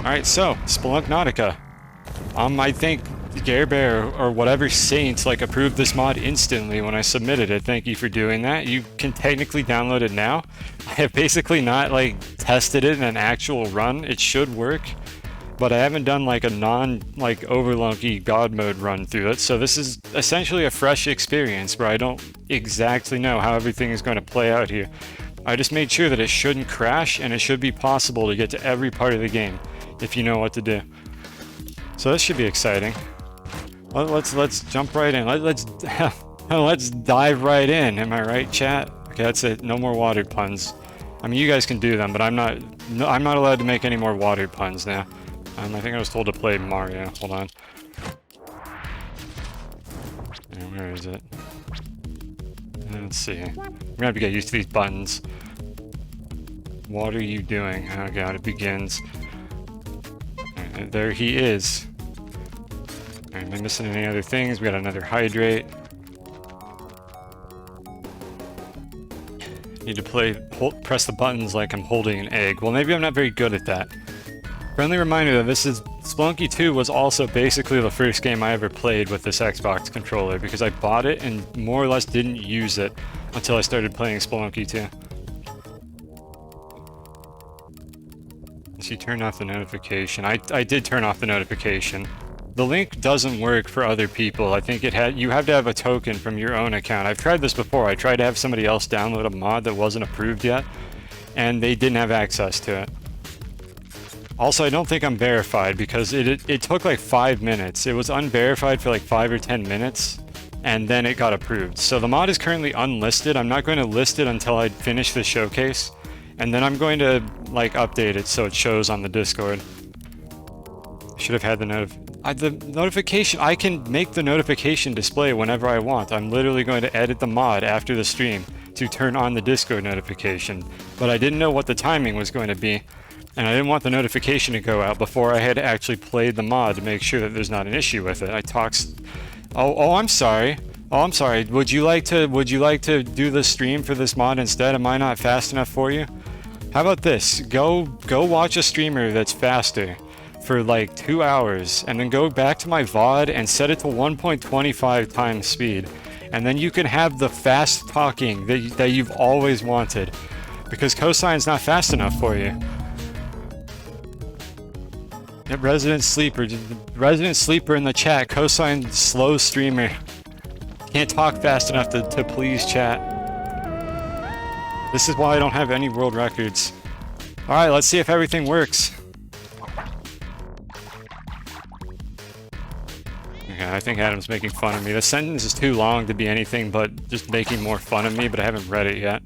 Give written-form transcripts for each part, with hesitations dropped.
Alright, so, Spelunknautica. I think Gare Bear or whatever saint like approved this mod instantly when I submitted it. Thank you for doing that. You can technically download it now. I have basically not like tested it in an actual run. It should work, but I haven't done like a overlunky god mode run through it. So this is essentially a fresh experience where I don't exactly know how everything is going to play out here. I just made sure that it shouldn't crash and it should be possible to get to every part of the game if you know what to do. So this should be exciting. Let's jump right in. Let's dive right in. Am I right, chat? Okay, that's it. No more water puns. I mean, you guys can do them, but I'm not allowed to make any more water puns now. I think I was told to play Mario. Hold on. Yeah, where is it? Let's see. I'm gonna have to get used to these buttons. What are you doing? Oh god, it begins. Right, there he is. Right, am I missing any other things? We got another hydrate. Need to press the buttons like I'm holding an egg. Well, maybe I'm not very good at that. Friendly reminder that Spelunky 2 was also basically the first game I ever played with this Xbox controller because I bought it and more or less didn't use it until I started playing Spelunky 2. So you turned off the notification. I did turn off the notification. The link doesn't work for other people. I think you have to have a token from your own account. I've tried this before. I tried to have somebody else download a mod that wasn't approved yet, and they didn't have access to it. Also, I don't think I'm verified because it took like 5 minutes. It was unverified for like 5 or 10 minutes, and then it got approved. So the mod is currently unlisted. I'm not going to list it until I finish the showcase, and then I'm going to like update it so it shows on the Discord. Should have had the notification. I can make the notification display whenever I want. I'm literally going to edit the mod after the stream to turn on the Discord notification, but I didn't know what the timing was going to be. And I didn't want the notification to go out before I had actually played the mod to make sure that there's not an issue with it. Oh, I'm sorry. Oh, I'm sorry. Would you like to do the stream for this mod instead? Am I not fast enough for you? How about this? Go watch a streamer that's faster for like 2 hours, and then go back to my VOD and set it to 1.25 times speed. And then you can have the fast talking that you've always wanted. Because cosine's not fast enough for you. Resident Sleeper in the chat. Cosine slow streamer. Can't talk fast enough to please chat. This is why I don't have any world records. Alright, let's see if everything works. Okay, I think Adam's making fun of me. The sentence is too long to be anything but just making more fun of me, but I haven't read it yet.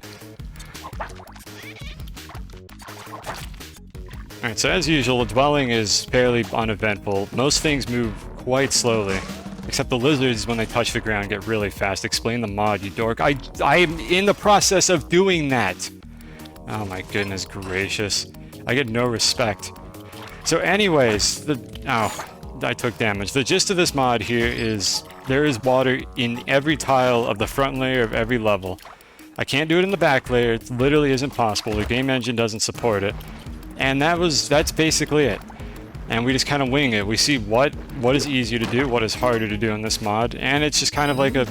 Alright, so as usual, the dwelling is fairly uneventful. Most things move quite slowly. Except the lizards, when they touch the ground, get really fast. Explain the mod, you dork. I am in the process of doing that! Oh my goodness gracious. I get no respect. So anyways, I took damage. The gist of this mod here is there is water in every tile of the front layer of every level. I can't do it in the back layer. It literally isn't possible. The game engine doesn't support it. And that's basically it. And we just kind of wing it. We see what is easier to do, what is harder to do in this mod, and it's just kind of like a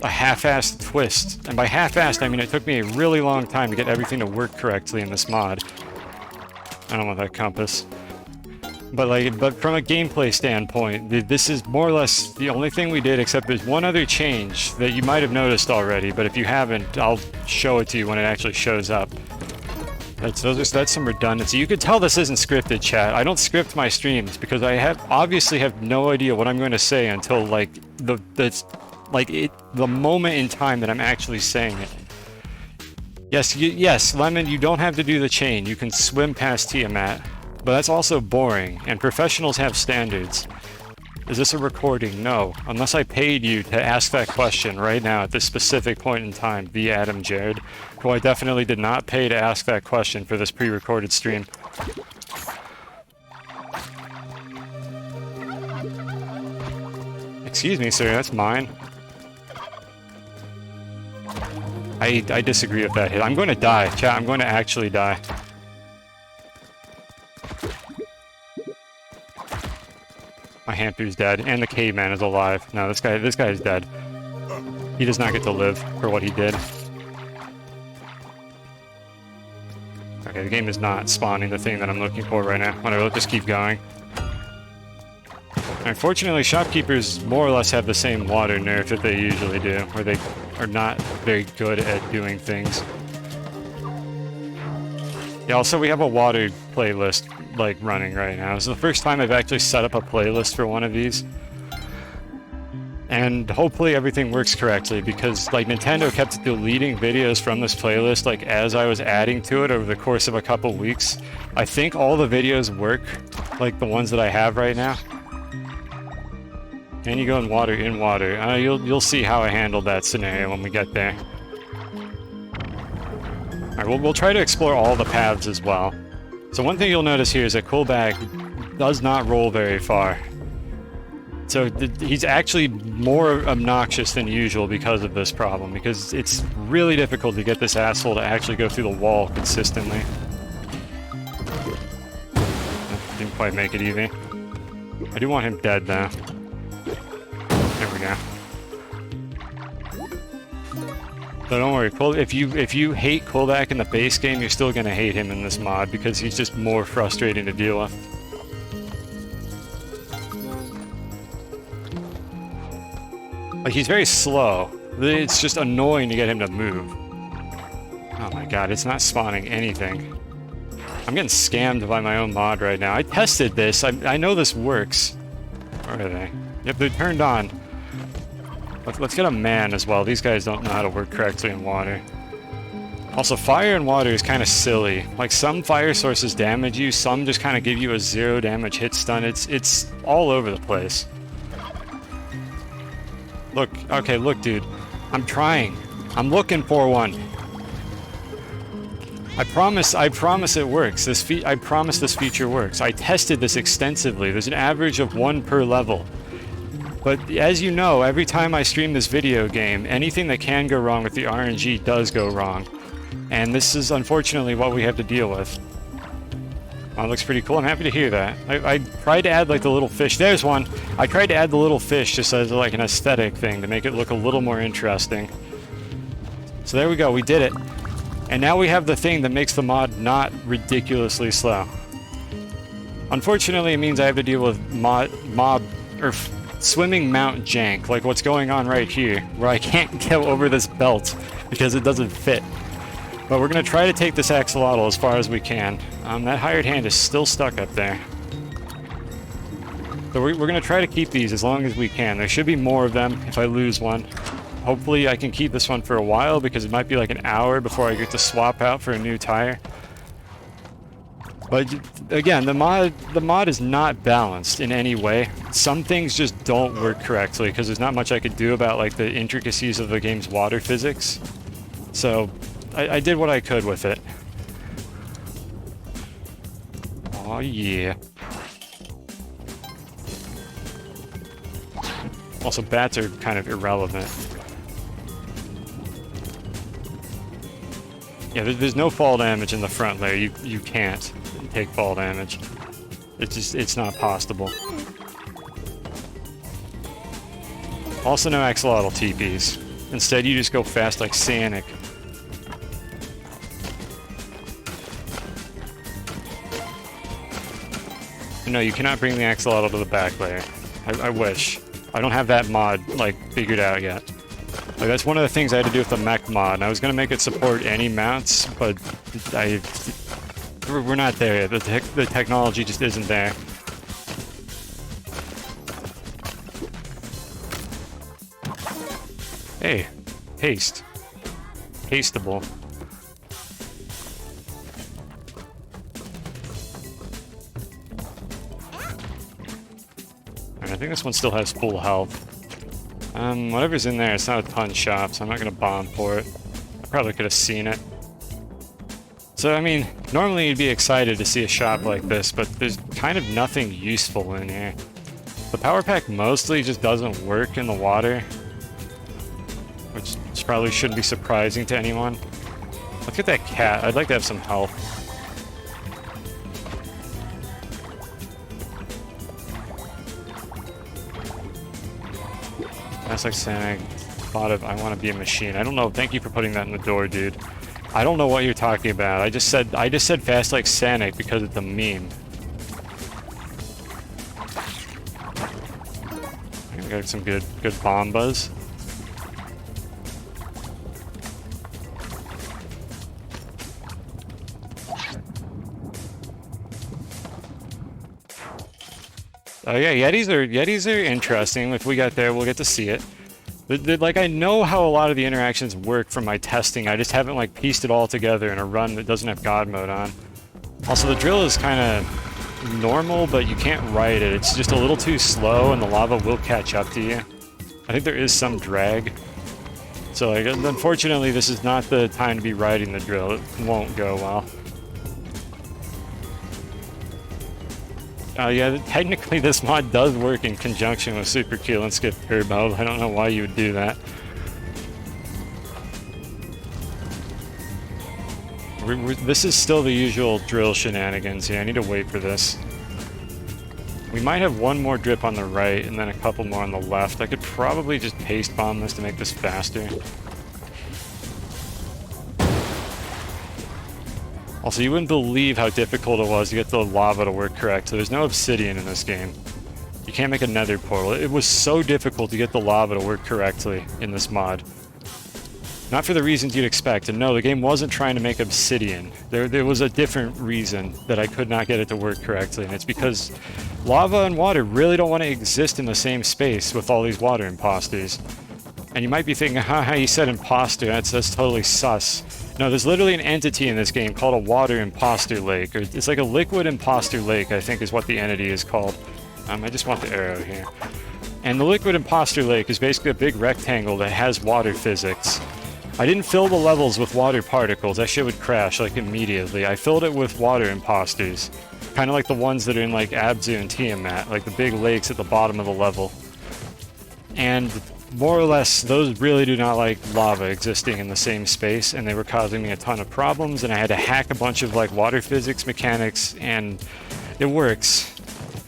half-assed twist. And by half-assed, I mean it took me a really long time to get everything to work correctly in this mod. I don't want that compass. But from a gameplay standpoint, this is more or less the only thing we did, except there's one other change that you might have noticed already, but if you haven't, I'll show it to you when it actually shows up. That's some redundancy. You can tell this isn't scripted, chat. I don't script my streams because I obviously have no idea what I'm going to say until like the moment in time that I'm actually saying it. Yes, Lemon, you don't have to do the chain. You can swim past Tiamat, but that's also boring. And professionals have standards. Is this a recording? No. Unless I paid you to ask that question right now at this specific point in time via Adam Jared, who I definitely did not pay to ask that question for this pre-recorded stream. Excuse me, sir, that's mine. I disagree with that hit. I'm going to die, chat. I'm going to actually die. My Hampu's dead, and the caveman is alive. No, this guy is dead. He does not get to live for what he did. Okay, the game is not spawning the thing that I'm looking for right now. Whatever, let's just keep going. Unfortunately, shopkeepers more or less have the same water nerf that they usually do, where they are not very good at doing things. Yeah, also we have a water playlist, like, running right now. It's the first time I've actually set up a playlist for one of these. And hopefully everything works correctly, because, like, Nintendo kept deleting videos from this playlist, like, as I was adding to it over the course of a couple weeks. I think all the videos work, like the ones that I have right now. And you go in water, you'll see how I handled that scenario when we get there. Alright, we'll try to explore all the paths as well. So one thing you'll notice here is that Coolback does not roll very far. So he's actually more obnoxious than usual because of this problem, because it's really difficult to get this asshole to actually go through the wall consistently. Didn't quite make it easy. I do want him dead though. There we go. So don't worry, if you hate Coolback in the base game, you're still gonna hate him in this mod, because he's just more frustrating to deal with. Like, he's very slow. It's just annoying to get him to move. Oh my god, it's not spawning anything. I'm getting scammed by my own mod right now. I tested this. I know this works. Where are they? Yep, they're turned on. Let's get a man as well. These guys don't know how to work correctly in water. Also, fire and water is kind of silly. Like, some fire sources damage you, some just kind of give you a 0 damage hit stun. It's all over the place. Look, okay, look, dude. I'm trying. I'm looking for one. I promise it works. I promise this feature works. I tested this extensively. There's an average of 1 per level. But as you know, every time I stream this video game, anything that can go wrong with the RNG does go wrong. And this is unfortunately what we have to deal with. Oh, it looks pretty cool. I'm happy to hear that. I tried to add, like, the little fish. There's one! I tried to add the little fish just as, like, an aesthetic thing to make it look a little more interesting. So there we go, we did it. And now we have the thing that makes the mod not ridiculously slow. Unfortunately, it means I have to deal with swimming mount jank, like what's going on right here, where I can't go over this belt because it doesn't fit. But we're going to try to take this axolotl as far as we can. That hired hand is still stuck up there. So we're going to try to keep these as long as we can. There should be more of them if I lose one. Hopefully I can keep this one for a while, because it might be like an hour before I get to swap out for a new tire. But again, the mod is not balanced in any way. Some things just don't work correctly, because there's not much I could do about, like, the intricacies of the game's water physics. So I did what I could with it. Oh yeah. Also, bats are kind of irrelevant. Yeah, there's no fall damage in the front layer. You can't take fall damage. It's not possible. Also, no axolotl TPs. Instead, you just go fast like Sonic. No, you cannot bring the axolotl to the back layer. I wish. I don't have that mod, like, figured out yet. Like, that's one of the things I had to do with the mech mod. I was going to make it support any mounts, but we're not there yet. The technology just isn't there. Hey, haste. Hasteable. I think this one still has full health. Whatever's in there, it's not a ton shop, so I'm not gonna bomb for it. I probably could have seen it. So, I mean, normally you'd be excited to see a shop like this, but there's kind of nothing useful in here. The power pack mostly just doesn't work in the water, which probably shouldn't be surprising to anyone. Look at that cat. I'd like to have some health. That's like saying I want to be a machine. I don't know. Thank you for putting that in the door, dude. I don't know what you're talking about. I just said fast like Sonic because it's a meme. I got some good bombas. Oh yeah, Yetis are interesting. If we get there, we'll get to see it. But like, I know how a lot of the interactions work from my testing. I just haven't like pieced it all together in a run that doesn't have God mode on. Also, the drill is kind of normal, but you can't ride it. It's just a little too slow, and the lava will catch up to you. I think there is some drag. So like, unfortunately, this is not the time to be riding the drill. It won't go well. Yeah, technically this mod does work in conjunction with Super Kill and Skip Turbo. I don't know why you would do that. This is still the usual drill shenanigans here. I need to wait for this. We might have one more drip on the right and then a couple more on the left. I could probably just paste bomb this to make this faster. Also, you wouldn't believe how difficult it was to get the lava to work correctly. There's no obsidian in this game. You can't make a nether portal. It was so difficult to get the lava to work correctly in this mod. Not for the reasons you'd expect. And no, the game wasn't trying to make obsidian. There was a different reason that I could not get it to work correctly. And it's because lava and water really don't want to exist in the same space with all these water imposters. And you might be thinking, haha, you said imposter. That's totally sus. No, there's literally an entity in this game called a water imposter lake. Or it's like a liquid imposter lake, I think is what the entity is called. I just want the arrow here. And the liquid imposter lake is basically a big rectangle that has water physics. I didn't fill the levels with water particles. That shit would crash like immediately. I filled it with water imposters. Kind of like the ones that are in like Abzu and Tiamat, like the big lakes at the bottom of the level. And more or less, those really do not like lava existing in the same space, and they were causing me a ton of problems, and I had to hack a bunch of like water physics mechanics, and it works.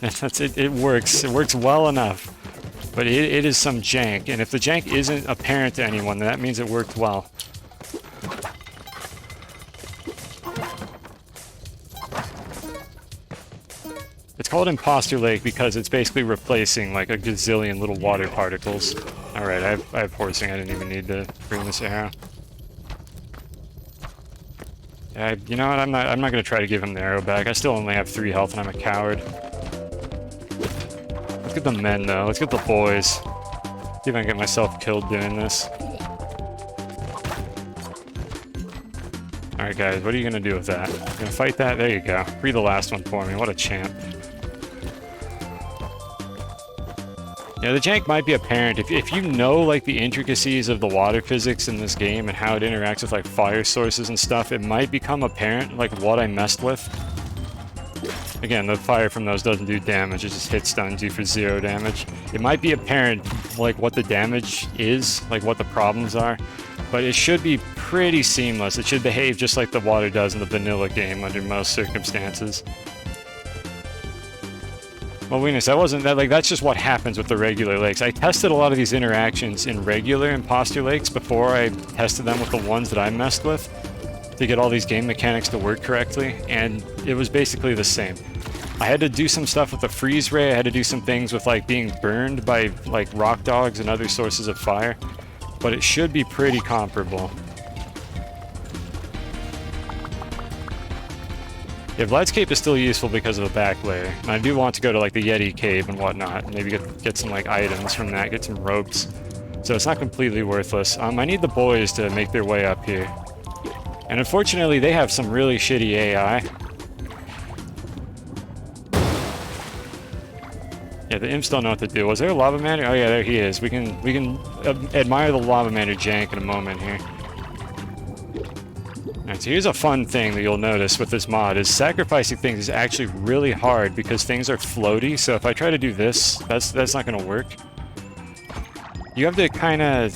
It works. It works well enough. But it is some jank, and if the jank isn't apparent to anyone, then that means it worked well. It's called Imposter Lake because it's basically replacing like a gazillion little water particles. Alright, I have horsing. I didn't even need to bring this arrow. You know what? I'm not gonna try to give him the arrow back. I still only have 3 health and I'm a coward. Let's get the men though. Let's get the boys. See if I can get myself killed doing this. Alright guys, what are you gonna do with that? You gonna fight that? There you go. Free the last one for me. What a champ. Yeah, the jank might be apparent. If you know like the intricacies of the water physics in this game and how it interacts with like fire sources and stuff, it might become apparent like what I messed with. Again, the fire from those doesn't do damage, it just hit stuns you for 0 damage. It might be apparent like what the damage is, like what the problems are, but it should be pretty seamless. It should behave just like the water does in the vanilla game under most circumstances. Well, Venus, that's just what happens with the regular lakes. I tested a lot of these interactions in regular imposter lakes before I tested them with the ones that I messed with to get all these game mechanics to work correctly, and it was basically the same. I had to do some stuff with the freeze ray, I had to do some things with like being burned by like rock dogs and other sources of fire, but it should be pretty comparable. Yeah, Vlad's Cape is still useful because of the back layer, and I do want to go to like the Yeti cave and whatnot, and maybe get some like items from that, get some ropes. So it's not completely worthless. I need the boys to make their way up here. And unfortunately, they have some really shitty AI. Yeah, the imps don't know what to do. Was there a lava mander? Oh yeah, there he is. We can admire the lava mander jank in a moment here. Alright, so here's a fun thing that you'll notice with this mod, is sacrificing things is actually really hard because things are floaty, so if I try to do this, that's not gonna work. You have to kind of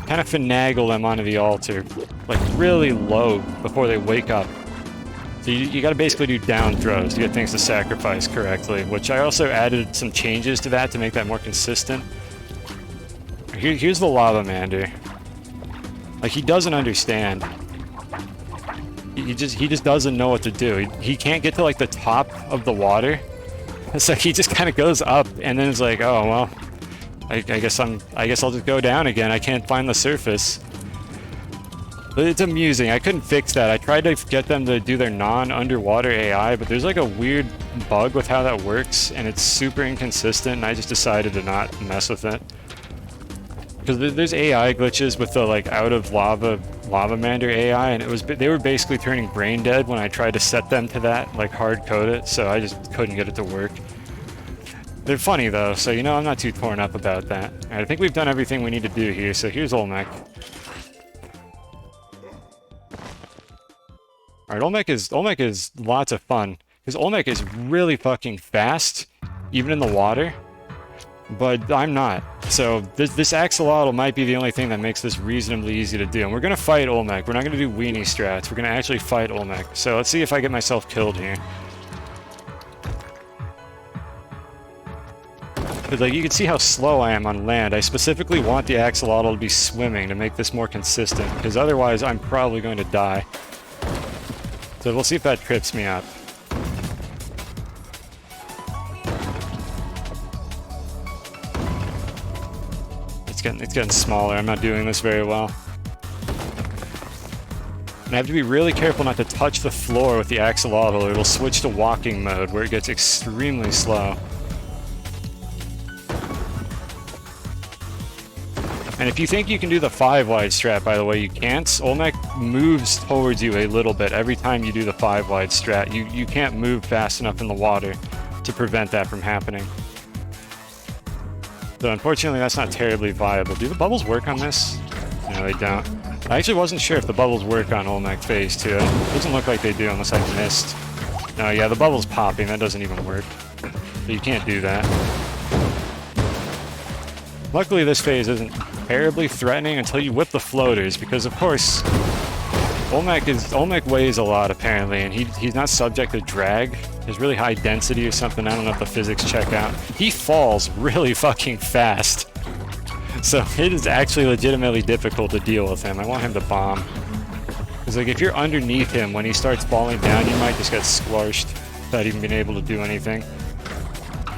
finagle them onto the altar, like really low before they wake up. So you gotta basically do down throws to get things to sacrifice correctly, which I also added some changes to that to make that more consistent. Here's the lava mander. Like, he doesn't understand. He just doesn't know what to do. He can't get to like the top of the water. It's like he just kind of goes up and then it's like, oh well, I guess I'll just go down again. I can't find the surface. But it's amusing. I couldn't fix that. I tried to get them to do their non-underwater AI, but there's like a weird bug with how that works, and it's super inconsistent, and I just decided to not mess with it. Because there's AI glitches with the like out of lava mander AI, and they were basically turning brain dead when I tried to set them to that, like hard code it, so I just couldn't get it to work. They're funny though, so you know, I'm not too torn up about that. Alright, I think we've done everything we need to do here, so here's Olmec. Alright, Olmec is lots of fun, because Olmec is really fucking fast, even in the water. But I'm not. So this axolotl might be the only thing that makes this reasonably easy to do. And we're going to fight Olmec. We're not going to do weenie strats. We're going to actually fight Olmec. So let's see if I get myself killed here. Because like, you can see how slow I am on land. I specifically want the axolotl to be swimming to make this more consistent. Because otherwise I'm probably going to die. So we'll see if that trips me up. It's getting smaller. I'm not doing this very well. And I have to be really careful not to touch the floor with the axolotl, or it'll switch to walking mode, where it gets extremely slow. And if you think you can do the 5-wide strat, by the way, you can't. Olmec moves towards you a little bit every time you do the 5-wide strat. You can't move fast enough in the water to prevent that from happening. So unfortunately, that's not terribly viable. Do the bubbles work on this? No, they don't. I actually wasn't sure if the bubbles work on Olmec Phase 2. It doesn't look like they do unless I missed. No, yeah, the bubble's popping. That doesn't even work. So you can't do that. Luckily, this phase isn't terribly threatening until you whip the floaters, because of course, Olmec weighs a lot apparently, and he's not subject to drag. There's really high density or something. I don't know if the physics check out. He falls really fucking fast. So it is actually legitimately difficult to deal with him. I want him to bomb. Because like, if you're underneath him when he starts falling down, you might just get squashed without even being able to do anything.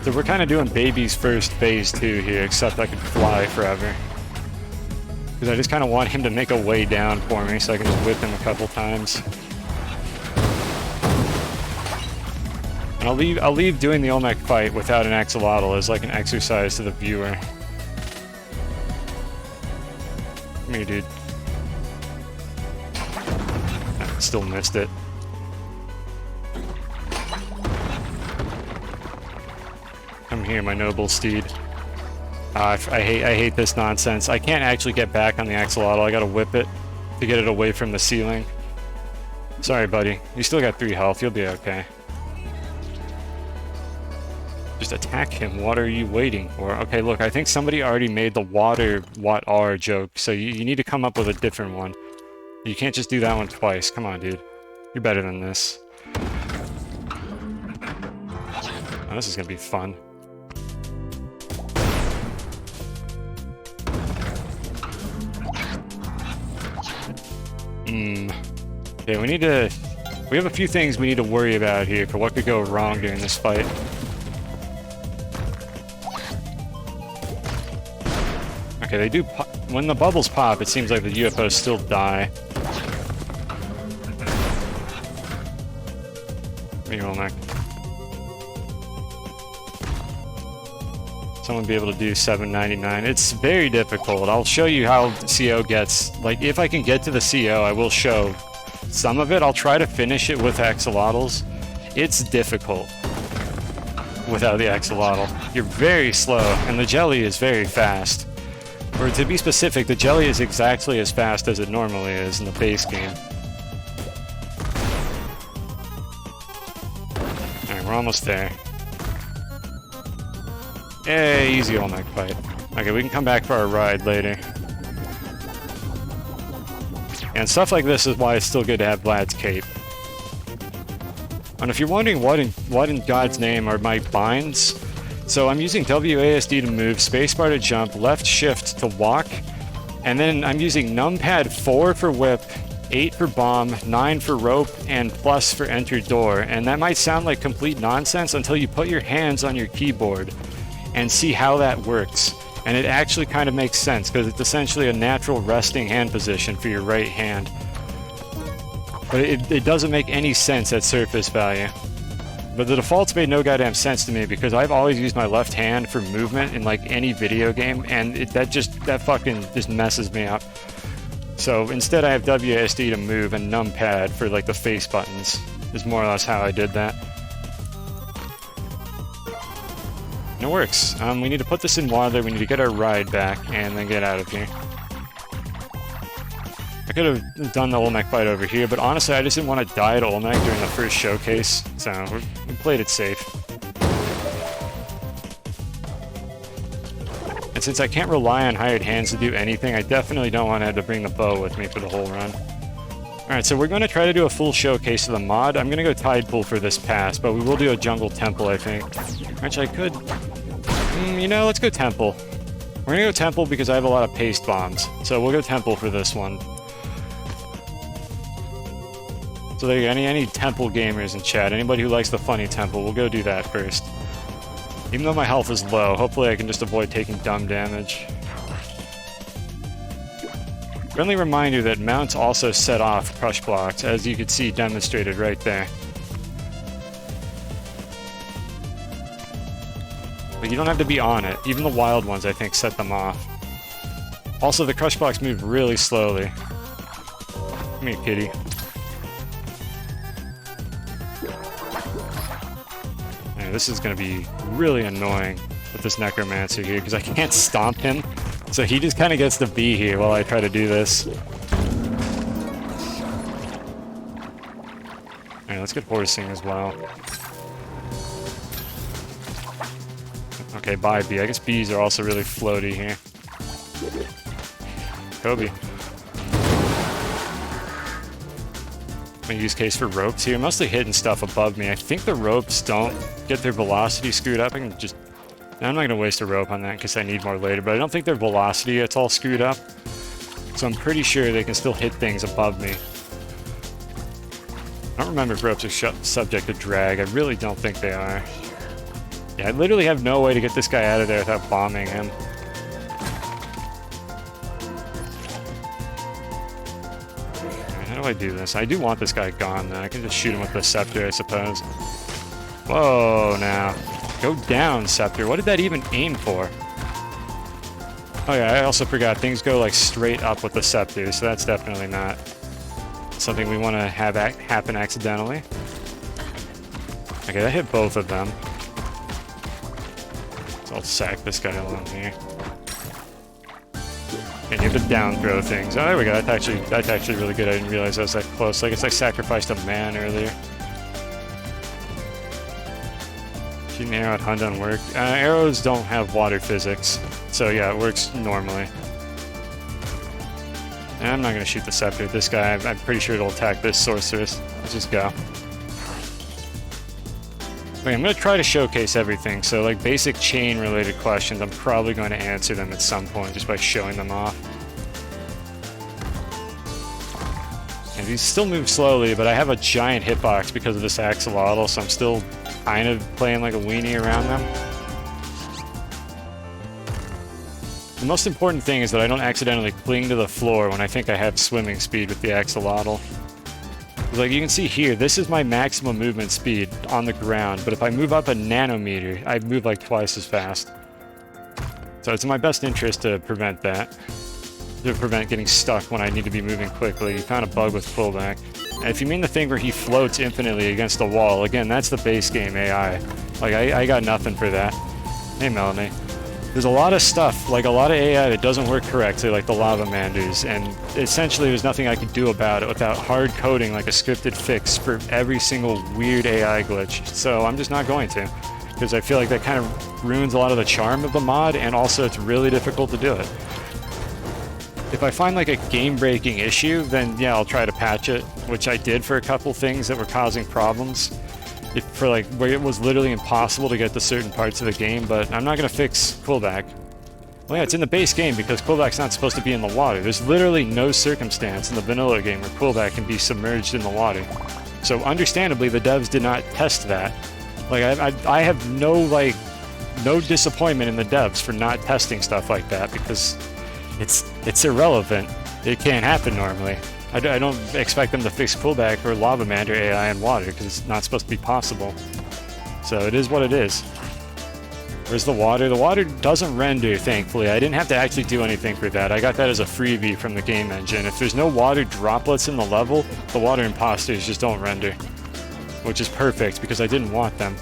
So we're kind of doing baby's first phase 2 here, except I can fly forever. Because I just kind of want him to make a way down for me so I can just whip him a couple times. And I'll leave doing the Olmec fight without an axolotl as like an exercise to the viewer. Come here, dude. Still missed it. Come here, my noble steed. I hate this nonsense. I can't actually get back on the axolotl. I gotta whip it to get it away from the ceiling. Sorry, buddy. You still got 3 health. You'll be okay. Just attack him. What are you waiting for? Okay, look, I think somebody already made the water what are joke, so you need to come up with a different one. You can't just do that one twice. Come on, dude. You're better than this. Oh, this is gonna be fun. Okay, we have a few things we need to worry about here for what could go wrong during this fight. Okay, they do pop. When the bubbles pop, it seems like the UFOs still die. Come here, Olmec. Someone be able to do 799. It's very difficult. I'll show you how CO gets. Like, if I can get to the CO, I will show some of it. I'll try to finish it with axolotls. It's difficult without the axolotl. You're very slow, and the jelly is very fast. Or to be specific, the jelly is exactly as fast as it normally is in the base game. Alright, we're almost there. Hey, easy Olmec fight. Okay, we can come back for our ride later. And stuff like this is why it's still good to have Vlad's cape. And if you're wondering what in God's name are my binds, So I'm using WASD to move, spacebar to jump, left shift to walk, and then I'm using numpad 4 for whip, 8 for bomb, 9 for rope, and plus for enter door. And that might sound like complete nonsense until you put your hands on your keyboard and see how that works. And it actually kind of makes sense because it's essentially a natural resting hand position for your right hand. But it doesn't make any sense at surface value. But the defaults made no goddamn sense to me because I've always used my left hand for movement in like any video game, and that fucking just messes me up. So instead I have WASD to move and numpad for like the face buttons is more or less how I did that. And it works. We need to put this in water, we need to get our ride back, and then get out of here. I could have done the Olmec fight over here, but honestly I just didn't want to die to Olmec during the first showcase, so we played it safe. And since I can't rely on hired hands to do anything, I definitely don't want to have to bring the bow with me for the whole run. Alright, so we're going to try to do a full showcase of the mod. I'm going to go Tide Pool for this pass, but we will do a Jungle Temple, I think. Which I could... you know, let's go Temple. We're going to go Temple because I have a lot of paste bombs. So we'll go Temple for this one. So there you go, any Temple gamers in chat, anybody who likes the funny Temple, we'll go do that first. Even though my health is low, hopefully I can just avoid taking dumb damage. Friendly reminder that mounts also set off crush blocks, as you can see demonstrated right there. But you don't have to be on it. Even the wild ones, I think, set them off. Also, the crush blocks move really slowly. Come here, kitty. This is going to be really annoying with this Necromancer here, because I can't stomp him, so he just kind of gets to be here while I try to do this. Alright, let's get horsing as well. Okay, bye bee. I guess bees are also really floaty here. Kobe. My use case for ropes here, mostly hitting stuff above me. I think the ropes don't get their velocity screwed up. I can just... I'm not going to waste a rope on that because I need more later, but I don't think their velocity it's all screwed up. So I'm pretty sure they can still hit things above me. I don't remember if ropes are subject to drag. I really don't think they are. Yeah, I literally have no way to get this guy out of there without bombing him. How do I do this? I do want this guy gone, though. I can just shoot him with the scepter, I suppose. Whoa, now. Go down, scepter. What did that even aim for? Oh yeah, I also forgot. Things go, like, straight up with the scepter, so that's definitely not something we want to have happen accidentally. Okay, that hit both of them. So I'll sack this guy along here. And you have to down throw things. Oh, there we go. That's actually really good. I didn't realize I was that close. I guess I sacrificed a man earlier. Shooting an arrow at Hun doesn't work. Arrows don't have water physics, so yeah, it works normally. And I'm not going to shoot the scepter at this guy. I'm pretty sure it'll attack this sorceress. Let's just go. Okay, I'm going to try to showcase everything, so like basic chain-related questions, I'm probably going to answer them at some point just by showing them off. And these still move slowly, but I have a giant hitbox because of this axolotl, so I'm still kind of playing like a weenie around them. The most important thing is that I don't accidentally cling to the floor when I think I have swimming speed with the axolotl. Like you can see here, this is my maximum movement speed on the ground, but if I move up a nanometer, I move like twice as fast. So it's in my best interest to prevent that. To prevent getting stuck when I need to be moving quickly. You found a bug with pullback. And if you mean the thing where he floats infinitely against the wall, again, that's the base game AI. Like, I got nothing for that. Hey, Melanie. There's a lot of stuff, like a lot of AI that doesn't work correctly, like the lava manders, and essentially there's nothing I could do about it without hard coding like a scripted fix for every single weird AI glitch. So I'm just not going to, because I feel like that kind of ruins a lot of the charm of the mod, and also it's really difficult to do it. If I find like a game-breaking issue, then yeah, I'll try to patch it, which I did for a couple things that were causing problems. for like where it was literally impossible to get to certain parts of the game, but I'm not gonna fix coolback. Well, yeah, it's in the base game because coolback's not supposed to be in the water. There's literally no circumstance in the vanilla game where coolback can be submerged in the water. So understandably, the devs did not test that. Like, I have no disappointment in the devs for not testing stuff like that because it's irrelevant. It can't happen normally. I don't expect them to fix coolback or lavamander AI in water because it's not supposed to be possible. So it is what it is. Where's the water? The water doesn't render, thankfully. I didn't have to actually do anything for that. I got that as a freebie from the game engine. If there's no water droplets in the level, the water imposters just don't render. Which is perfect because I didn't want them.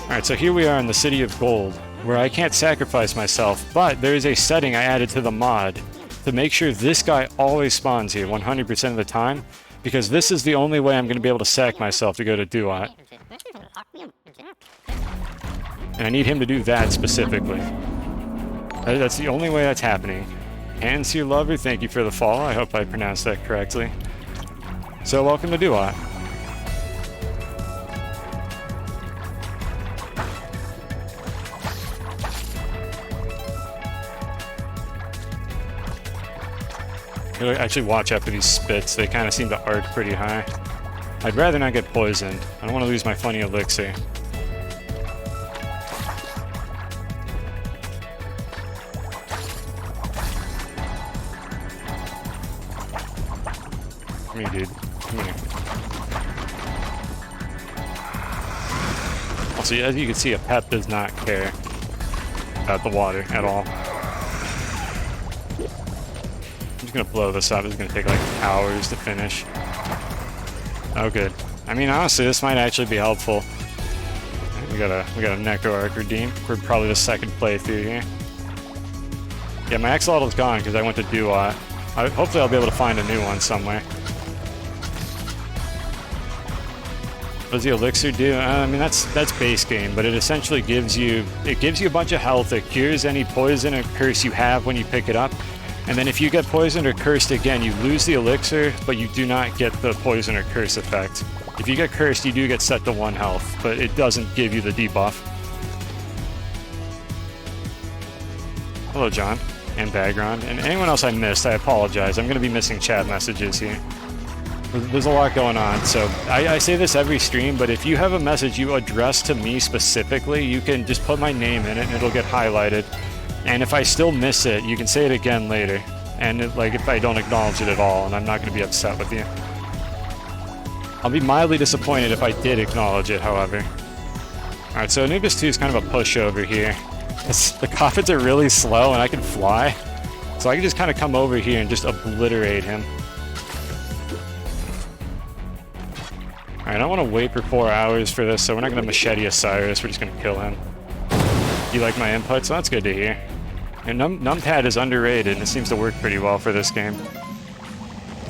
Alright, so here we are in the City of Gold, where I can't sacrifice myself, but there is a setting I added to the mod to make sure this guy always spawns here 100% of the time, because this is the only way I'm going to be able to sack myself to go to Duat. And I need him to do that specifically. That's the only way that's happening. Hands to your lover, thank you for the follow. I hope I pronounced that correctly. So welcome to Duat. Actually watch out for these spits, they kind of seem to arc pretty high. I'd rather not get poisoned. I don't want to lose my funny elixir. Come here, dude. Come here. Also, as you can see, a pet does not care about the water at all. I'm just gonna blow this up. It's gonna take like hours to finish. Oh, good. I mean, honestly, this might actually be helpful. We got a Necro Arc redeem. We're probably the second playthrough here. Yeah, my axolotl is gone because I went to Duat. Hopefully, I'll be able to find a new one somewhere. What does the elixir do? I mean, that's base game, but it essentially gives you a bunch of health. It cures any poison or curse you have when you pick it up. And then if you get poisoned or cursed again, you lose the elixir, but you do not get the poison or curse effect. If you get cursed, you do get set to 1 health, but it doesn't give you the debuff. Hello, John, and Background, and anyone else I missed, I apologize. I'm going to be missing chat messages here. There's a lot going on, so I say this every stream, but if you have a message you address to me specifically, you can just put my name in it and it'll get highlighted. And if I still miss it, you can say it again later. And if I don't acknowledge it at all, and I'm not going to be upset with you. I'll be mildly disappointed if I did acknowledge it, however. Alright, so Anubis 2 is kind of a pushover here. The coffins are really slow and I can fly. So I can just kind of come over here and just obliterate him. Alright, I want to wait for 4 hours for this, so we're not going to machete Osiris, we're just going to kill him. You like my input? So that's good to hear. And numpad is underrated, and it seems to work pretty well for this game.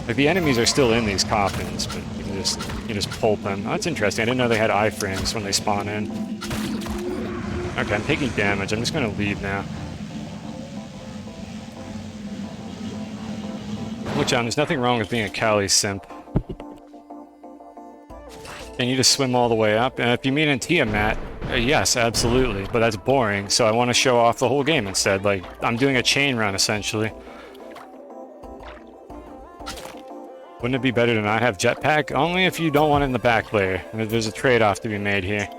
Like, the enemies are still in these coffins, but you can just pulp them. Oh, that's interesting. I didn't know they had iframes when they spawn in. Okay, I'm taking damage. I'm just going to leave now. Look, John, there's nothing wrong with being a Kali simp. Can you just swim all the way up? And if you mean in Tiamat, yes, absolutely. But that's boring, so I want to show off the whole game instead. Like, I'm doing a chain run, essentially. Wouldn't it be better to not have jetpack? Only if you don't want it in the back layer. There's a trade-off to be made here.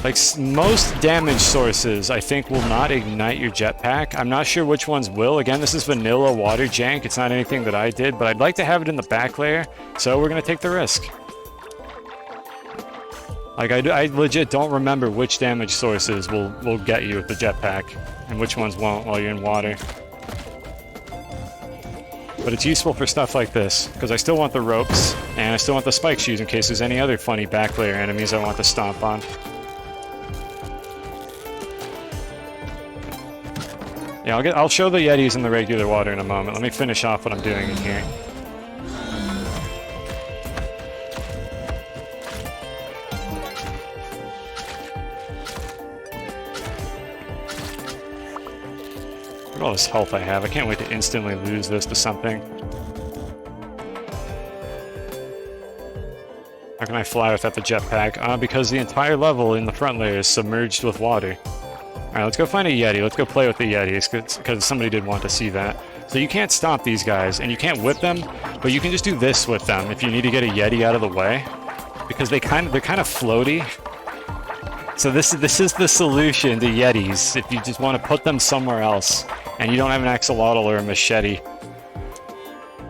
Like, most damage sources, I think, will not ignite your jetpack. I'm not sure which ones will. Again, this is vanilla water jank. It's not anything that I did, but I'd like to have it in the back layer, so we're going to take the risk. Like, I legit don't remember which damage sources will get you with the jetpack, and which ones won't while you're in water. But it's useful for stuff like this, because I still want the ropes, and I still want the spike shoes in case there's any other funny back layer enemies I want to stomp on. Yeah, I'll show the Yetis in the regular water in a moment. Let me finish off what I'm doing in here. Look at all this health I have. I can't wait to instantly lose this to something. How can I fly without the jetpack? Because the entire level in the front layer is submerged with water. Alright, let's go find a Yeti. Let's go play with the Yetis, because somebody did want to see that. So you can't stomp these guys, and you can't whip them, but you can just do this with them if you need to get a Yeti out of the way. Because they're kind of floaty. So this is the solution to Yetis, if you just want to put them somewhere else, and you don't have an axolotl or a machete.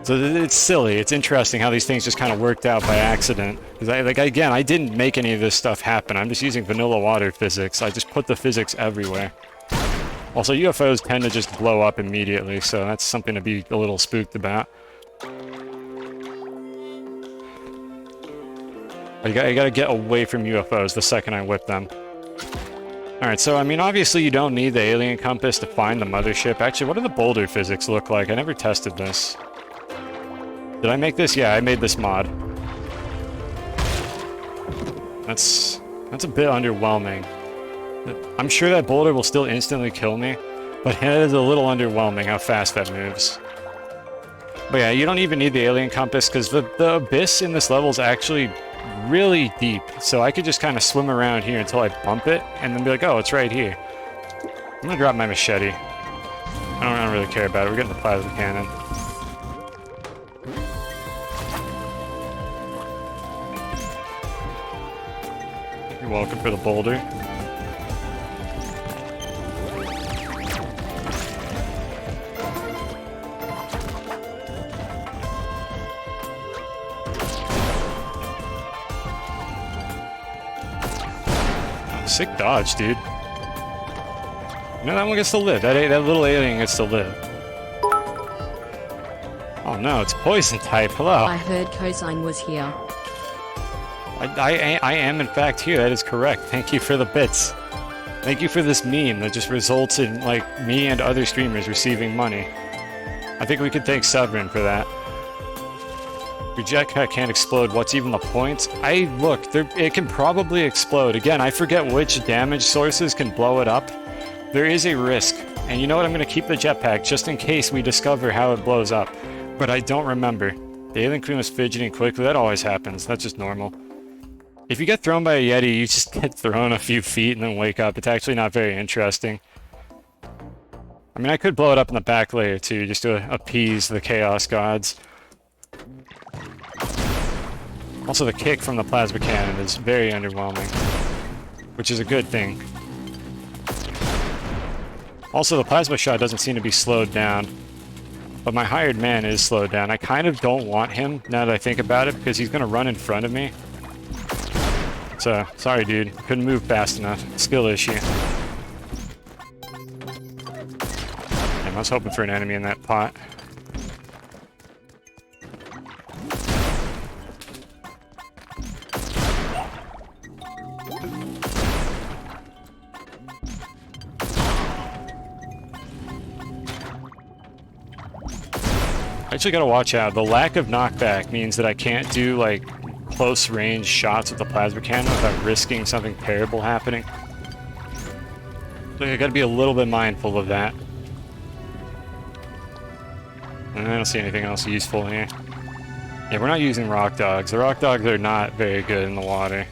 So it's silly. It's interesting how these things just kind of worked out by accident. Because again, I didn't make any of this stuff happen. I'm just using vanilla water physics. I just put the physics everywhere. Also, UFOs tend to just blow up immediately, so that's something to be a little spooked about. I gotta get away from UFOs the second I whip them. Alright, so I mean, obviously you don't need the alien compass to find the mothership. Actually, what do the boulder physics look like? I never tested this. Did I make this? Yeah, I made this mod. That's a bit underwhelming. I'm sure that boulder will still instantly kill me, but it is a little underwhelming how fast that moves. But yeah, you don't even need the alien compass, because the abyss in this level is actually really deep, so I could just kind of swim around here until I bump it, and then be like, oh, it's right here. I'm gonna drop my machete. I don't really care about it. We're getting the plasma cannon. You're welcome for the boulder. Sick dodge, dude. No, that one gets to live. That little alien gets to live. Oh no, it's poison type. Hello. I heard Cosine was here. I am in fact here. That is correct. Thank you for the bits. Thank you for this meme that just results in like me and other streamers receiving money. I think we could thank Severin for that. Your jetpack can't explode. What's even the point? Look, it can probably explode. Again, I forget which damage sources can blow it up. There is a risk. And you know what? I'm going to keep the jetpack just in case we discover how it blows up. But I don't remember. The alien queen was fidgeting quickly. That always happens. That's just normal. If you get thrown by a Yeti, you just get thrown a few feet and then wake up. It's actually not very interesting. I mean, I could blow it up in the back layer too, just to appease the chaos gods. Also, the kick from the plasma cannon is very underwhelming, which is a good thing. Also, the plasma shot doesn't seem to be slowed down, but my hired man is slowed down. I kind of don't want him, now that I think about it, because he's going to run in front of me. So, sorry dude, couldn't move fast enough. Skill issue. Damn, I was hoping for an enemy in that pot. I actually gotta watch out. The lack of knockback means that I can't do, like, close-range shots with the plasma cannon without risking something terrible happening. So I gotta be a little bit mindful of that. And I don't see anything else useful here. Yeah, we're not using rock dogs. The rock dogs are not very good in the water.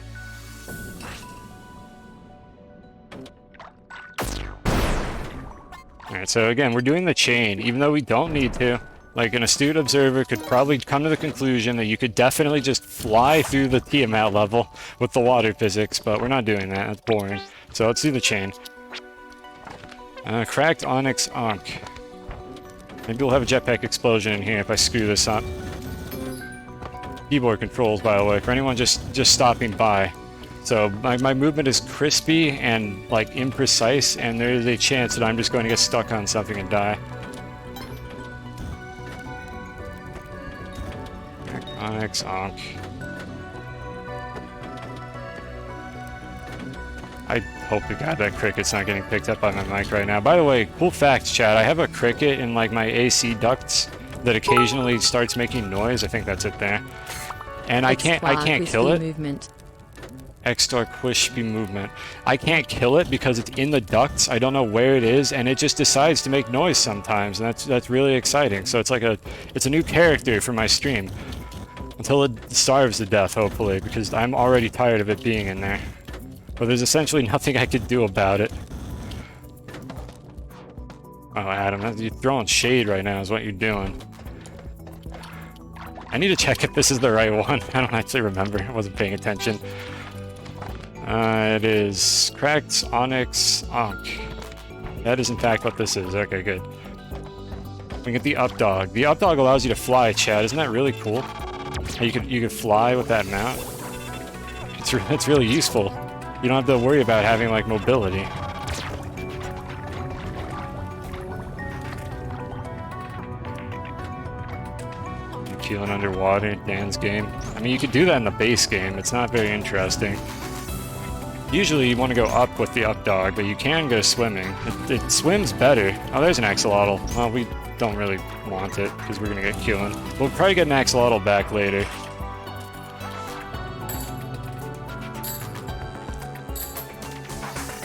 Alright, so again, we're doing the chain, even though we don't need to. Like, an astute observer could probably come to the conclusion that you could definitely just fly through the Tiamat level with the water physics, but we're not doing that. That's boring. So let's do the chain. Cracked Onyx Ankh. Maybe we'll have a jetpack explosion in here if I screw this up. Keyboard controls, by the way, for anyone just stopping by. So my movement is crispy and, like, imprecise, and there is a chance that I'm just going to get stuck on something and die. Onyx Ankh. I hope to God that cricket's not getting picked up by my mic right now. By the way, cool fact, chat. I have a cricket in like my AC ducts that occasionally starts making noise. I think that's it there. And I can't kill it. Extra crispy movement. I can't kill it because it's in the ducts. I don't know where it is, and it just decides to make noise sometimes, and that's really exciting. So it's like it's a new character for my stream. Until it starves to death, hopefully, because I'm already tired of it being in there. But there's essentially nothing I could do about it. Oh, Adam, you're throwing shade right now is what you're doing. I need to check if this is the right one. I don't actually remember. I wasn't paying attention. It is cracked onyx ankh. That is in fact what this is. Okay, good. We get the up dog. The up dog allows you to fly, Chad. Isn't that really cool? You could fly with that mount. It's really useful. You don't have to worry about having like mobility. Keeling underwater, Dan's game. I mean, you could do that in the base game. It's not very interesting. Usually you want to go up with the up dog, but you can go swimming. It swims better. Oh, there's an axolotl. Well, we don't really want it because we're going to get Keelan. We'll probably get an axolotl back later.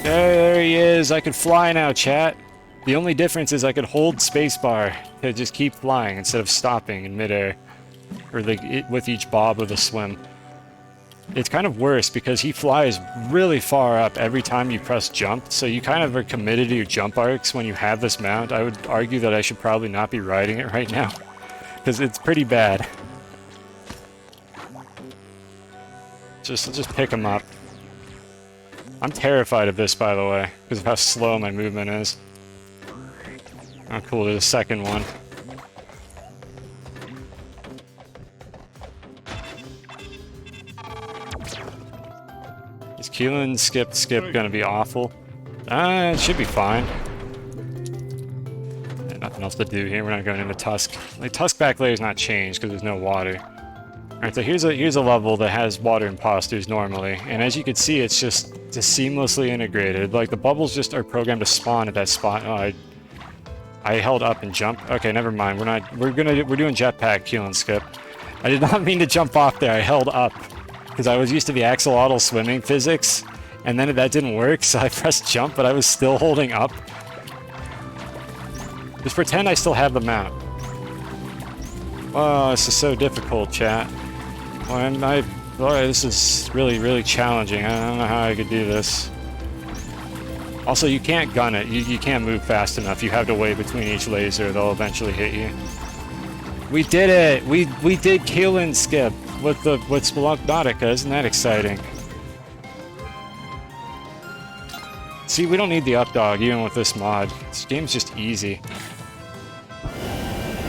There he is. I could fly now, chat. The only difference is I could hold spacebar to just keep flying instead of stopping in midair. Or like with each bob of the swim. It's kind of worse because he flies really far up every time you press jump, so you kind of are committed to your jump arcs when you have this mount. I would argue that I should probably not be riding it right now, because it's pretty bad. Just pick him up. I'm terrified of this, by the way, because of how slow my movement is. Oh cool, there's a second one. Is Keelan skip gonna be awful? It should be fine. Yeah, nothing else to do here. We're not going into Tusk. Like, Tusk back layer is not changed because there's no water. Alright, so here's a level that has water imposters normally, and as you can see, it's just seamlessly integrated. Like the bubbles just are programmed to spawn at that spot. Oh, I held up and jump. Okay, never mind. We're doing jetpack Keelan skip. I did not mean to jump off there. I held up. Because I was used to the axolotl swimming physics, and then that didn't work, so I pressed jump, but I was still holding up. Just pretend I still have the mount. Oh, this is so difficult, chat. Boy, this is really, really challenging. I don't know how I could do this. Also, you can't gun it. You can't move fast enough. You have to wait between each laser. They'll eventually hit you. We did it! We did Keelan skip with Spelunknautica. Isn't that exciting? See, we don't need the up dog even with this mod. This game's just easy.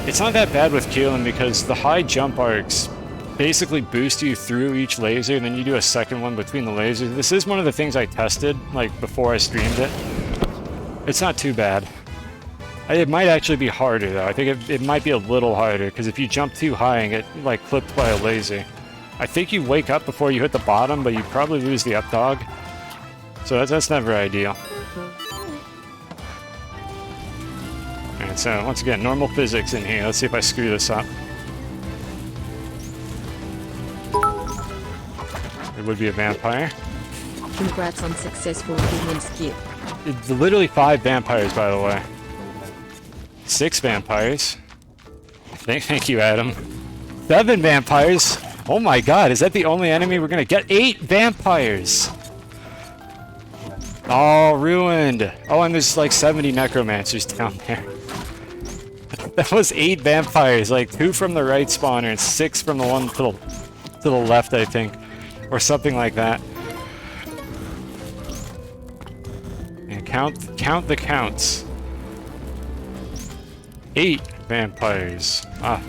It's not that bad with Keelan because the high jump arcs basically boost you through each laser, and then you do a second one between the lasers. This is one of the things I tested, like, before I streamed it. It's not too bad. It might actually be harder, though. I think it might be a little harder, because if you jump too high and get, like, clipped by a laser, I think you wake up before you hit the bottom, but you probably lose the up dog. So that's never ideal. Alright, so once again, normal physics in here. Let's see if I screw this up. It would be a vampire. Congrats on successful human skip. It's literally 5 vampires, by the way. 6 vampires. Thank you, Adam. 7 vampires. Oh my god, is that the only enemy we're gonna get? 8 vampires! Oh, ruined. Oh, and there's like 70 necromancers down there. That was 8 vampires, like 2 from the right spawner and 6 from the one to the left, I think. Or something like that. And count the counts. 8 vampires. Alright,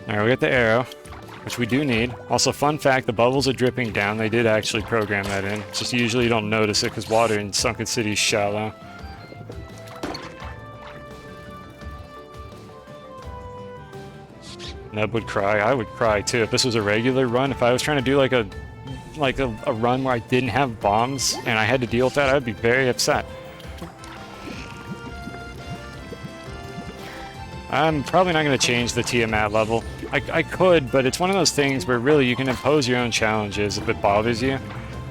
we got the arrow, which we do need. Also, fun fact, the bubbles are dripping down. They did actually program that in. It's just usually you don't notice it because water in Sunken City is shallow. Neb would cry. I would cry too if this was a regular run. If I was trying to do like a run where I didn't have bombs and I had to deal with that, I'd be very upset. I'm probably not going to change the Tiamat level. I could, but it's one of those things where really you can impose your own challenges if it bothers you.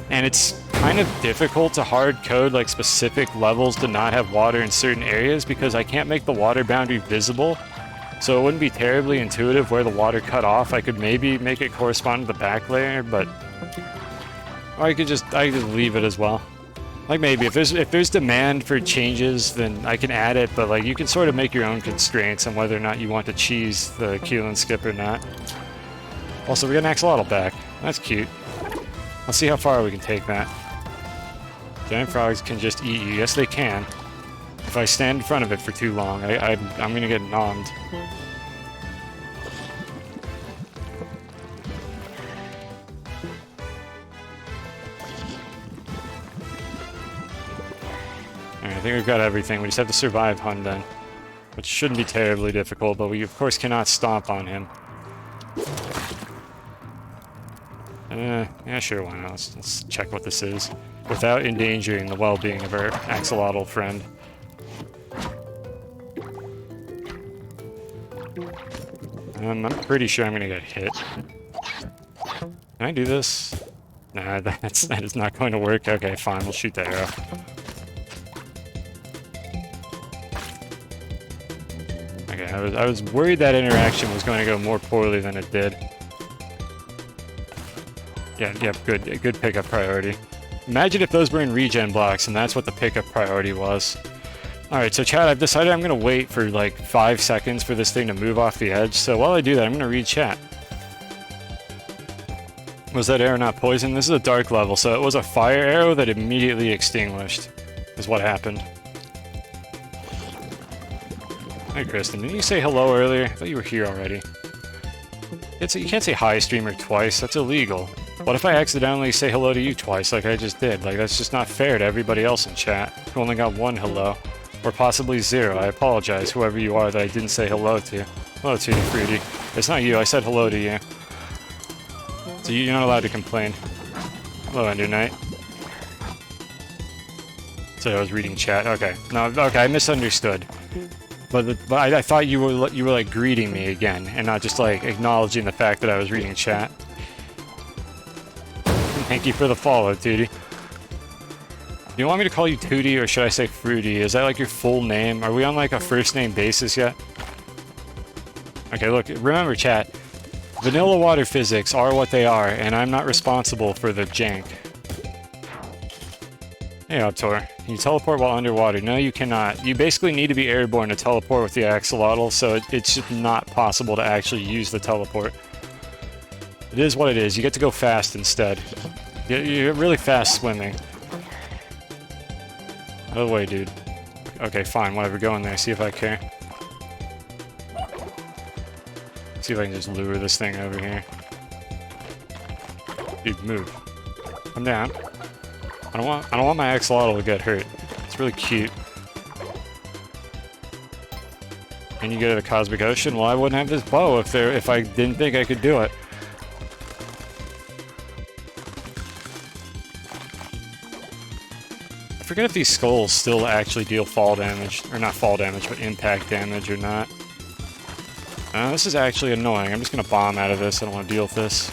And it's kind of difficult to hard code like specific levels to not have water in certain areas because I can't make the water boundary visible. So it wouldn't be terribly intuitive where the water cut off. I could maybe make it correspond to the back layer, but or I could just leave it as well. Like maybe if there's demand for changes, then I can add it, but like you can sort of make your own constraints on whether or not you want to cheese the Keelan skip or not. Also, we got an axolotl back. That's cute. Let's see how far we can take that. Giant frogs can just eat you. Yes, they can. If I stand in front of it for too long, I'm gonna get nommed. Alright, I think we've got everything. We just have to survive Hundan, which shouldn't be terribly difficult, but we of course cannot stomp on him. Yeah, sure, why not? Let's check what this is without endangering the well-being of our axolotl friend. I'm pretty sure I'm gonna get hit. Can I do this? Nah, that is not going to work. Okay, fine, we'll shoot the arrow. Okay, I was worried that interaction was going to go more poorly than it did. Yeah, good pickup priority. Imagine if those were in regen blocks and that's what the pickup priority was. Alright, so chat, I've decided I'm going to wait for like 5 seconds for this thing to move off the edge. So while I do that, I'm going to read chat. Was that arrow not poison? This is a dark level, so it was a fire arrow that immediately extinguished, is what happened. Hi, Kristen. Didn't you say hello earlier? I thought you were here already. You can't say hi, streamer, twice. That's illegal. What if I accidentally say hello to you twice, like I just did? Like, that's just not fair to everybody else in chat who only got one hello. Or possibly 0. I apologize, whoever you are that I didn't say hello to. Hello to you, Fruity. It's not you, I said hello to you. So you're not allowed to complain. Hello, Ender Knight. So I was reading chat. Okay. No, okay, I misunderstood. But I thought you were like greeting me again, and not just like acknowledging the fact that I was reading chat. Thank you for the follow, Tootie. Do you want me to call you Tootie, or should I say Fruity? Is that like your full name? Are we on like a first name basis yet? Okay, look, remember chat. Vanilla water physics are what they are, and I'm not responsible for the jank. Hey, Optor. Can you teleport while underwater? No, you cannot. You basically need to be airborne to teleport with the axolotl, so it's just not possible to actually use the teleport. It is what it is. You get to go fast instead. You're really fast swimming. Out of the way, dude. Okay, fine, whatever. Go in there. See if I care. See if I can just lure this thing over here. Dude, move. Come down. I don't want my axolotl to get hurt. It's really cute. Can you go to the Cosmic Ocean? Well, I wouldn't have this bow if I didn't think I could do it. I forget if these skulls still actually deal fall damage, or not fall damage, but impact damage or not. This is actually annoying. I'm just gonna bomb out of this. I don't want to deal with this.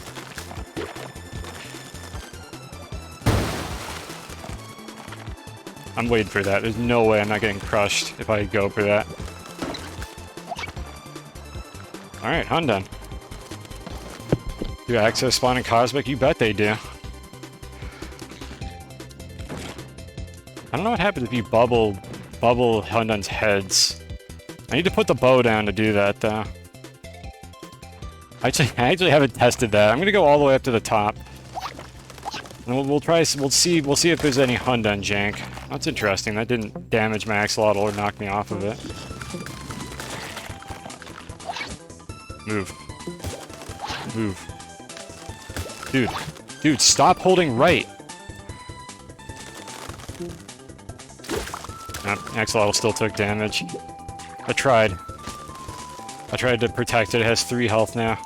I'm waiting for that. There's no way I'm not getting crushed if I go for that. Alright, Hundan. Do access spawn in Cosmic? You bet they do. I don't know what happens if you bubble Hundan's heads. I need to put the bow down to do that, though. I actually haven't tested that. I'm gonna go all the way up to the top. And we'll see if there's any Hundan jank. That's interesting. That didn't damage my axolotl or knock me off of it. Move. Move. Dude, stop holding right. Axolotl still took damage. I tried to protect it. It has 3 health now.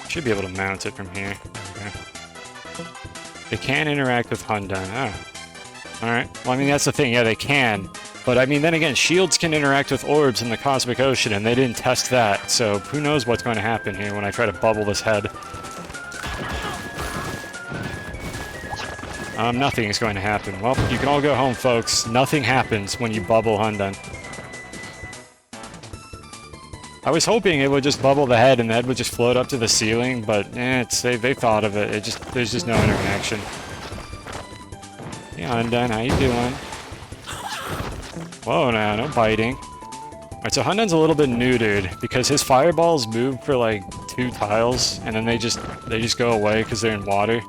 Should be able to mount it from here. Okay. They can interact with Hundan. Oh. Alright. Well, I mean, that's the thing. Yeah, they can. But, I mean, then again, shields can interact with orbs in the Cosmic Ocean, and they didn't test that. So, who knows what's going to happen here when I try to bubble this head. Nothing is going to happen. Well, you can all go home, folks. Nothing happens when you bubble Hundan. I was hoping it would just bubble the head and the head would just float up to the ceiling, but they thought of it. There's just no interaction. Yeah, Hundan, how you doing? Whoa, no biting. Alright, so Hundan's a little bit neutered because his fireballs move for like 2 tiles and then they just go away because they're in water.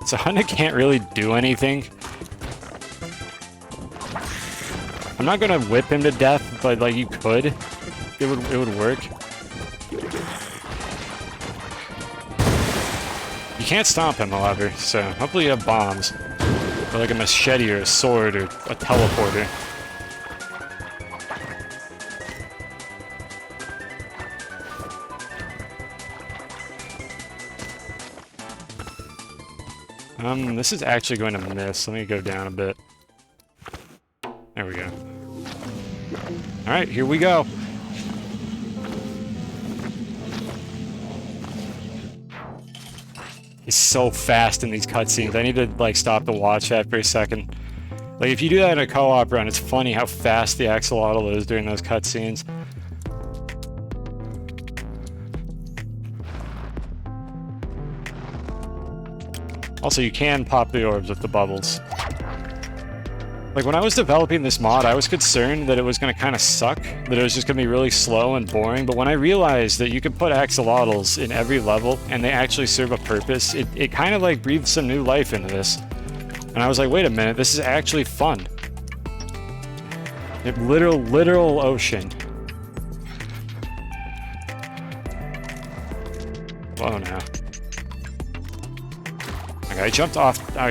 So Hundan can't really do anything. I'm not gonna whip him to death, but like you could. It would work. You can't stomp him, however, so hopefully you have bombs. Or like a machete or a sword or a teleporter. This is actually going to miss. Let me go down a bit. There we go. Alright, here we go. He's so fast in these cutscenes. I need to, like, stop the watch chat for a second. Like, if you do that in a co-op run, it's funny how fast the axolotl is during those cutscenes. Also, you can pop the orbs with the bubbles. Like, when I was developing this mod, I was concerned that it was going to kind of suck, that it was just going to be really slow and boring, but when I realized that you could put axolotls in every level, and they actually serve a purpose, it kind of, like, breathed some new life into this. And I was like, wait a minute, this is actually fun. Literal ocean. Whoa, now. I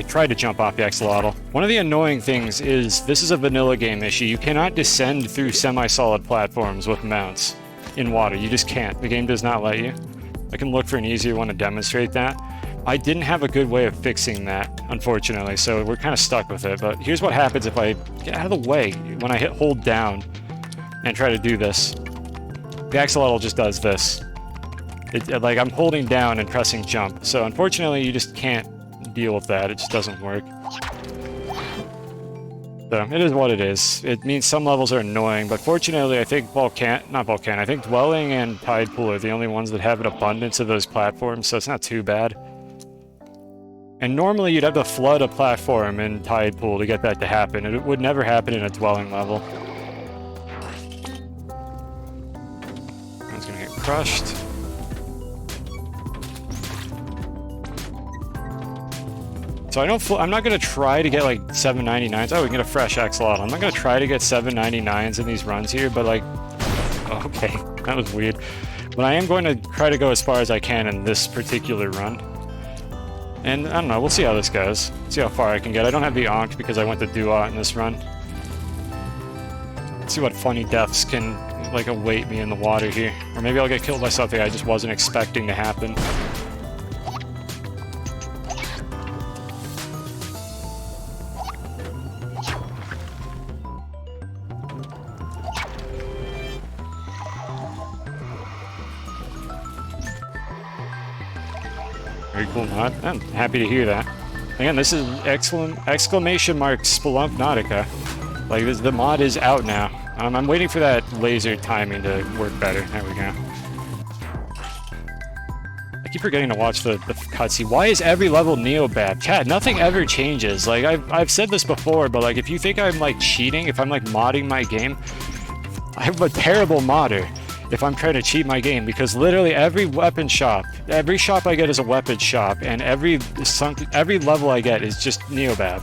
tried to jump off the axolotl. One of the annoying things is, this is a vanilla game issue. You cannot descend through semi-solid platforms with mounts in water. You just can't. The game does not let you. I can look for an easier one to demonstrate that. I didn't have a good way of fixing that, unfortunately, so we're kind of stuck with it. But here's what happens if I get out of the way when I hit hold down and try to do this. The axolotl just does this. Like, I'm holding down and pressing jump. So unfortunately, you just can't deal with that. It just doesn't work. So it is what it is. It means some levels are annoying, but fortunately I think I think Dwelling and Tide Pool are the only ones that have an abundance of those platforms, so it's not too bad. And normally you'd have to flood a platform in Tide Pool to get that to happen. It would never happen in a Dwelling level. One's gonna get crushed. So I'm not going to try to get like 799s. Oh, we can get a fresh axolotl. I'm not going to try to get 799s in these runs here, but like, oh, okay, that was weird. But I am going to try to go as far as I can in this particular run. And I don't know, we'll see how this goes. See how far I can get. I don't have the Ankh because I went to Duat in this run. Let's see what funny deaths can like await me in the water here. Or maybe I'll get killed by something I just wasn't expecting to happen. Very cool mod. I'm happy to hear that. Again, this is exclamation mark Spelunknautica. Like, the mod is out now. I'm waiting for that laser timing to work better. There we go. I keep forgetting to watch the cutscene. Why is every level Neobab? Chat, nothing ever changes. Like, I've said this before, but like, if you think I'm like cheating, if I'm like modding my game, I'm a terrible modder if I'm trying to cheat my game, because literally every weapon shop, every shop I get is a weapon shop, and every level I get is just Neobab.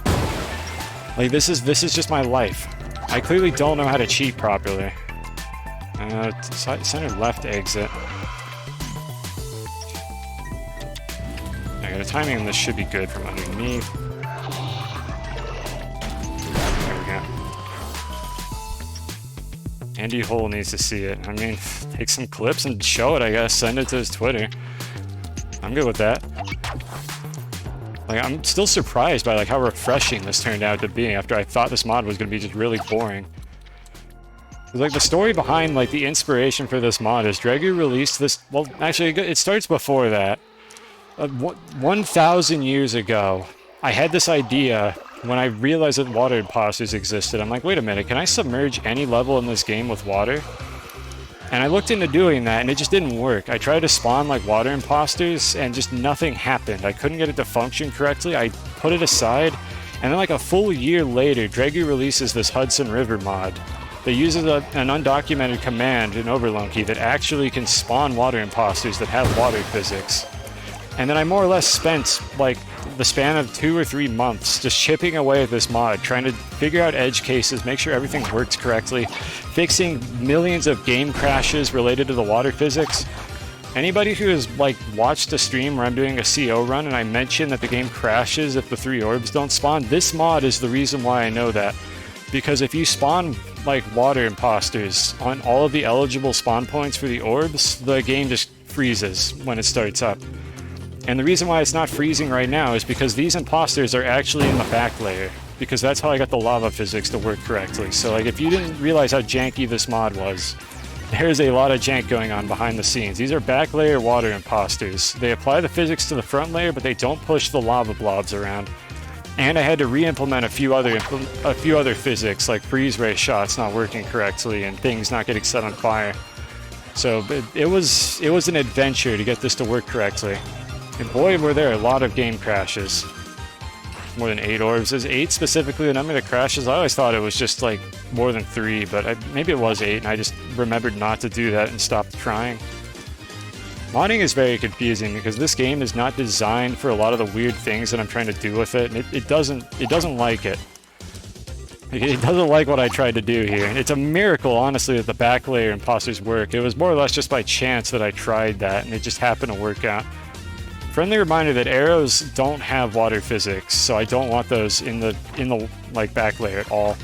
Like, this is just my life. I clearly don't know how to cheat properly. Center left exit. Okay, the timing on this should be good from underneath. There we go. Andy Hole needs to see it. I mean, take some clips and show it, I guess. Send it to his Twitter. I'm good with that. Like, I'm still surprised by like how refreshing this turned out to be after I thought this mod was going to be just really boring. Like, the story behind like the inspiration for this mod is Dregu released this. Well, actually, it starts before that. 1,000 years ago, I had this idea when I realized that water imposters existed. I'm like, wait a minute, can I submerge any level in this game with water? And I looked into doing that, and it just didn't work. I tried to spawn like water imposters, and just nothing happened. I couldn't get it to function correctly. I put it aside, and then like a full year later, Dregu releases this Hudson River mod that uses an undocumented command in Spelunky that actually can spawn water imposters that have water physics. And then I more or less spent like the span of 2 or 3 months just chipping away at this mod, trying to figure out edge cases, make sure everything works correctly, fixing millions of game crashes related to the water physics. Anybody who has like watched a stream where I'm doing a CO run and I mention that the game crashes if the 3 orbs don't spawn, this mod is the reason why I know that. Because if you spawn like water imposters on all of the eligible spawn points for the orbs, the game just freezes when it starts up. And the reason why it's not freezing right now is because these imposters are actually in the back layer, because that's how I got the lava physics to work correctly. So like if you didn't realize how janky this mod was, there's a lot of jank going on behind the scenes. These are back layer water imposters. They apply the physics to the front layer, but they don't push the lava blobs around. And I had to re-implement a few other physics, like freeze ray shots not working correctly and things not getting set on fire. So it was an adventure to get this to work correctly. And boy, were there a lot of game crashes. More than 8 orbs. Is 8 specifically the number that crashes? I always thought it was just like more than 3, but maybe it was 8, and I just remembered not to do that and stopped trying. Modding is very confusing because this game is not designed for a lot of the weird things that I'm trying to do with it, and it doesn't like it. It doesn't like what I tried to do here. It's a miracle, honestly, that the back layer imposters work. It was more or less just by chance that I tried that, and it just happened to work out. Friendly reminder that arrows don't have water physics, so I don't want those in the like back layer at all.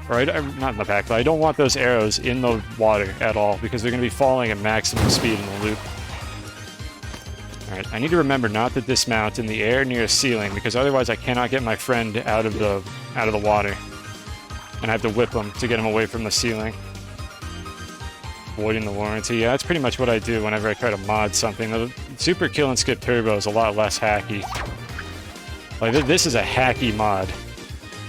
Or not in the back layer. I don't want those arrows in the water at all because they're going to be falling at maximum speed in the loop. All right, I need to remember not to dismount in the air near a ceiling because otherwise I cannot get my friend out of the water, and I have to whip him to get him away from the ceiling. Avoiding the warranty. Yeah, that's pretty much what I do whenever I try to mod something. The Super Kill and Skip Turbo is a lot less hacky. Like, this is a hacky mod.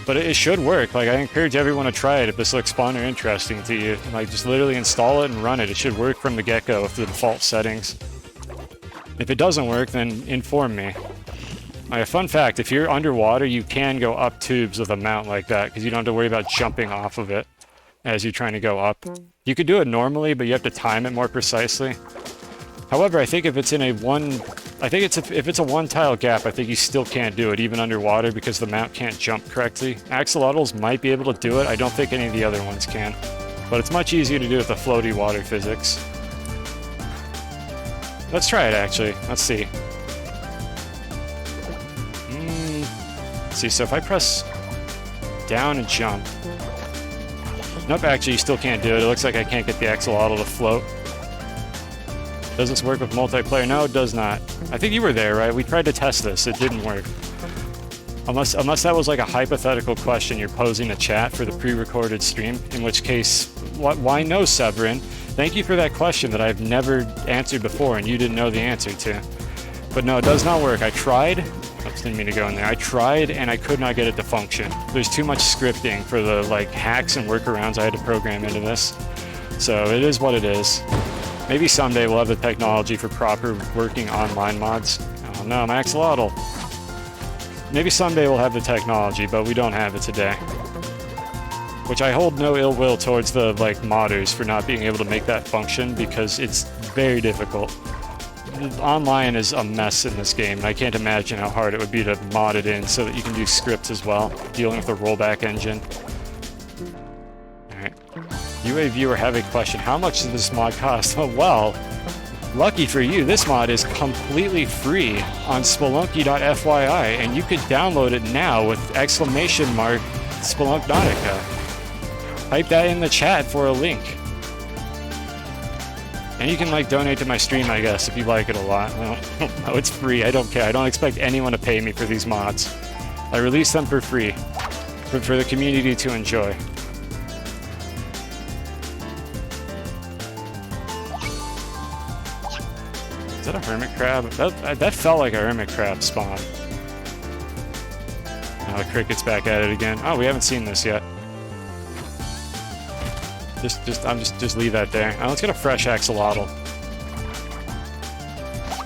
But it should work. Like, I encourage everyone to try it if this looks fun or interesting to you. Like, just literally install it and run it. It should work from the get-go with the default settings. If it doesn't work, then inform me. Like, a fun fact, if you're underwater, you can go up tubes with a mount like that, because you don't have to worry about jumping off of it as you're trying to go up. You could do it normally, but you have to time it more precisely. However, I think if it's in a if it's a one tile gap, I think you still can't do it, even underwater, because the mount can't jump correctly. Axolotls might be able to do it. I don't think any of the other ones can. But it's much easier to do with the floaty water physics. Let's try it, actually. Let's see. Let's see, so if I press down and jump... Nope, actually, you still can't do it. It looks like I can't get the axolotl to float. Does this work with multiplayer? No, it does not. I think you were there, right? We tried to test this. It didn't work. Unless that was like a hypothetical question you're posing to chat for the pre-recorded stream, in which case, why no, Severin? Thank you for that question that I've never answered before and you didn't know the answer to. But no, it does not work. I tried. Oops, didn't mean to go in there. I tried and I could not get it to function. There's too much scripting for the like hacks and workarounds I had to program into this. So it is what it is. Maybe someday we'll have the technology for proper working online mods. Oh no, my axolotl. Maybe someday we'll have the technology, but we don't have it today. Which I hold no ill will towards the like modders for not being able to make that function because it's very difficult. Online is a mess in this game, and I can't imagine how hard it would be to mod it in so that you can do scripts as well, dealing with the rollback engine. Alright. You, a viewer, have a question. How much does this mod cost? Oh, well, lucky for you, this mod is completely free on Spelunky.fyi, and you could download it now with !Spelunknautica. Type that in the chat for a link. And you can, like, donate to my stream, I guess, if you like it a lot. No, it's free. I don't care. I don't expect anyone to pay me for these mods. I release them for free, for the community to enjoy. Is that a hermit crab? That felt like a hermit crab spawn. Oh, the cricket's back at it again. Oh, we haven't seen this yet. Just leave that there. Let's get a fresh axolotl.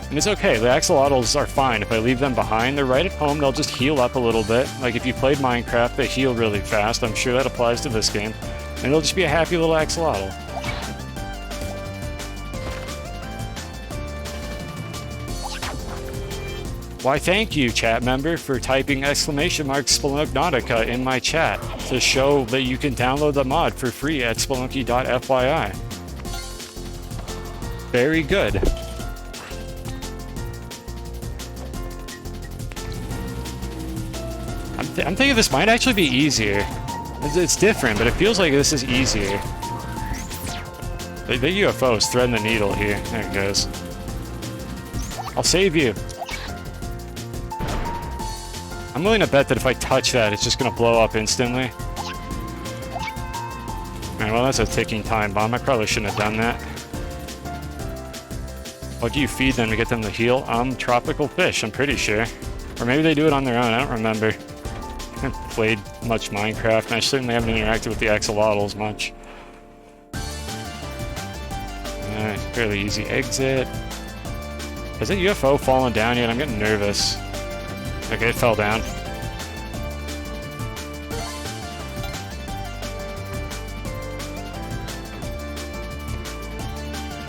And it's okay, the axolotls are fine. If I leave them behind, they're right at home, they'll just heal up a little bit. Like if you played Minecraft, they heal really fast. I'm sure that applies to this game. And it'll just be a happy little axolotl. Why, thank you, chat member, for typing !Spelunknautica in my chat to show that you can download the mod for free at spelunky.fyi. Very good. I'm thinking this might actually be easier. It's different, but it feels like this is easier. The UFO is threading the needle here. There it goes. I'll save you. I'm willing to bet that if I touch that, it's just going to blow up instantly. Alright, well, that's a ticking time bomb. I probably shouldn't have done that. What do you feed them to get them to heal? Tropical fish, I'm pretty sure. Or maybe they do it on their own, I don't remember. I haven't played much Minecraft, and I certainly haven't interacted with the axolotls much. Alright, fairly easy exit. Has that UFO fallen down yet? I'm getting nervous. Okay, it fell down.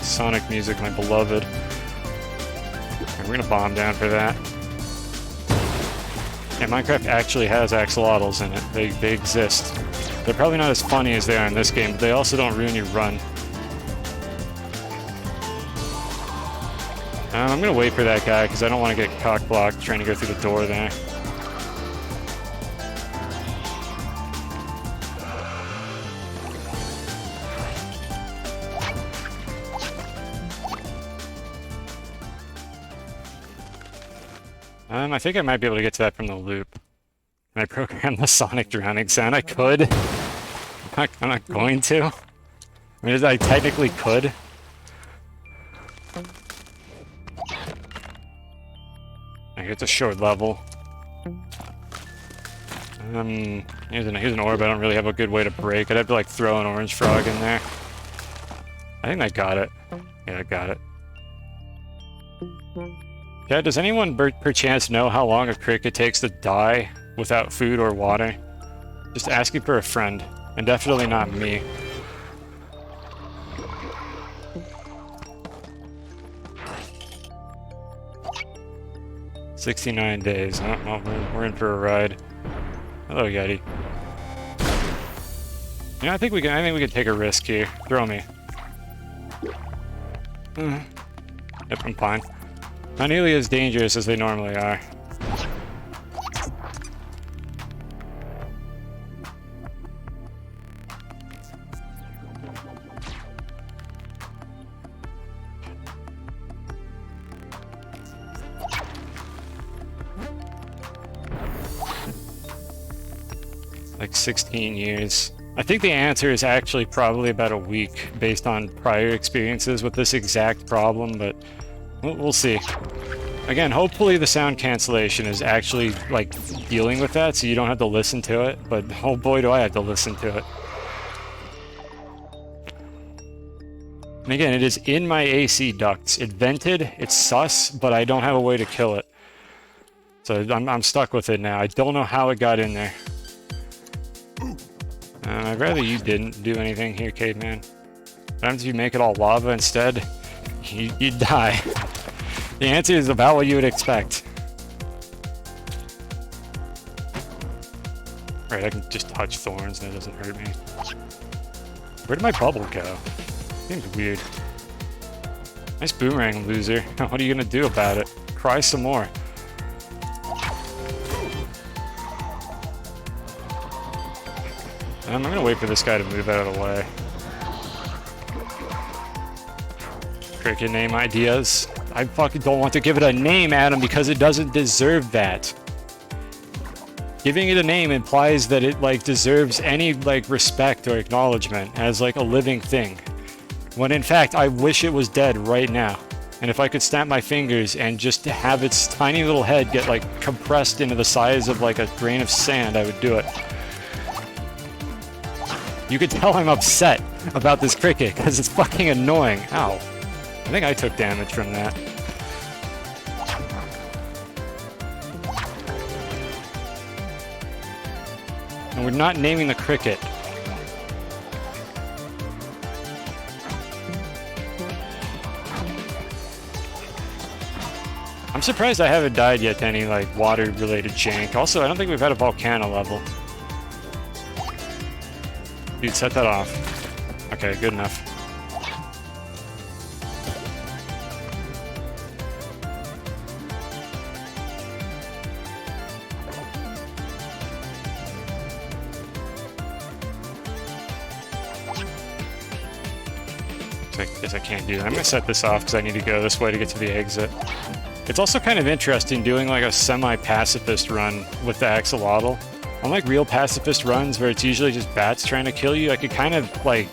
Sonic music, my beloved. Okay, we're gonna bomb down for that. Yeah, Minecraft actually has axolotls in it. They exist. They're probably not as funny as they are in this game, but they also don't ruin your run. I'm gonna wait for that guy because I don't want to get cock-blocked trying to go through the door there. I think I might be able to get to that from the loop. Can I program the sonic drowning sound? I could. I'm not going to. I mean, I technically could. It's a short level. Here's an orb. I don't really have a good way to break. I'd have to like throw an orange frog in there. I think I got it. Yeah, I got it. Yeah, does anyone perchance know how long a cricket takes to die without food or water? Just asking for a friend, and definitely not me. "69 days. Oh, well, we're in for a ride. Hello, Yeti. Yeah, I think we can take a risk here. Throw me. Yep, I'm fine. Not nearly as dangerous as they normally are. Like 16 years. I think the answer is actually probably about a week based on prior experiences with this exact problem, but we'll see. Again, hopefully the sound cancellation is actually like dealing with that so you don't have to listen to it, but oh boy do I have to listen to it. And again, it is in my AC ducts. It vented, it's sus, but I don't have a way to kill it. So I'm stuck with it now. I don't know how it got in there. I'd rather you didn't do anything here, caveman. What happens if you make it all lava instead? You'd die. The answer is about what you would expect. Right, I can just touch thorns and it doesn't hurt me. Where did my bubble go? Seems weird. Nice boomerang, loser. What are you gonna do about it? Cry some more. I'm gonna wait for this guy to move out of the way. Cricket name ideas. I fucking don't want to give it a name, Adam, because it doesn't deserve that. Giving it a name implies that it, like, deserves any, like, respect or acknowledgement as, like, a living thing. When, in fact, I wish it was dead right now. And if I could snap my fingers and just have its tiny little head get like compressed into the size of like a grain of sand, I would do it. You could tell I'm upset about this cricket because it's fucking annoying. Ow. I think I took damage from that. And we're not naming the cricket. I'm surprised I haven't died yet to any, like, water-related jank. Also, I don't think we've had a volcano level. Dude, set that off. Okay, good enough. I guess I can't do that. I'm gonna set this off because I need to go this way to get to the exit. It's also kind of interesting doing like a semi-pacifist run with the axolotl. Unlike real pacifist runs where it's usually just bats trying to kill you, I could kind of like...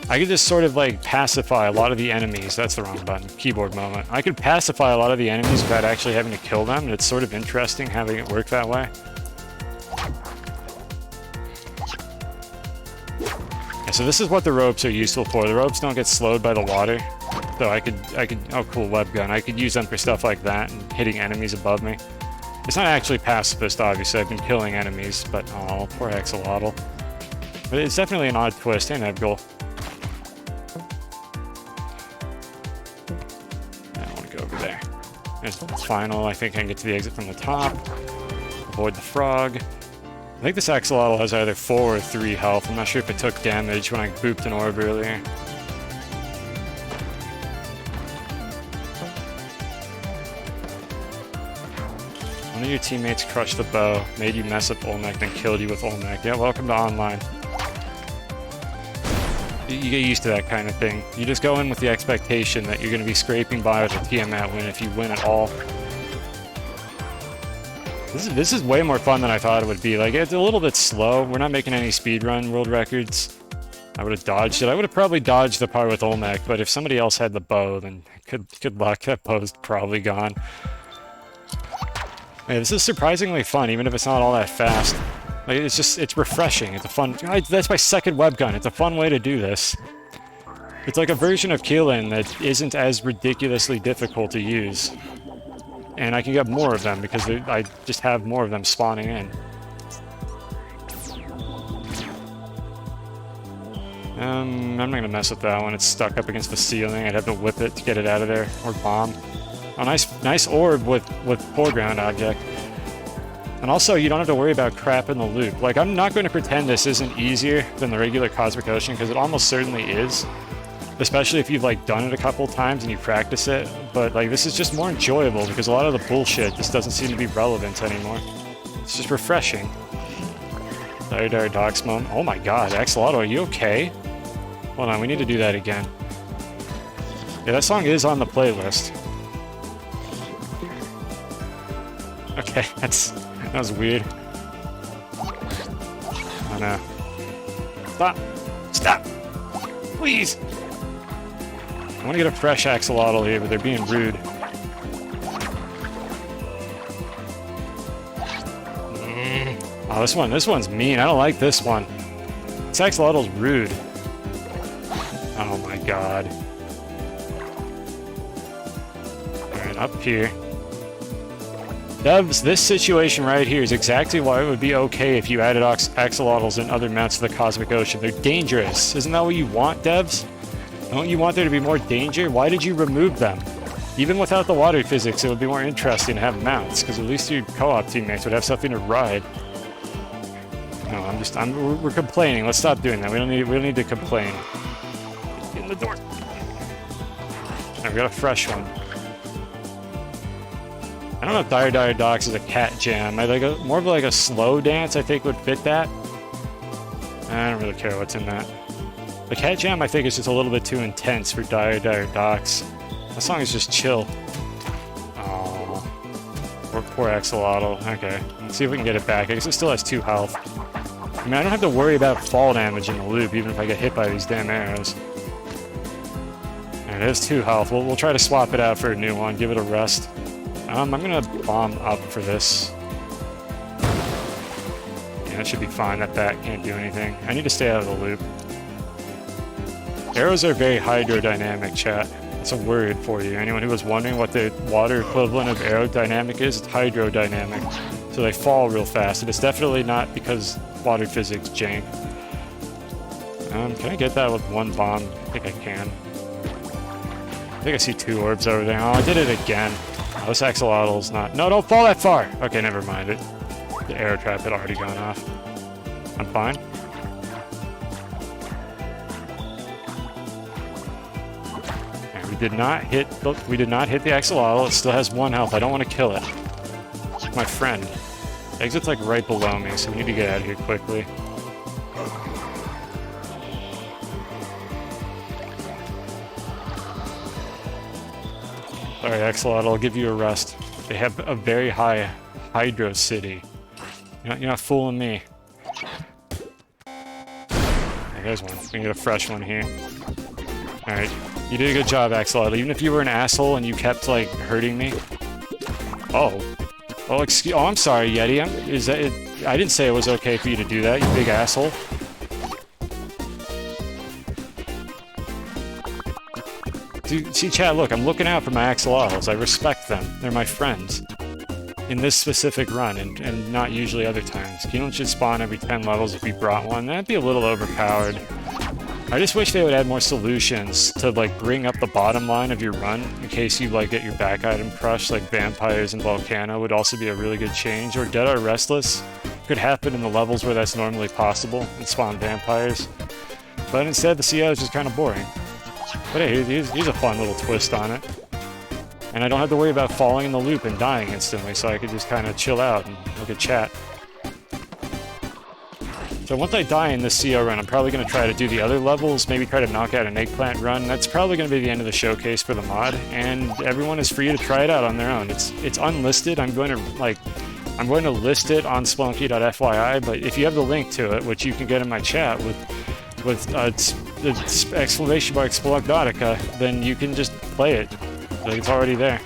I could just sort of like pacify a lot of the enemies. That's the wrong button. Keyboard moment. I could pacify a lot of the enemies without actually having to kill them, and it's sort of interesting having it work that way. Yeah, so this is what the ropes are useful for. The ropes don't get slowed by the water. So I could, oh cool, web gun. I could use them for stuff like that and hitting enemies above me. It's not actually pacifist, obviously. I've been killing enemies, but oh, poor axolotl. But it's definitely an odd twist. And Ebgol. I want to go over there. There's the final. I think I can get to the exit from the top. Avoid the frog. I think this axolotl has either 4 or 3 health. I'm not sure if it took damage when I booped an orb earlier. One of your teammates crushed the bow, made you mess up Olmec, then killed you with Olmec. Yeah, welcome to online. You get used to that kind of thing. You just go in with the expectation that you're going to be scraping by with a Tiamat win if you win at all. This is way more fun than I thought it would be. Like, it's a little bit slow. We're not making any speedrun world records. I would have dodged it. I would have probably dodged the part with Olmec, but if somebody else had the bow, then good luck. That bow's probably gone. Yeah, this is surprisingly fun, even if it's not all that fast. Like, it's refreshing. It's a fun... That's my second web gun. It's a fun way to do this. It's like a version of Keelan that isn't as ridiculously difficult to use. And I can get more of them because I just have more of them spawning in. I'm not gonna mess with that one. It's stuck up against the ceiling. I'd have to whip it to get it out of there, or bomb. Oh, nice orb with foreground object. And also, you don't have to worry about crap in the loop. Like, I'm not going to pretend this isn't easier than the regular Cosmic Ocean, because it almost certainly is. Especially if you've, like, done it a couple times and you practice it. But, like, this is just more enjoyable, because a lot of the bullshit just doesn't seem to be relevant anymore. It's just refreshing. Dire Dogs moment. Oh my god, Axolotl, are you okay? Hold on, we need to do that again. Yeah, that song is on the playlist. Okay, that was weird. Oh no. Stop! Stop! Please! I want to get a fresh axolotl here, but they're being rude. Oh, this one's mean. I don't like this one. This axolotl's rude. Oh my god. Alright, up here. Devs, this situation right here is exactly why it would be okay if you added axolotls and other mounts to the Cosmic Ocean. They're dangerous. Isn't that what you want, devs? Don't you want there to be more danger? Why did you remove them? Even without the water physics, it would be more interesting to have mounts, because at least your co-op teammates would have something to ride. No, we're complaining. Let's stop doing that. We don't need to complain. Get in the door. Alright, we got a fresh one. I don't know if Dire Dogs is a cat jam. I like more of like a slow dance, I think, would fit that. I don't really care what's in that. The cat jam, I think, is just a little bit too intense for Dire Dogs. That song is just chill. Oh, poor axolotl. Okay, let's see if we can get it back. I guess it still has 2 health. I mean, I don't have to worry about fall damage in the loop, even if I get hit by these damn arrows. Alright, Alright, it has 2 health. We'll try to swap it out for a new one, give it a rest. I'm gonna bomb up for this. Yeah, that should be fine. That bat can't do anything. I need to stay out of the loop. Arrows are very hydrodynamic, chat. It's a word for you. Anyone who was wondering what the water equivalent of aerodynamic is, it's hydrodynamic. So they fall real fast. And it's definitely not because water physics jank. Can I get that with 1 bomb? I think I can. I think I see 2 orbs over there. Oh, I did it again. Oh, this axolotl's not... No, don't fall that far! Okay, never mind it. The arrow trap had already gone off. I'm fine. And we did not hit the axolotl. It still has 1 health. I don't want to kill it. It's my friend. The exit's like right below me, so we need to get out of here quickly. Alright, Axolotl, I'll give you a rest. They have a very high hydro city. You're not fooling me. There's one. We can get a fresh one here. Alright. You did a good job, Axolotl. Even if you were an asshole and you kept, like, hurting me. Oh. Oh, oh, I'm sorry, Yeti. I didn't say it was okay for you to do that, you big asshole. Dude, see, chat, look, I'm looking out for my axolotls. I respect them. They're my friends. In this specific run, and not usually other times. Keelan should spawn every 10 levels if we brought one. That'd be a little overpowered. I just wish they would add more solutions to, like, bring up the bottom line of your run in case you, like, get your back item crushed, like Vampires and Volcano would also be a really good change. Or Dead or Restless could happen in the levels where that's normally possible and spawn Vampires. But instead, the CO is just kind of boring. But hey, here's a fun little twist on it. And I don't have to worry about falling in the loop and dying instantly, so I could just kind of chill out and look at chat. So once I die in this CO run, I'm probably going to try to do the other levels, maybe try to knock out an eggplant run. That's probably going to be the end of the showcase for the mod, and everyone is free to try it out on their own. It's unlisted. I'm going to list it on Spelunky.fyi, but if you have the link to it, which you can get in my chat with the exclamation mark Spelunknautica, then you can just play it. Like, it's already there.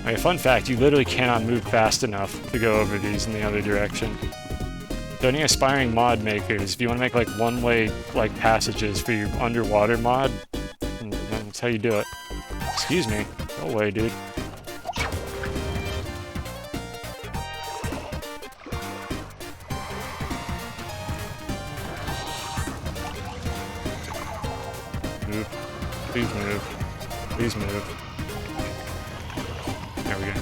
Okay, fun fact, you literally cannot move fast enough to go over these in the other direction. So any aspiring mod makers, if you want to make like one-way like passages for your underwater mod, that's how you do it. Excuse me. Go away, dude. Move. Please move. Please move. There we go.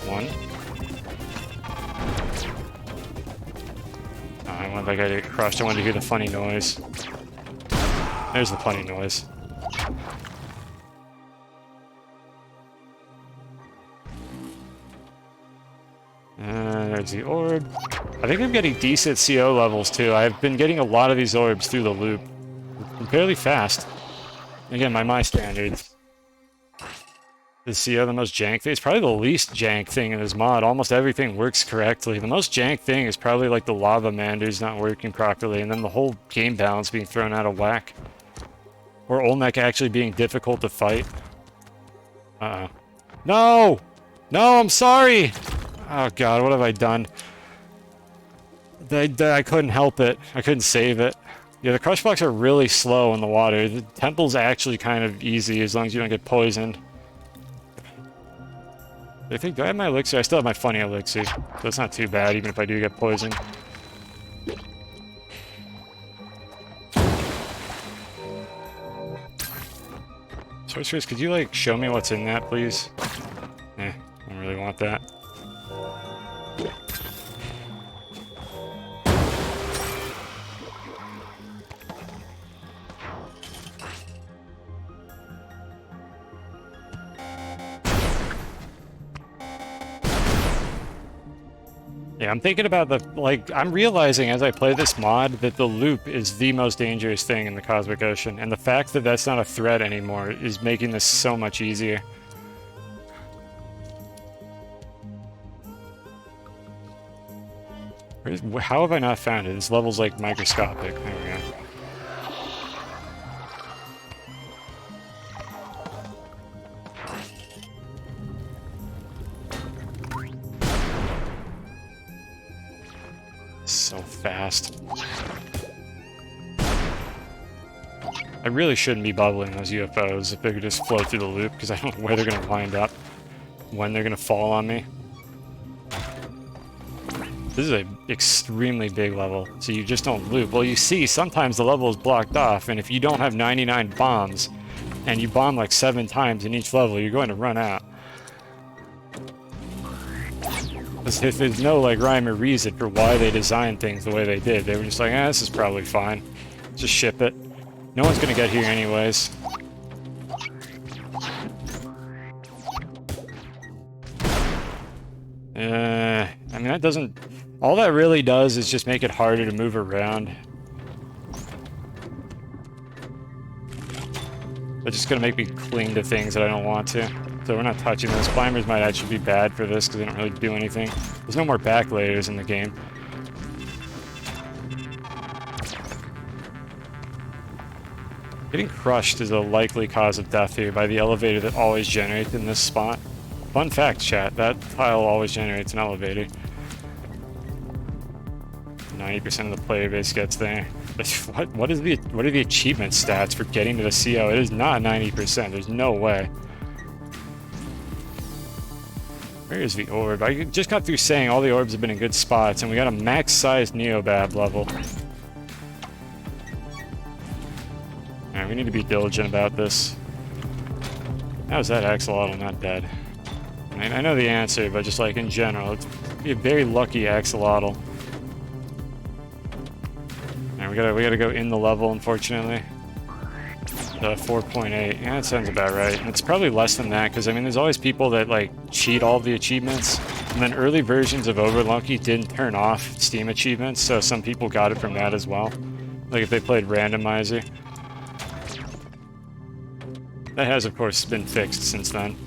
One. Oh, I want that guy to get crushed. I wanted to hear the funny noise. There's the funny noise. There's the orb. I think I'm getting decent CO levels too. I've been getting a lot of these orbs through the loop. I'm fairly fast. Again, by my standards. Is CO the most jank thing? It's probably the least jank thing in this mod. Almost everything works correctly. The most jank thing is probably like the lava manders not working properly, and then the whole game balance being thrown out of whack. Or Olmec actually being difficult to fight. Uh-oh. No! No, I'm sorry! Oh god, what have I done? I couldn't help it. I couldn't save it. Yeah, the crush blocks are really slow in the water. The temple's actually kind of easy as long as you don't get poisoned. I think, do I have my elixir? I still have my funny elixir, so it's not too bad, even if I do get poisoned. Sorceress, could you, like, show me what's in that, please? I don't really want that. Yeah, I'm thinking about I'm realizing as I play this mod that the loop is the most dangerous thing in the Cosmic Ocean, and the fact that that's not a threat anymore is making this so much easier. How have I not found it? This level's like microscopic. There we go. So fast. I really shouldn't be bubbling those UFOs if they could just float through the loop, because I don't know where they're going to wind up, when they're going to fall on me. This is an extremely big level, so you just don't loop. Well, you see, sometimes the level is blocked off, and if you don't have 99 bombs, and you bomb like 7 times in each level, you're going to run out. If there's no like rhyme or reason for why they designed things the way they did, they were just like, this is probably fine. Just ship it. No one's gonna get here anyways. I mean, that doesn't... All that really does is just make it harder to move around. It's just gonna make me cling to things that I don't want to. So we're not touching those. Climbers might actually be bad for this because they don't really do anything. There's no more back layers in the game. Getting crushed is a likely cause of death here by the elevator that always generates in this spot. Fun fact, chat, that tile always generates an elevator. 90% of the player base gets there. What are the achievement stats for getting to the CO? It is not 90%. There's no way. Where is the orb? I just got through saying all the orbs have been in good spots, and we got a max-sized Neobab level. Alright, we need to be diligent about this. How is that axolotl not dead? I know the answer, but just like in general, it's a very lucky axolotl. Alright, we gotta go in the level, unfortunately. 4.8. Yeah, that sounds about right. And it's probably less than that, because I mean, there's always people that like cheat all the achievements. And then early versions of Spelunky didn't turn off Steam achievements, so some people got it from that as well. Like if they played randomizer. That has, of course, been fixed since then.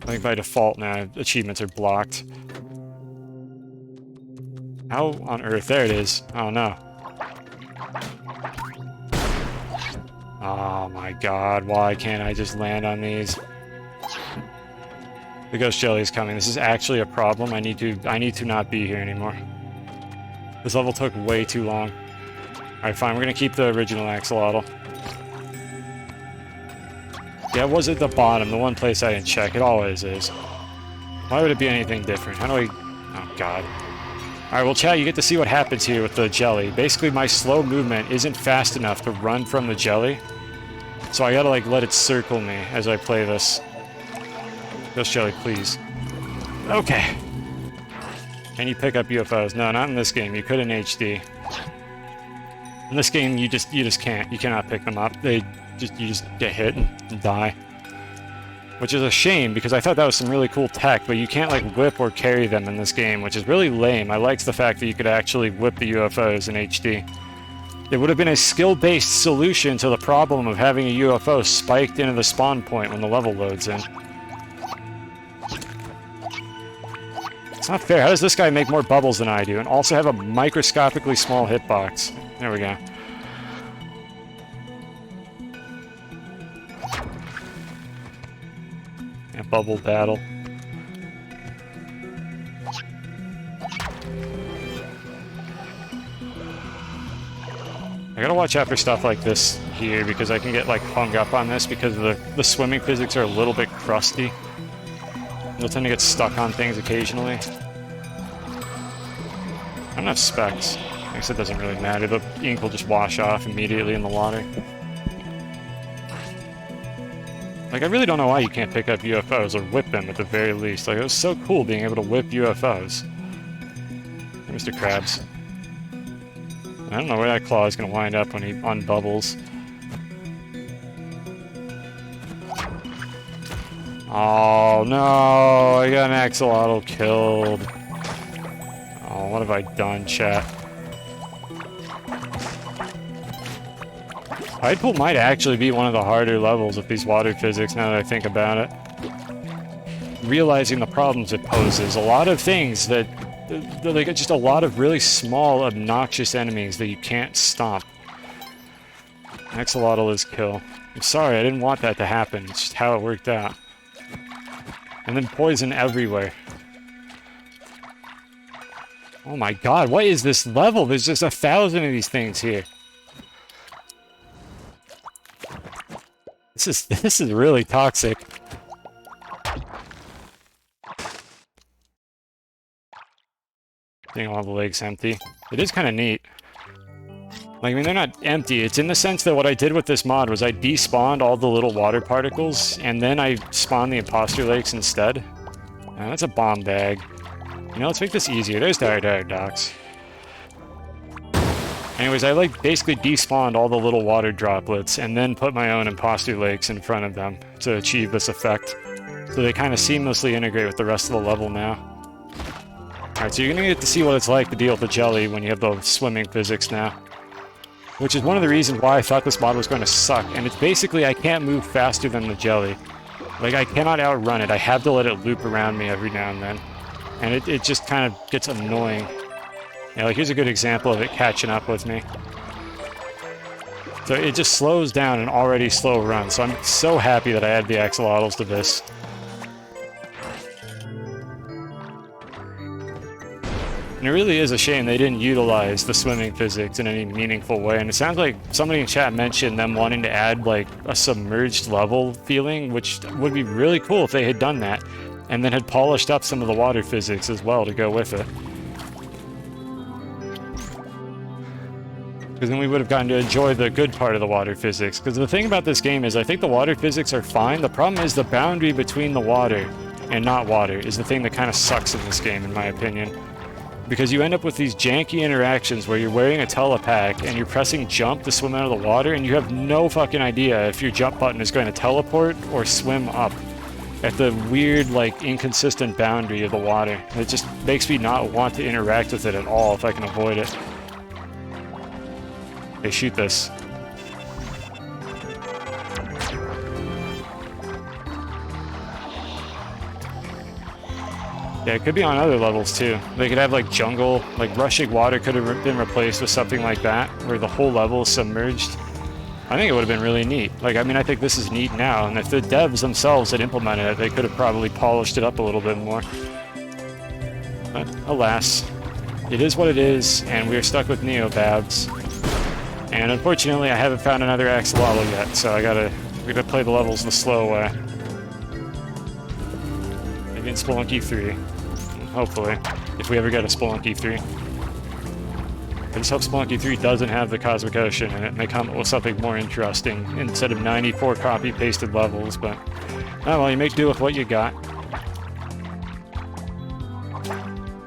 I think by default now, achievements are blocked. How on earth? There it is. Oh no. Oh my god, why can't I just land on these? The ghost jelly is coming. This is actually a problem. I need to not be here anymore. This level took way too long. Alright, fine, we're gonna keep the original axolotl. Yeah, it was at the bottom, the one place I didn't check. It always is. Why would it be anything different? How do I... Oh god. Alright, well chat, you get to see what happens here with the jelly. Basically, my slow movement isn't fast enough to run from the jelly. So I gotta, like, let it circle me as I play this. Ghost jelly, please. Okay. Can you pick up UFOs? No, not in this game. You could in HD. In this game, you just can't. You cannot pick them up. You just get hit and die. Which is a shame, because I thought that was some really cool tech, but you can't, like, whip or carry them in this game, which is really lame. I liked the fact that you could actually whip the UFOs in HD. It would have been a skill-based solution to the problem of having a UFO spiked into the spawn point when the level loads in. It's not fair. How does this guy make more bubbles than I do, and also have a microscopically small hitbox? There we go. A bubble battle. I gotta watch out for stuff like this here, because I can get like hung up on this because the swimming physics are a little bit crusty. You'll tend to get stuck on things occasionally. I don't have specs. I guess it doesn't really matter. The ink will just wash off immediately in the water. Like, I really don't know why you can't pick up UFOs or whip them at the very least. Like, it was so cool being able to whip UFOs. Hey, Mr. Krabs. I don't know where that claw is going to wind up when he unbubbles. Oh, no! I got an axolotl killed. Oh, what have I done, chat? Tide pool might actually be one of the harder levels of these water physics, now that I think about it. Realizing the problems it poses. A lot of things that they're like just a lot of really small, obnoxious enemies that you can't stomp. Axolotl is kill. I'm sorry, I didn't want that to happen. It's just how it worked out. And then poison everywhere. Oh my god, what is this level? There's just 1,000 of these things here. This is really toxic. Seeing all the legs empty. It is kind of neat. Like, I mean, they're not empty. It's in the sense that what I did with this mod was I despawned all the little water particles, and then I spawned the imposter lakes instead. That's a bomb bag. You know, let's make this easier. There's Dire Docks. Anyways, I like basically despawned all the little water droplets and then put my own imposter lakes in front of them to achieve this effect. So they kind of seamlessly integrate with the rest of the level now. Alright, so you're gonna get to see what it's like to deal with the jelly when you have the swimming physics now. Which is one of the reasons why I thought this mod was going to suck, and it's basically I can't move faster than the jelly. Like, I cannot outrun it, I have to let it loop around me every now and then. And it just kind of gets annoying. Yeah, like, here's a good example of it catching up with me. So it just slows down an already slow run, so I'm so happy that I added the axolotls to this. And it really is a shame they didn't utilize the swimming physics in any meaningful way. And it sounds like somebody in chat mentioned them wanting to add, like, a submerged level feeling, which would be really cool if they had done that. And then had polished up some of the water physics as well to go with it. Because then we would have gotten to enjoy the good part of the water physics. Because the thing about this game is I think the water physics are fine. The problem is the boundary between the water and not water is the thing that kind of sucks in this game, in my opinion. Because you end up with these janky interactions where you're wearing a telepack and you're pressing jump to swim out of the water and you have no fucking idea if your jump button is going to teleport or swim up at the weird, like, inconsistent boundary of the water. It just makes me not want to interact with it at all if I can avoid it. Hey, shoot this. Yeah, it could be on other levels too. They could have like jungle, like rushing water could have been replaced with something like that, where the whole level is submerged. I think it would have been really neat. Like, I mean, I think this is neat now, and if the devs themselves had implemented it, they could have probably polished it up a little bit more. But alas, it is what it is, and we are stuck with Neobabs. And unfortunately, I haven't found another axolotl yet, so we gotta play the levels the slow way. Maybe in Spelunky 3. Hopefully, if we ever get a Spelunky 3. I just hope Spelunky 3 doesn't have the Cosmic Ocean and it may come up with something more interesting instead of 94 copy-pasted levels, but oh well, you make do with what you got.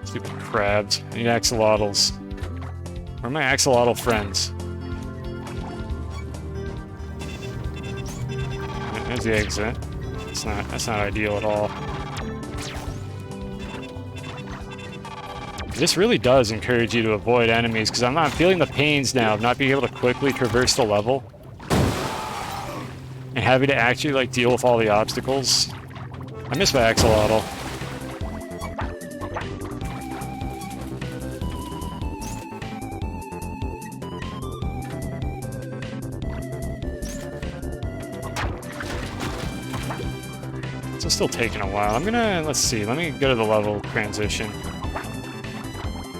Stupid crabs. I need axolotls. Where are my axolotl friends? There's the exit. That's not ideal at all. This really does encourage you to avoid enemies, because I'm not feeling the pains now of not being able to quickly traverse the level. And having to actually, like, deal with all the obstacles. I miss my axolotl. It's still taking a while. Let's see, let me go to the level transition.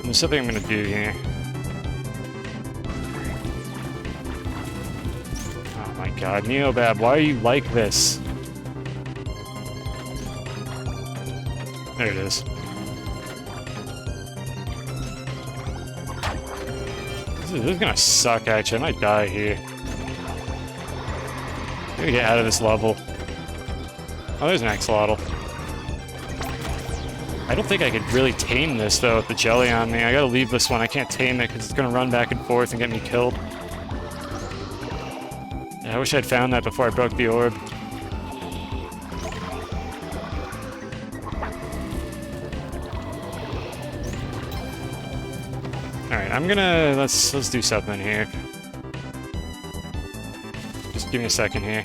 There's something I'm gonna do here. Oh my god, Neobab, why are you like this? There it is. This is gonna suck, actually. I might die here. I'm gonna get out of this level. Oh, there's an axolotl. I don't think I could really tame this, though, with the jelly on me. I gotta leave this one. I can't tame it, because it's gonna run back and forth and get me killed. Yeah, I wish I'd found that before I broke the orb. Alright, I'm gonna... Let's do something here. Just give me a second here.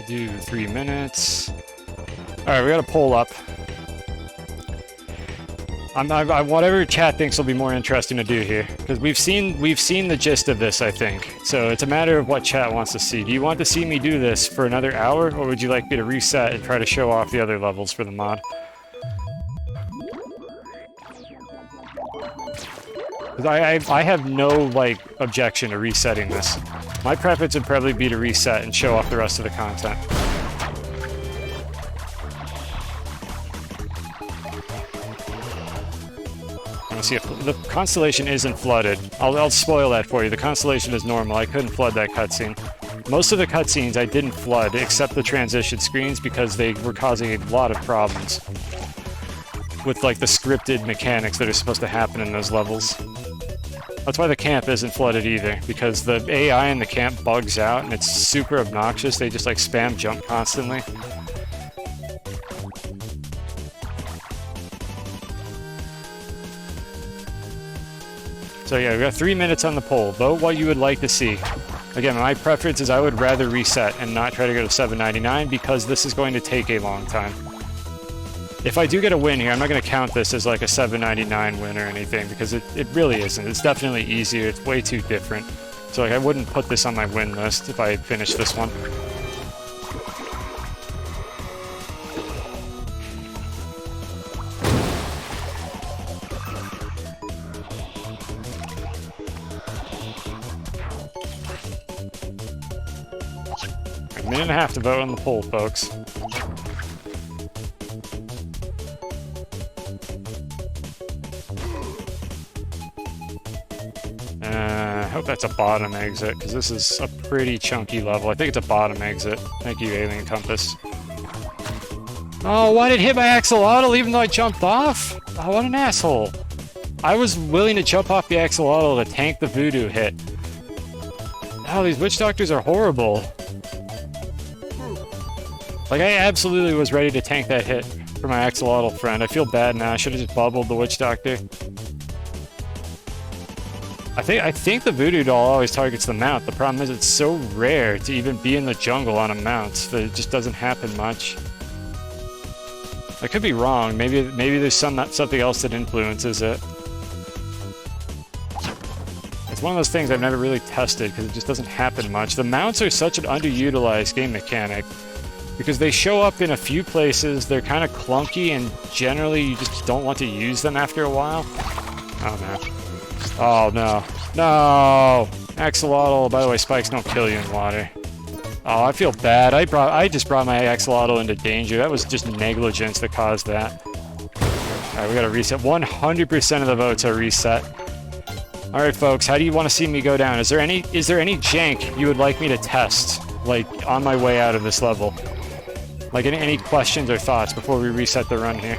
Do 3 minutes. Alright, we got a poll up. Whatever chat thinks will be more interesting to do here, because we've seen the gist of this, I think. So it's a matter of what chat wants to see. Do you want to see me do this for another hour, or would you like me to reset and try to show off the other levels for the mod? I have no, like, objection to resetting this. My preference would probably be to reset and show off the rest of the content. See if the constellation isn't flooded. I'll spoil that for you. The constellation is normal. I couldn't flood that cutscene. Most of the cutscenes I didn't flood, except the transition screens, because they were causing a lot of problems with like the scripted mechanics that are supposed to happen in those levels. That's why the camp isn't flooded either, because the AI in the camp bugs out and it's super obnoxious. They just like spam jump constantly. So yeah, we got 3 minutes on the poll. Vote what you would like to see. Again, my preference is I would rather reset and not try to go to $7.99 because this is going to take a long time. If I do get a win here, I'm not going to count this as like a $7.99 win or anything because it really isn't. It's definitely easier. It's way too different. So like I wouldn't put this on my win list if I finished this one. A minute and a half to vote on the poll, folks. I hope that's a bottom exit, because this is a pretty chunky level. I think it's a bottom exit. Thank you, Alien Compass. Oh, why did it hit my axolotl even though I jumped off? Oh, what an asshole. I was willing to jump off the axolotl to tank the voodoo hit. Oh, these witch doctors are horrible. Like, I absolutely was ready to tank that hit for my axolotl friend. I feel bad now. I should have just bubbled the witch doctor. I think the voodoo doll always targets the mount. The problem is it's so rare to even be in the jungle on a mount that it just doesn't happen much. I could be wrong. Maybe there's something else that influences it. It's one of those things I've never really tested because it just doesn't happen much. The mounts are such an underutilized game mechanic because they show up in a few places. They're kind of clunky and generally you just don't want to use them after a while. Oh no. Oh no. No! Axolotl, by the way, spikes don't kill you in water. Oh, I feel bad. I just brought my axolotl into danger. That was just negligence that caused that. Alright, we gotta reset. 100% of the votes are reset. Alright folks, how do you want to see me go down? Is there any jank you would like me to test? Like, on my way out of this level? Like, any questions or thoughts before we reset the run here?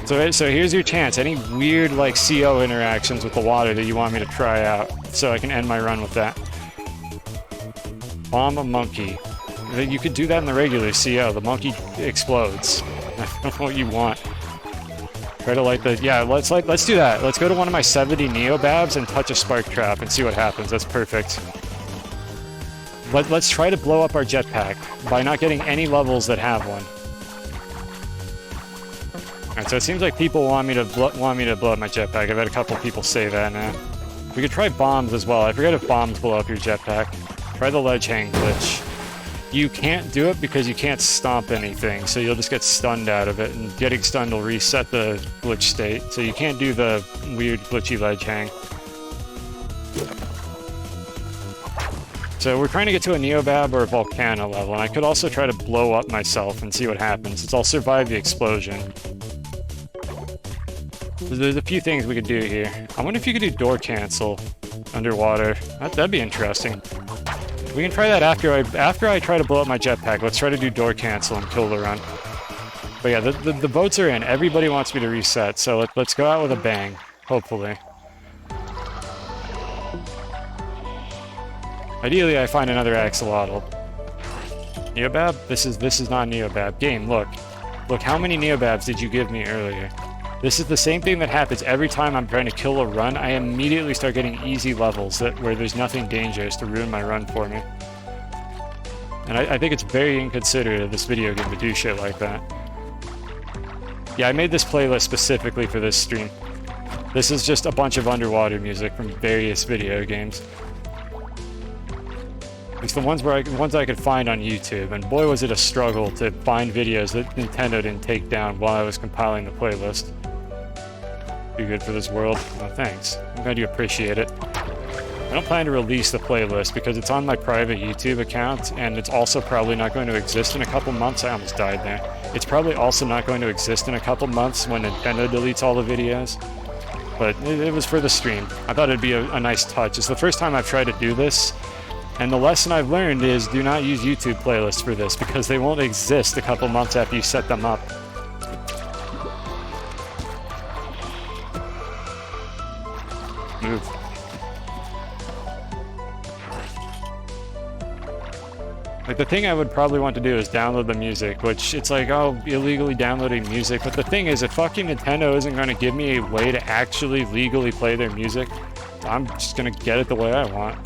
So here's your chance. Any weird, like, CO interactions with the water that you want me to try out, so I can end my run with that. Bomb a monkey. You could do that in the regular CO. The monkey explodes. I don't know what you want. Try to light the... Yeah, let's do that. Let's go to one of my 70 Neobabs and touch a spark trap and see what happens. That's perfect. Let's try to blow up our jetpack by not getting any levels that have one. Alright, so it seems like people want me to blow up my jetpack. I've had a couple people say that now. We could try bombs as well. I forget if bombs blow up your jetpack. Try the ledge hang glitch. You can't do it because you can't stomp anything, so you'll just get stunned out of it, and getting stunned will reset the glitch state. So you can't do the weird glitchy ledge hang. So we're trying to get to a Neobab or a Volcano level, and I could also try to blow up myself and see what happens, since I'll survive the explosion. There's a few things we could do here. I wonder if you could do door cancel underwater. That'd be interesting. We can try that after I try to blow up my jetpack. Let's try to do door cancel and kill the run. But yeah, the votes are in. Everybody wants me to reset, so let's go out with a bang. Hopefully. Ideally, I find another axolotl. Neobab? This is not Neobab. Game, look. Look, how many Neobabs did you give me earlier? This is the same thing that happens every time I'm trying to kill a run. I immediately start getting easy levels where there's nothing dangerous to ruin my run for me. And I think it's very inconsiderate of this video game to do shit like that. Yeah, I made this playlist specifically for this stream. This is just a bunch of underwater music from various video games. It's the ones I could find on YouTube, and boy was it a struggle to find videos that Nintendo didn't take down while I was compiling the playlist. Be good for this world. Oh, thanks. I'm glad you appreciate it. I don't plan to release the playlist because it's on my private YouTube account, and it's also probably not going to exist in a couple months. I almost died there. It's probably also not going to exist in a couple months when Nintendo deletes all the videos. But it was for the stream. I thought it'd be a nice touch. It's the first time I've tried to do this, and the lesson I've learned is do not use YouTube playlists for this because they won't exist a couple months after you set them up. Move. Like, the thing I would probably want to do is download the music, which it's like, oh, illegally downloading music. But the thing is, if fucking Nintendo isn't going to give me a way to actually legally play their music, I'm just going to get it the way I want.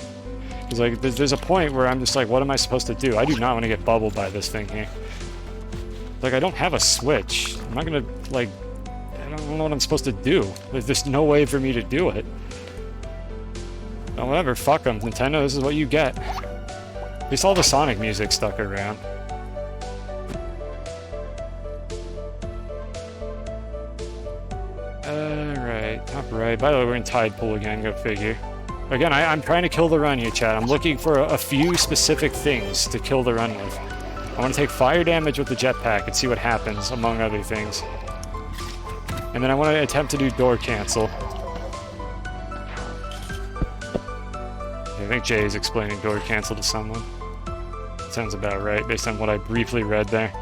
Because, like, there's a point where I'm just like, what am I supposed to do? I do not want to get bubbled by this thing here. Like, I don't have a Switch. I'm not going to, like, I don't know what I'm supposed to do. There's just no way for me to do it. Oh, whatever, fuck them. Nintendo, this is what you get. At least all the Sonic music stuck around. Right, top right. By the way, we're in Tide Pool again, go figure. Again, I'm trying to kill the run here, chat. I'm looking for a few specific things to kill the run with. I want to take fire damage with the jetpack and see what happens, among other things. And then I want to attempt to do door cancel. I think Jay is explaining door cancel to someone. Sounds about right, based on what I briefly read there.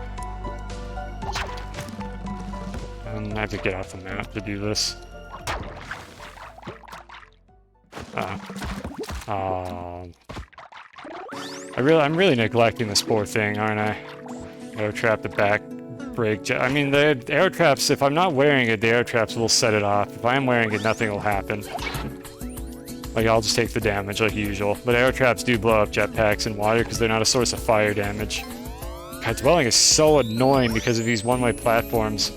And I have to get off the map to do this. I'm really neglecting this poor thing, aren't I? Arrow trap, the back brake. I mean, the arrow traps, if I'm not wearing it, the arrow traps will set it off. If I am wearing it, nothing will happen. Like, I'll just take the damage like usual. But arrow traps do blow up jetpacks in water because they're not a source of fire damage. God, dwelling is so annoying because of these one-way platforms.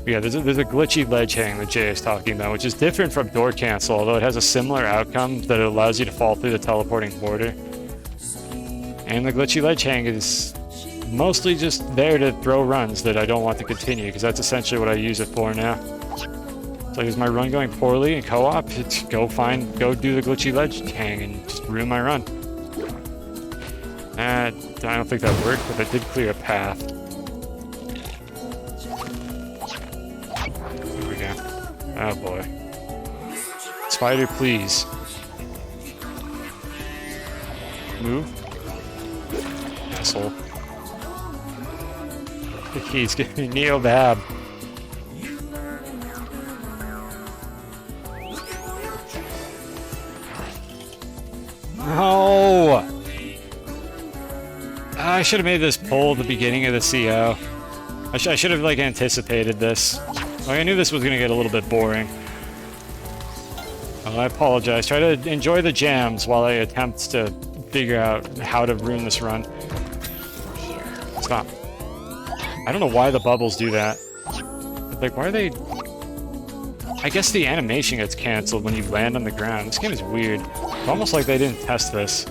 Yeah, there's a glitchy ledge hang that Jay is talking about, which is different from door cancel, although it has a similar outcome that it allows you to fall through the teleporting border. And the glitchy ledge hang is mostly just there to throw runs that I don't want to continue, because that's essentially what I use it for now. So is my run going poorly in co-op? Go do the glitchy ledge hang and just ruin my run. I don't think that worked, but I did clear a path. Here we go. Oh boy. Spider, please. Move. Asshole. He's giving me Neo Bab. No! I should have made this poll at the beginning of the CO. I should have, like, anticipated this. Like, I knew this was gonna get a little bit boring. Oh, I apologize. Try to enjoy the jams while I attempt to figure out how to ruin this run. Stop. I don't know why the bubbles do that. Like, why are they... I guess the animation gets cancelled when you land on the ground. This game is weird. It's almost like they didn't test this.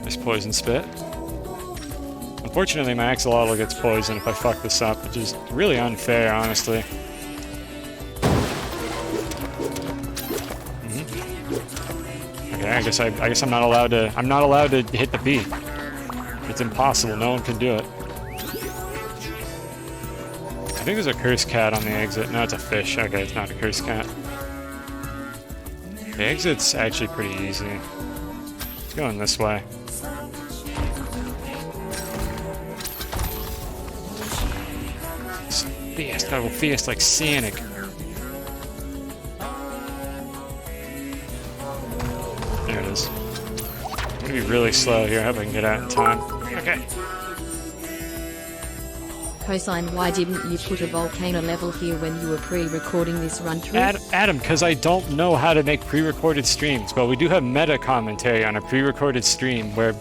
Nice poison spit. Unfortunately, my axolotl gets poisoned if I fuck this up, which is really unfair, honestly. Okay, I guess I'm not allowed to hit the beat. It's impossible. No one can do it. I think there's a cursed cat on the exit. No, it's a fish. Okay, it's not a cursed cat. The exit's actually pretty easy. It's going this way. Fast, I will fast like Sonic. There it is. I'm gonna be really slow here. I hope I can get out in time. Okay. Cosine, why didn't you put a volcano level here when you were pre-recording this run-through? Adam, because I don't know how to make pre-recorded streams, but we do have meta commentary on a pre-recorded stream where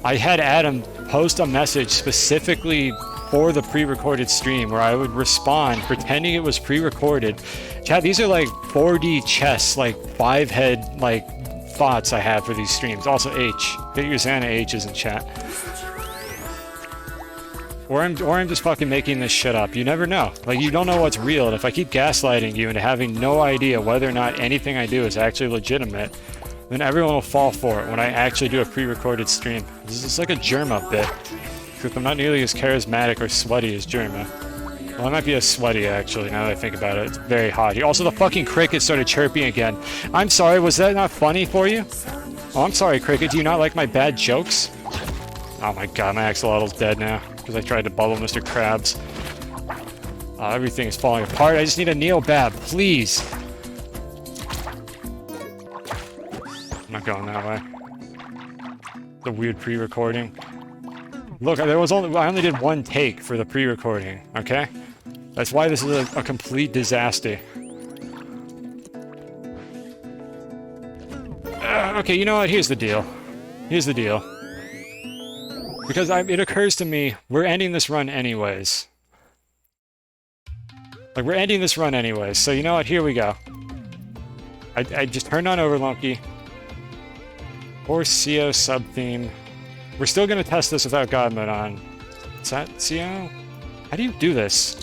I had Adam post a message specifically for the pre-recorded stream where I would respond pretending it was pre-recorded. Chat, these are like 4D chess, like 5-head, like thoughts I have for these streams. Also H. Get your Xana H's in chat. Or I'm just fucking making this shit up. You never know. Like, you don't know what's real, and if I keep gaslighting you into having no idea whether or not anything I do is actually legitimate, then everyone will fall for it when I actually do a pre-recorded stream. This is like a Germa bit. Except I'm not nearly as charismatic or sweaty as Germa. Well, I might be as sweaty, actually, now that I think about it. It's very hot here. Also, the fucking cricket started chirping again. I'm sorry, was that not funny for you? Oh, I'm sorry, cricket. Do you not like my bad jokes? Oh my god, my axolotl's dead now. Because I tried to bubble Mr. Krabs. Everything is falling apart. I just need a Neobab, please. I'm not going that way. The weird pre-recording. Look, I only did one take for the pre-recording, okay? That's why this is a complete disaster. Okay, you know what? Here's the deal. Here's the deal. Because it occurs to me, we're ending this run anyways. Like, we're ending this run anyways, so you know what? Here we go. I just turned on Overlunky. Or CO sub-theme. We're still gonna test this without God mode on. Is that CO? How do you do this?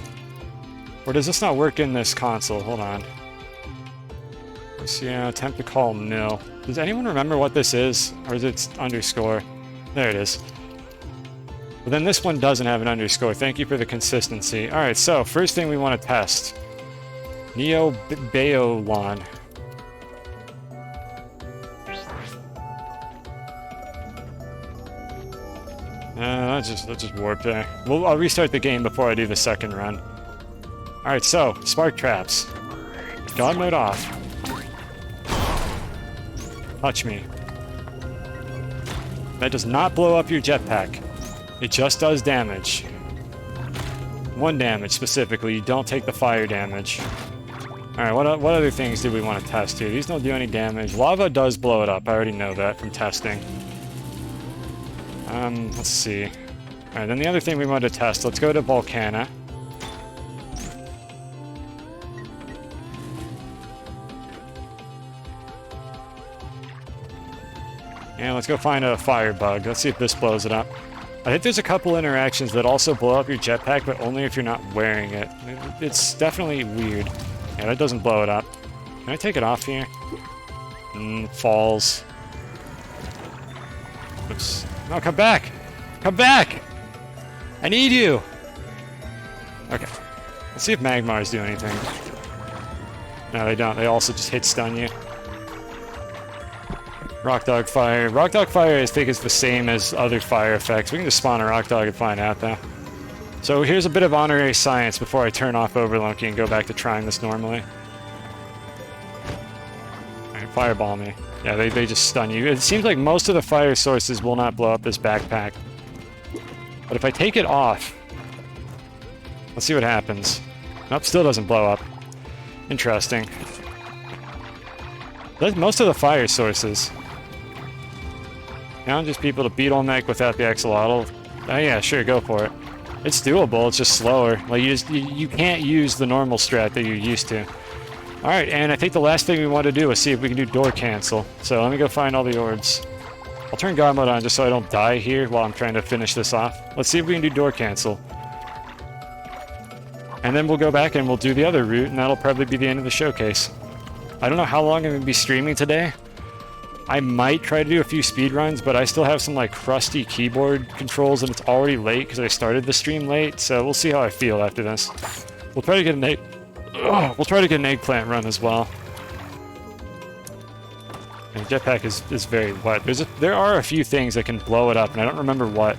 Or does this not work in this console? Hold on. CO, attempt to call nil. Does anyone remember what this is? Or is it underscore? There it is. But then this one doesn't have an underscore. Thank you for the consistency. Alright, so first thing we want to test. Neo-Baolon. Let's just warp there. I'll restart the game before I do the second run. Alright, so, spark traps. God mode off. Touch me. That does not blow up your jetpack. It just does damage. 1 damage specifically. You don't take the fire damage. Alright, what other things do we want to test here? These don't do any damage. Lava does blow it up. I already know that from testing. Let's see. Alright, then the other thing we want to test. Let's go to Volcana. And let's go find a fire bug. Let's see if this blows it up. I think there's a couple interactions that also blow up your jetpack, but only if you're not wearing it. It's definitely weird. Yeah, that doesn't blow it up. Can I take it off here? Falls. Oops. No, come back! Come back! I need you! Okay. Let's see if Magmars do anything. No, they don't. They also just hit stun you. Rock Dog Fire. Rock Dog Fire, I think, is the same as other fire effects. We can just spawn a Rock Dog and find out, though. So here's a bit of honorary science before I turn off Overlunky and go back to trying this normally. Alright, fireball me. Yeah, they just stun you. It seems like most of the fire sources will not blow up this backpack. But if I take it off... Let's see what happens. Nope, still doesn't blow up. Interesting. That's most of the fire sources. Challenges people to beetle mech without the axolotl. Oh yeah, sure, go for it. It's doable, it's just slower. Like, you can't use the normal strat that you're used to. Alright, and I think the last thing we want to do is see if we can do door cancel. So let me go find all the orbs. I'll turn God mode on just so I don't die here while I'm trying to finish this off. Let's see if we can do door cancel. And then we'll go back and we'll do the other route, and that'll probably be the end of the showcase. I don't know how long I'm going to be streaming today. I might try to do a few speedruns, but I still have some like crusty keyboard controls and it's already late because I started the stream late, so we'll see how I feel after this. We'll try to get an eggplant run as well. And the jetpack is very wet. There are a few things that can blow it up, and I don't remember what.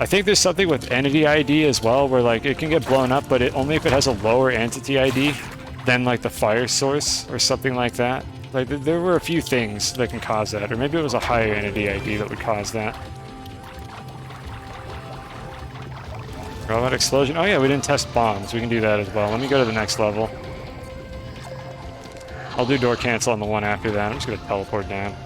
I think there's something with entity ID as well, where like it can get blown up, but only if it has a lower entity ID than like the fire source or something like that. Like, there were a few things that can cause that, or maybe it was a higher entity ID that would cause that. Robot explosion. Oh yeah, we didn't test bombs. We can do that as well. Let me go to the next level. I'll do door cancel on the one after that. I'm just gonna teleport down.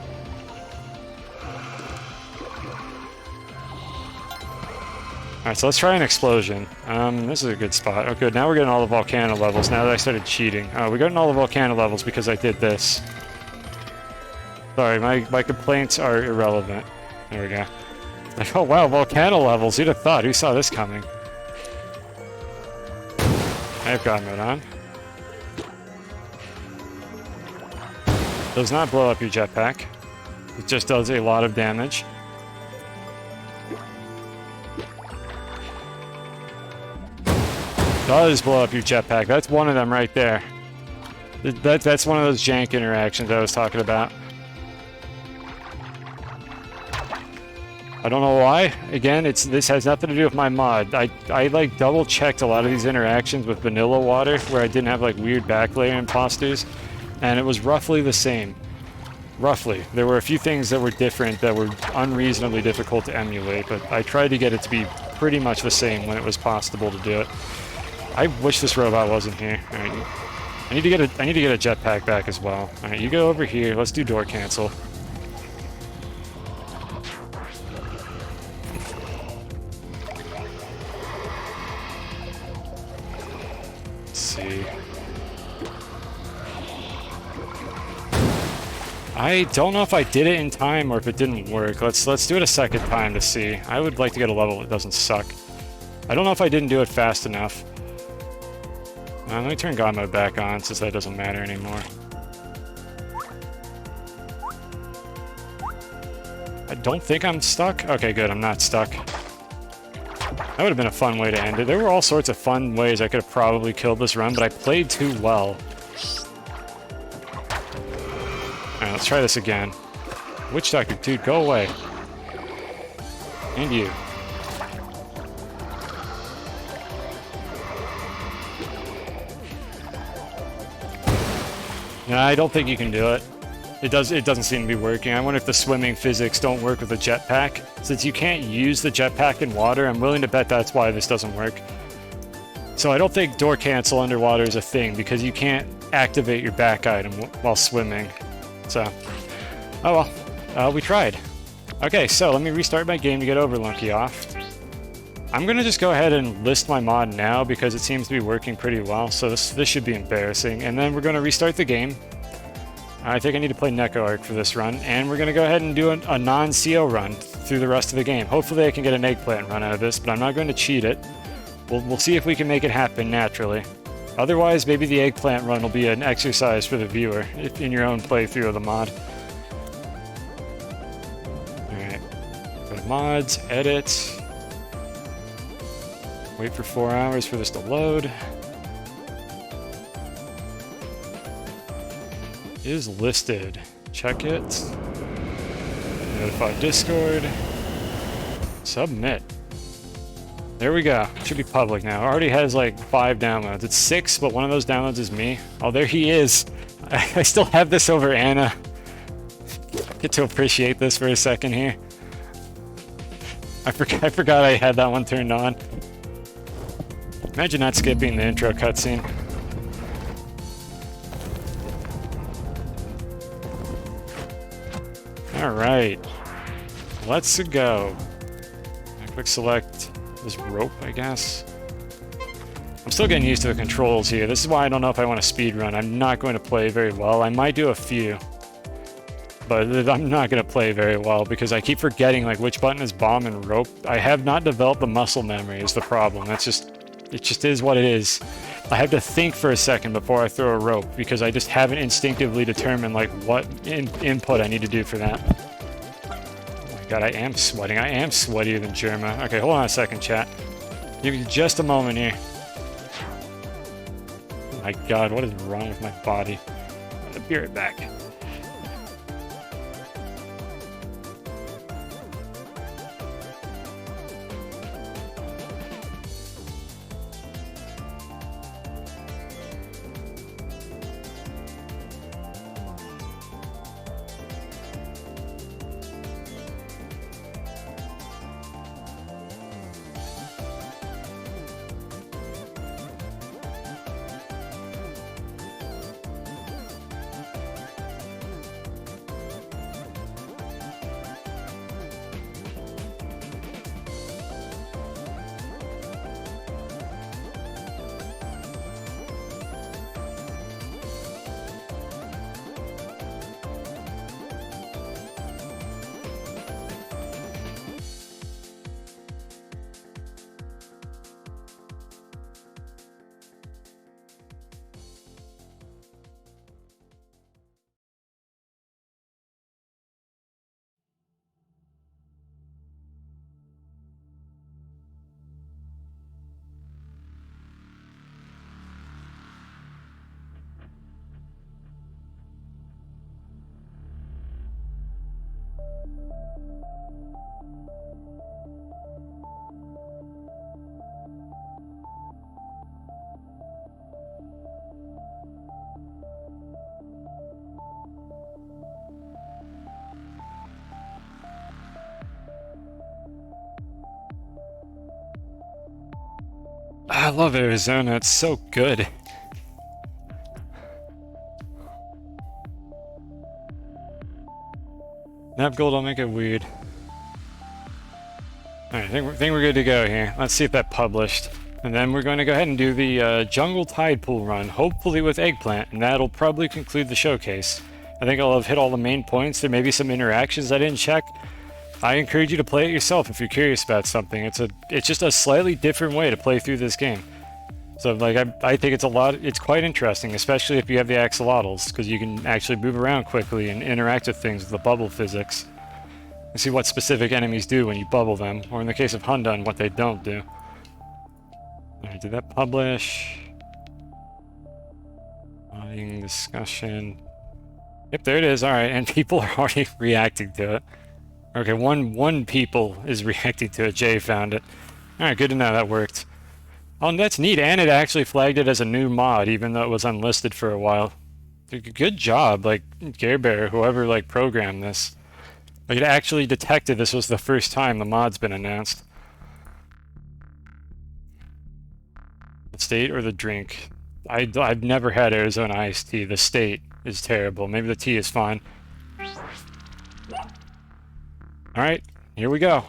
Alright, so let's try an explosion. This is a good spot. Oh good, now we're getting all the volcano levels now that I started cheating. Oh, we're getting all the volcano levels because I did this. Sorry, my complaints are irrelevant. There we go. Like, oh wow, volcano levels. Who'd have thought? Who saw this coming? I've gotten it on. Does not blow up your jetpack. It just does a lot of damage. Does blow up your jetpack. That's one of them right there. That's one of those jank interactions I was talking about. I don't know why. Again, this has nothing to do with my mod. I like double checked a lot of these interactions with vanilla water where I didn't have like weird backlayer imposters, and it was roughly the same. Roughly. There were a few things that were different that were unreasonably difficult to emulate, but I tried to get it to be pretty much the same when it was possible to do it. I wish this robot wasn't here. All right. I need to get a jetpack back as well. All right, you go over here. Let's do door cancel. Let's see. I don't know if I did it in time or if it didn't work. Let's do it a second time to see. I would like to get a level that doesn't suck. I don't know if I didn't do it fast enough. Let me turn God mode back on since that doesn't matter anymore. I don't think I'm stuck. Okay, good, I'm not stuck. That would have been a fun way to end it. There were all sorts of fun ways I could have probably killed this run, but I played too well. Alright, let's try this again. Witch Doctor, dude, go away. And you. No, I don't think you can do it. It doesn't seem to be working. I wonder if the swimming physics don't work with the jetpack. Since you can't use the jetpack in water, I'm willing to bet that's why this doesn't work. So I don't think door cancel underwater is a thing, because you can't activate your back item while swimming. So, oh well, we tried. Okay, so let me restart my game to get Overlunky off. I'm gonna just go ahead and list my mod now because it seems to be working pretty well, so this should be embarrassing. And then we're gonna restart the game. I think I need to play Neko Arc for this run, and we're gonna go ahead and do a non-CO run through the rest of the game. Hopefully I can get an eggplant run out of this, but I'm not going to cheat it. We'll see if we can make it happen naturally. Otherwise, maybe the eggplant run will be an exercise for the viewer in your own playthrough of the mod. Alright, go to mods, edit. Wait for 4 hours for this to load. Is listed. Check it. Notify Discord. Submit. There we go. It should be public now. It already has like 5 downloads. It's 6, but one of those downloads is me. Oh, there he is. I still have this over Anna. Get to appreciate this for a second here. I forgot I had that one turned on. Imagine not skipping the intro cutscene. Alright. Let's go. I quick select this rope, I guess. I'm still getting used to the controls here. This is why I don't know if I want to speedrun. I'm not going to play very well. I might do a few. But I'm not going to play very well because I keep forgetting like which button is bomb and rope. I have not developed the muscle memory is the problem. It just is what it is. I have to think for a second before I throw a rope because I just haven't instinctively determined like what input I need to do for that. Oh my god, I am sweating. I am sweatier than Germa. Okay, hold on a second, chat. Give me just a moment here. Oh my god, what is wrong with my body? I'll be right back. I love Arizona, it's so good. Nap gold, I'll make it weird. Alright, I think we're good to go here. Let's see if that published. And then we're going to go ahead and do the Jungle Tide Pool run, hopefully with Eggplant, and that'll probably conclude the showcase. I think I'll have hit all the main points. There may be some interactions I didn't check. I encourage you to play it yourself if you're curious about something. It's just a slightly different way to play through this game. So like I think it's quite interesting, especially if you have the axolotls, because you can actually move around quickly and interact with things with the bubble physics. And see what specific enemies do when you bubble them, or in the case of Hundun, what they don't do. Alright, did that publish? Auditing discussion. Yep, there it is. Alright, and people are already reacting to it. Okay, one people is reacting to it. Jay found it. Alright, good to know that worked. Oh, and that's neat, and it actually flagged it as a new mod, even though it was unlisted for a while. Good job, like, Care Bear, whoever, like, programmed this. Like, it actually detected this was the first time the mod's been announced. The state or the drink? I've never had Arizona iced tea. The state is terrible. Maybe the tea is fine. Alright, here we go.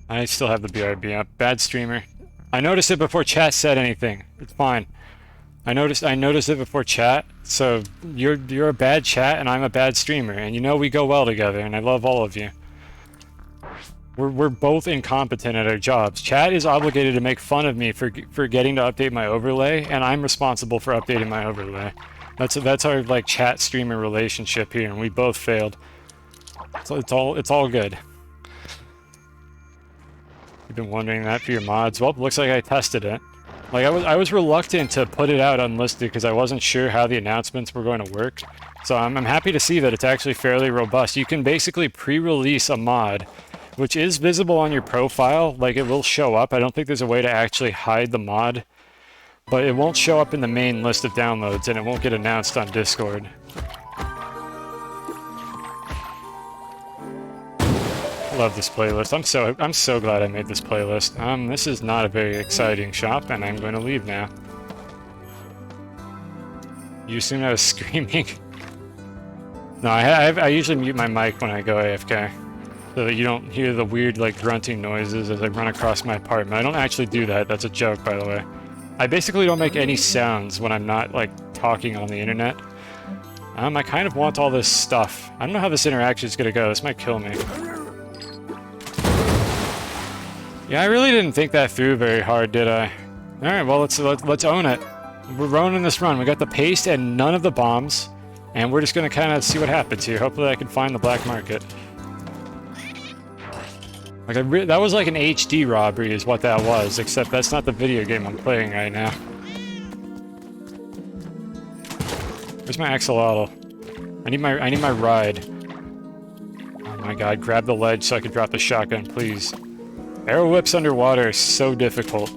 I still have the BRB up. Bad streamer. I noticed it before chat said anything. It's fine. I noticed it before chat. So you're a bad chat and I'm a bad streamer, and you know we go well together, and I love all of you. We're both incompetent at our jobs. Chat is obligated to make fun of me for getting to update my overlay, and I'm responsible for updating my overlay. That's our like chat streamer relationship here, and we both failed. So it's all good. You've been wondering that for your mods. Well, it looks like I tested it. Like I was reluctant to put it out unlisted because I wasn't sure how the announcements were going to work. So I'm happy to see that it's actually fairly robust. You can basically pre-release a mod, which is visible on your profile. Like it will show up. I don't think there's a way to actually hide the mod, but it won't show up in the main list of downloads, and it won't get announced on Discord. Love this playlist. I'm so glad I made this playlist. This is not a very exciting shop, and I'm going to leave now. You assumed I was screaming? No, I usually mute my mic when I go AFK, so that you don't hear the weird like grunting noises as I run across my apartment. I don't actually do that. That's a joke, by the way. I basically don't make any sounds when I'm not like talking on the internet. I kind of want all this stuff. I don't know how this interaction is gonna go. This might kill me. Yeah, I really didn't think that through very hard, did I? Alright, well, let's own it. We're owning this run. We got the paste and none of the bombs, and we're just gonna kind of see what happens here. Hopefully I can find the black market. Like, that was like an HD robbery is what that was, except that's not the video game I'm playing right now. Where's my axolotl? I need my ride. Oh my god, grab the ledge so I can drop the shotgun, please. Arrow whips underwater are so difficult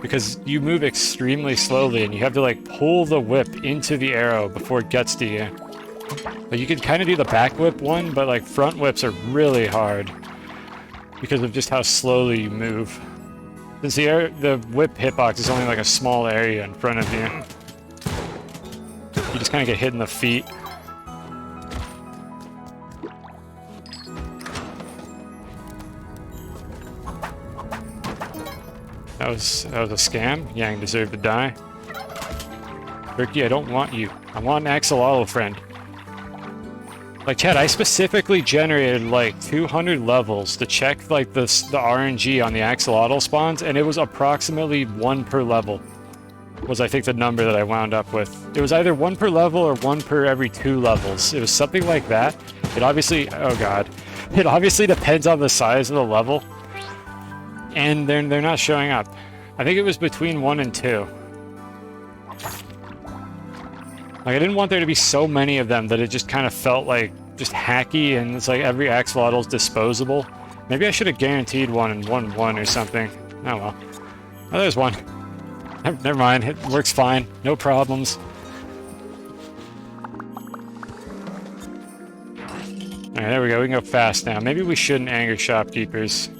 because you move extremely slowly and you have to like pull the whip into the arrow before it gets to you. Like you can kind of do the back whip one, but like front whips are really hard because of just how slowly you move. Since the whip hitbox is only like a small area in front of you, you just kind of get hit in the feet. That was a scam. Yang deserved to die. Turkey, I don't want you. I want an axolotl friend. Like, Chad, I specifically generated like 200 levels to check like the RNG on the axolotl spawns, and it was approximately 1 per level. Was I think the number that I wound up with. It was either 1 per level or 1 per every 2 levels. It was something like that. It obviously, oh god, it obviously depends on the size of the level. And they're not showing up. I think it was between 1 and 2. Like, I didn't want there to be so many of them that it just kind of felt like just hacky, and it's like every axolotl is disposable. Maybe I should have guaranteed one and won one or something. Oh well. Oh, there's one. Never mind, it works fine. No problems. Alright, there we go. We can go fast now. Maybe we shouldn't anger shopkeepers.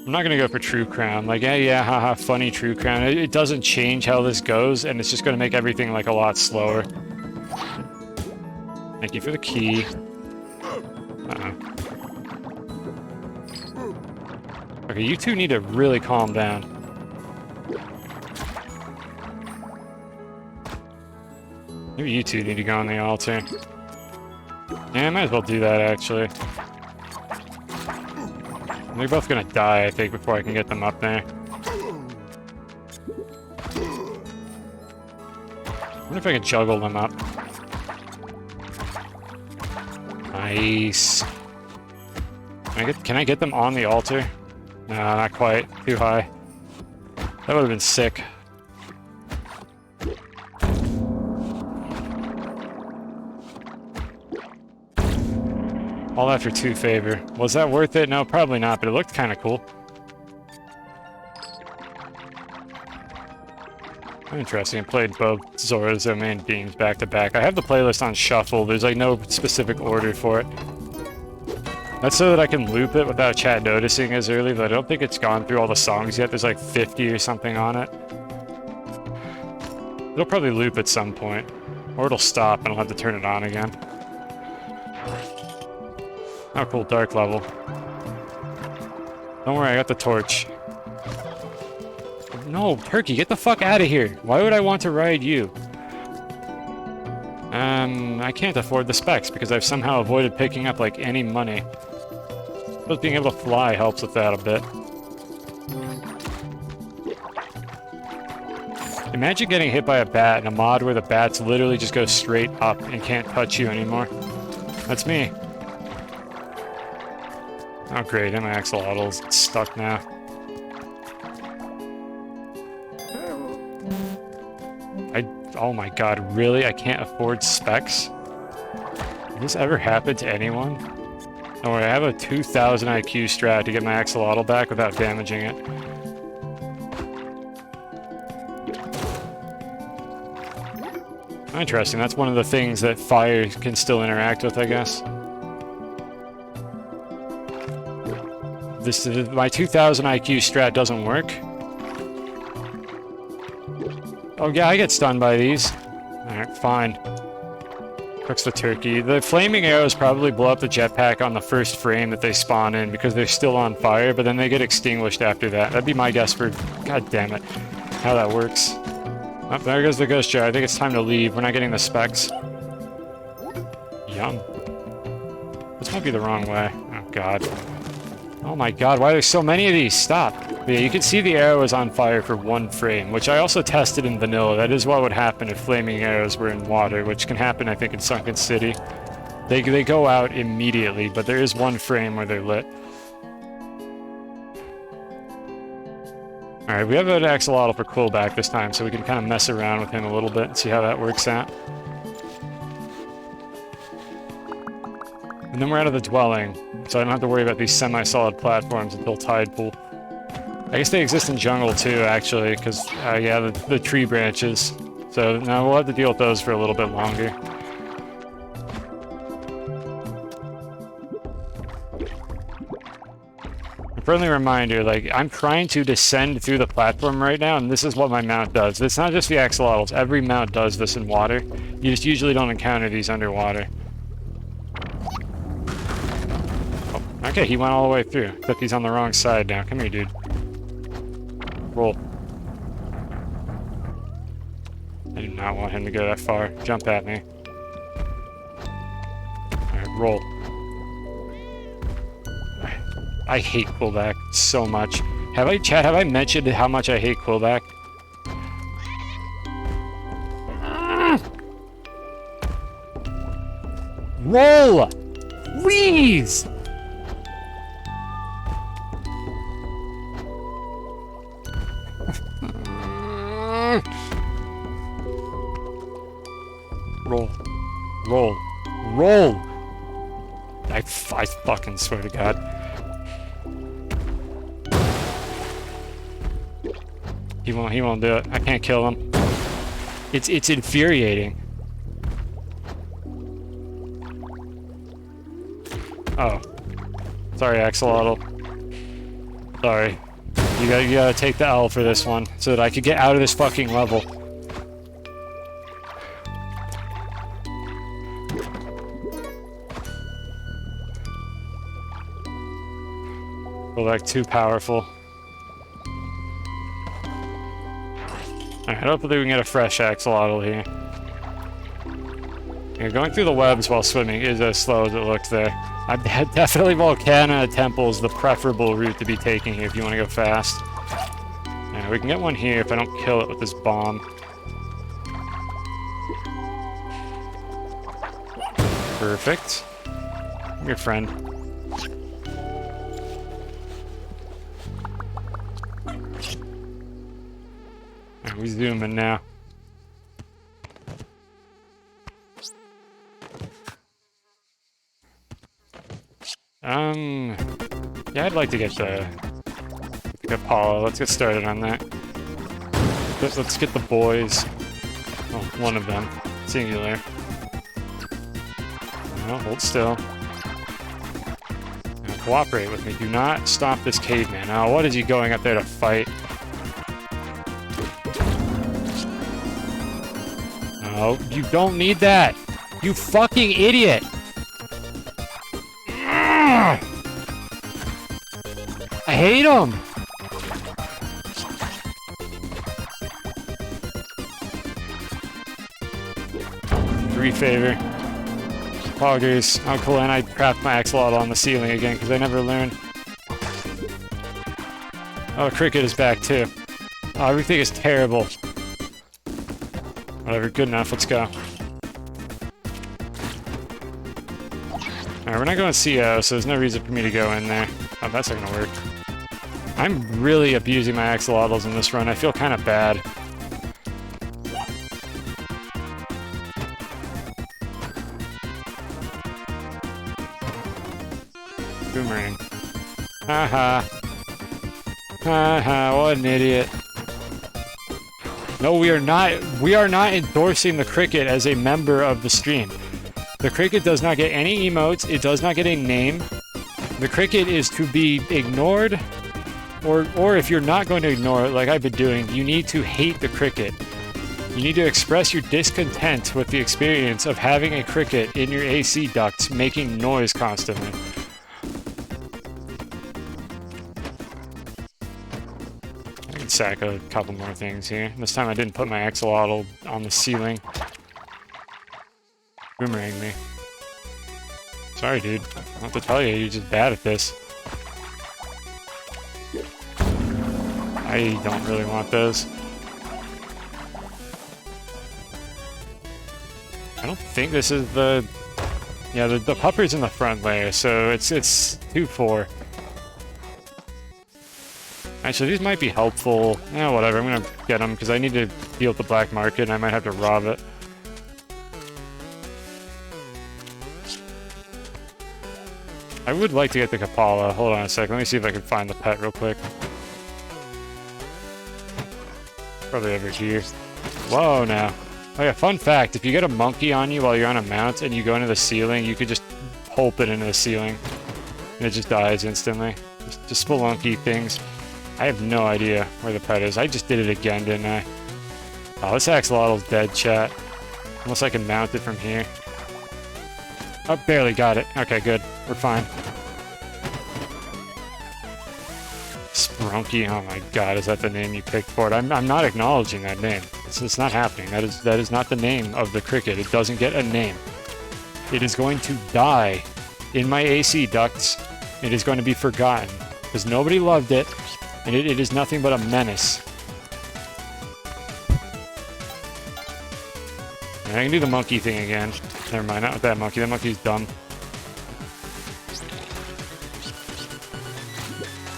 I'm not gonna go for True Crown. Like, yeah, haha, funny True Crown. It doesn't change how this goes, and it's just gonna make everything, like, a lot slower. Thank you for the key. Uh-oh. Okay, you two need to really calm down. Maybe you two need to go on the altar. Yeah, I might as well do that, actually. They're both gonna die, I think, before I can get them up there. I wonder if I can juggle them up. Nice. Can I get them on the altar? No, not quite. Too high. That would have been sick. All that for 2 favor. Was that worth it? No, probably not, but it looked kind of cool. Interesting. I played both Zora's Domain themes back to back. I have the playlist on shuffle. There's like no specific order for it. That's so that I can loop it without chat noticing as early, but I don't think it's gone through all the songs yet. There's like 50 or something on it. It'll probably loop at some point. Or it'll stop and I'll have to turn it on again. Oh, cool, dark level. Don't worry, I got the torch. No, Turkey, get the fuck out of here. Why would I want to ride you? I can't afford the specs because I've somehow avoided picking up, like, any money. But being able to fly helps with that a bit. Imagine getting hit by a bat in a mod where the bats literally just go straight up and can't touch you anymore. That's me. Oh great, my axolotl's stuck now. Oh my god, really? I can't afford specs? Did this ever happen to anyone? Don't worry, I have a 2000 IQ strat to get my axolotl back without damaging it. Interesting, that's one of the things that fire can still interact with, I guess. My 2000 IQ strat doesn't work. Oh yeah, I get stunned by these. Alright, fine. Cooks the turkey. The flaming arrows probably blow up the jetpack on the first frame that they spawn in because they're still on fire, but then they get extinguished after that. That'd be my guess for, god damn it, how that works. Oh, there goes the ghost jar. I think it's time to leave. We're not getting the specs. Yum. This might be the wrong way. Oh god. Oh my god, why are there so many of these? Stop. But yeah, you can see the arrow is on fire for 1 frame, which I also tested in vanilla. That is what would happen if flaming arrows were in water, which can happen, I think, in Sunken City. They go out immediately, but there is 1 frame where they're lit. Alright, we have an axolotl for Quillback this time, so we can kind of mess around with him a little bit and see how that works out. And then we're out of the dwelling, so I don't have to worry about these semi-solid platforms until Tide Pool. I guess they exist in jungle too, actually, because, yeah, the tree branches. So now we'll have to deal with those for a little bit longer. A friendly reminder, like, I'm trying to descend through the platform right now, and this is what my mount does. It's not just the axolotls, every mount does this in water. You just usually don't encounter these underwater. Oh, okay, he went all the way through, except he's on the wrong side now. Come here, dude. Roll. I do not want him to go that far. Jump at me. Alright, roll. I hate Quillback so much. Have I mentioned how much I hate Quillback? Roll! Please! Roll. Roll. Roll! I fucking swear to God. He won't do it. I can't kill him. It's infuriating. Oh. Sorry, Axolotl. Sorry. You gotta take the L for this one, so that I could get out of this fucking level. We're like too powerful. Alright, hopefully we can get a fresh axolotl here. Yeah, going through the webs while swimming is as slow as it looks there. Definitely Volcana Temple is the preferable route to be taking here if you want to go fast. Yeah, we can get one here if I don't kill it with this bomb. Perfect. I'm your friend. Alright, we zooming now. Yeah, I'd like to get the Apollo. Let's get started on that. Let's get the boys. Oh, one of them. Singular. No, hold still. Now, cooperate with me. Do not stop this caveman. Now, what is he going up there to fight? No, you don't need that! You fucking idiot! I hate him! Three favor. Poggers. Oh, cool, and I craft my axolotl on the ceiling again, because I never learn. Oh, cricket is back, too. Oh, everything is terrible. Whatever, good enough, let's go. Alright, we're not going CO, so there's no reason for me to go in there. Oh, that's not gonna work. I'm really abusing my axolotls in this run. I feel kind of bad. Boomerang. Haha. Haha, what an idiot. No, we are not endorsing the cricket as a member of the stream. The cricket does not get any emotes, it does not get a name. The cricket is to be ignored, or if you're not going to ignore it like I've been doing, you need to hate the cricket. You need to express your discontent with the experience of having a cricket in your AC ducts making noise constantly. I can sack a couple more things here. This time I didn't put my axolotl on the ceiling. Boomerang me. Sorry, dude. I don't have to tell you, you're just bad at this. I don't really want those. I don't think this is the... Yeah, the pupper's in the front layer, so it's 2-4. Actually, these might be helpful. Yeah, whatever, I'm gonna get them, because I need to deal with the black market, and I might have to rob it. I would like to get the Kapala. Hold on a sec, let me see if I can find the pet real quick. Probably over here. Whoa, now. Oh yeah, fun fact, if you get a monkey on you while you're on a mount and you go into the ceiling, you could just pulp it into the ceiling. And it just dies instantly. Just Spelunky things. I have no idea where the pet is. I just did it again, didn't I? Oh, this axolotl's dead, chat. Unless I can mount it from here. Oh, barely got it. Okay, good. We're fine. Spelunky, oh my god, is that the name you picked for it? I'm not acknowledging that name. It's not happening. That is not the name of the cricket. It doesn't get a name. It is going to die in my AC ducts. It is going to be forgotten. Because nobody loved it, and it is nothing but a menace. And I can do the monkey thing again. Never mind, not with that monkey. That monkey's dumb.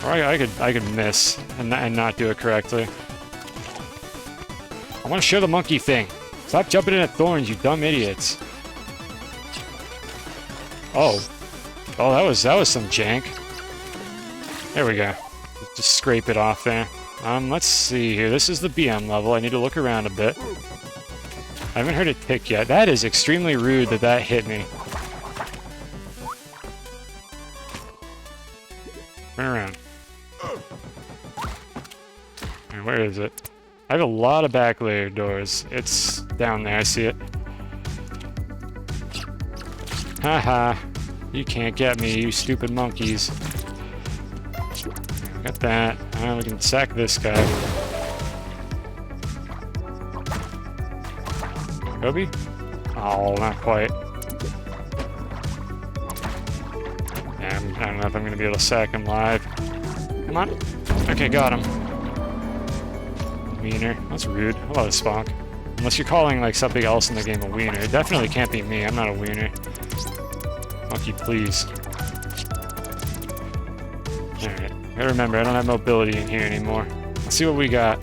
Or I could miss and not do it correctly. I want to show the monkey thing. Stop jumping in at thorns, you dumb idiots. Oh. Oh, that was some jank. There we go. Just scrape it off there. Let's see here. This is the BM level. I need to look around a bit. I haven't heard it tick yet. That is extremely rude that that hit me. Turn around. And where is it? I have a lot of back layer doors. It's down there. I see it. Haha. You can't get me, you stupid monkeys. Got that. We can sack this guy. Kobe? Oh, not quite. Yeah, I don't know if I'm gonna be able to sack him live. Come on. Okay, got him. Wiener. That's rude. Hello, Spock. Unless you're calling like something else in the game a wiener. It definitely can't be me. I'm not a wiener. Monkey, please. Alright. Gotta remember, I don't have mobility in here anymore. Let's see what we got.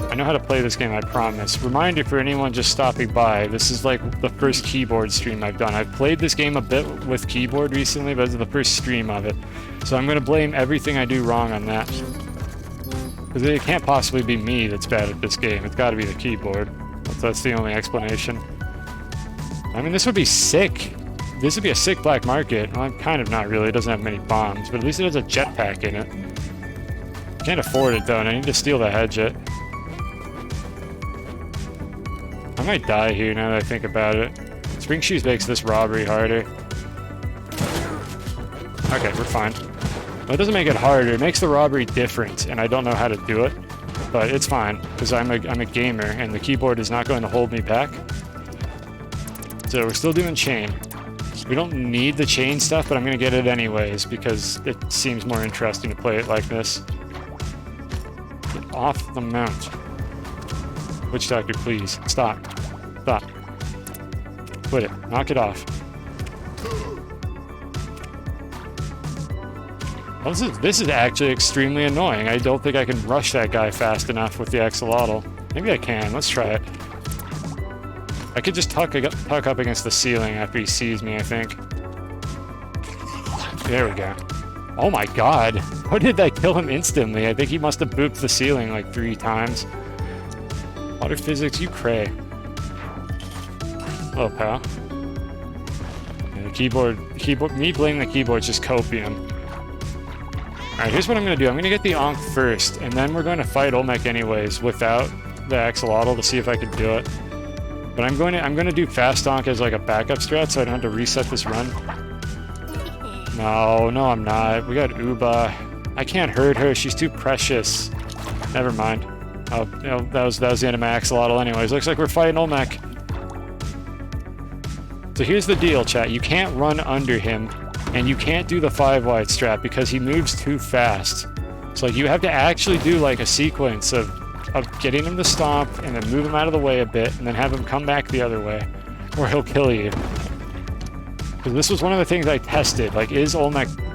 I know how to play this game, I promise. Reminder for anyone just stopping by, this is like the first keyboard stream I've done. I've played this game a bit with keyboard recently, but this is the first stream of it. So I'm gonna blame everything I do wrong on that. Because it can't possibly be me that's bad at this game. It's gotta be the keyboard. That's the only explanation. I mean, this would be sick. This would be a sick black market. Well, kind of not really. It doesn't have many bombs, but at least it has a jetpack in it. Can't afford it, though, and I need to steal the head jet. I might die here now that I think about it. Spring Shoes makes this robbery harder. Okay, we're fine. Well, it doesn't make it harder. It makes the robbery different, and I don't know how to do it. But it's fine, because I'm a gamer, and the keyboard is not going to hold me back. So we're still doing chain. We don't need the chain stuff, but I'm going to get it anyways, because it seems more interesting to play it like this. Get off the mount. Witch Doctor, please. Stop. Stop. Quit it. Knock it off. Well, this is actually extremely annoying. I don't think I can rush that guy fast enough with the axolotl. Maybe I can. Let's try it. I could just tuck up against the ceiling after he sees me, I think. There we go. Oh my god. How did that kill him instantly? I think he must have booped the ceiling like 3 times. Water physics, you cray. Hello, pal. Yeah, the keyboard, me blaming the keyboard's just copium. Alright, here's what I'm gonna do. I'm gonna get the Ankh first, and then we're gonna fight Olmec anyways without the axolotl to see if I can do it. But I'm gonna do fast Ankh as like a backup strat so I don't have to reset this run. No, I'm not. We got Uba. I can't hurt her, she's too precious. Never mind. Oh, that was the end of my axolotl anyways. Looks like we're fighting Olmec. So here's the deal, chat. You can't run under him, and you can't do the 5-wide strat because he moves too fast. So like, you have to actually do like a sequence of getting him to stomp, and then move him out of the way a bit, and then have him come back the other way, or he'll kill you. Because this was one of the things I tested. Like, is the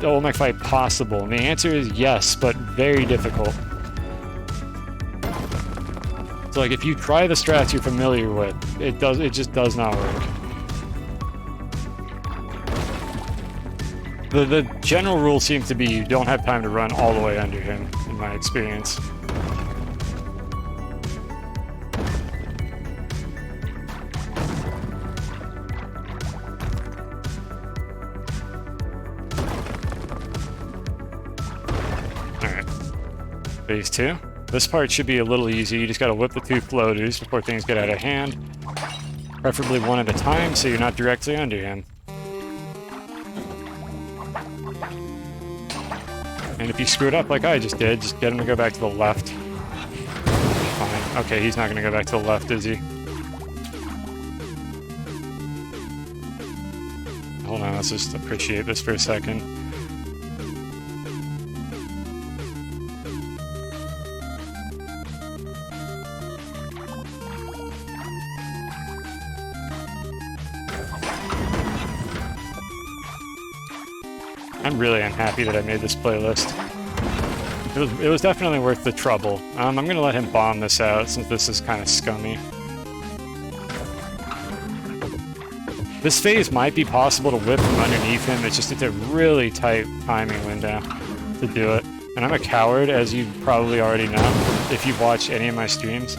Olmec fight possible? And the answer is yes, but very difficult. So like, if you try the strats you're familiar with, it just does not work. The general rule seems to be you don't have time to run all the way under him, in my experience. Alright. Phase 2. This part should be a little easy. You just gotta whip the 2 floaters before things get out of hand. Preferably one at a time so you're not directly under him. And if you screw it up like I just did, just get him to go back to the left. Fine. Okay, he's not gonna go back to the left, is he? Hold on, let's just appreciate this for a second. I'm really unhappy that I made this playlist. It was definitely worth the trouble. I'm gonna let him bomb this out since this is kind of scummy. This phase might be possible to whip from underneath him, it's a really tight timing window to do it. And I'm a coward, as you probably already know, if you've watched any of my streams.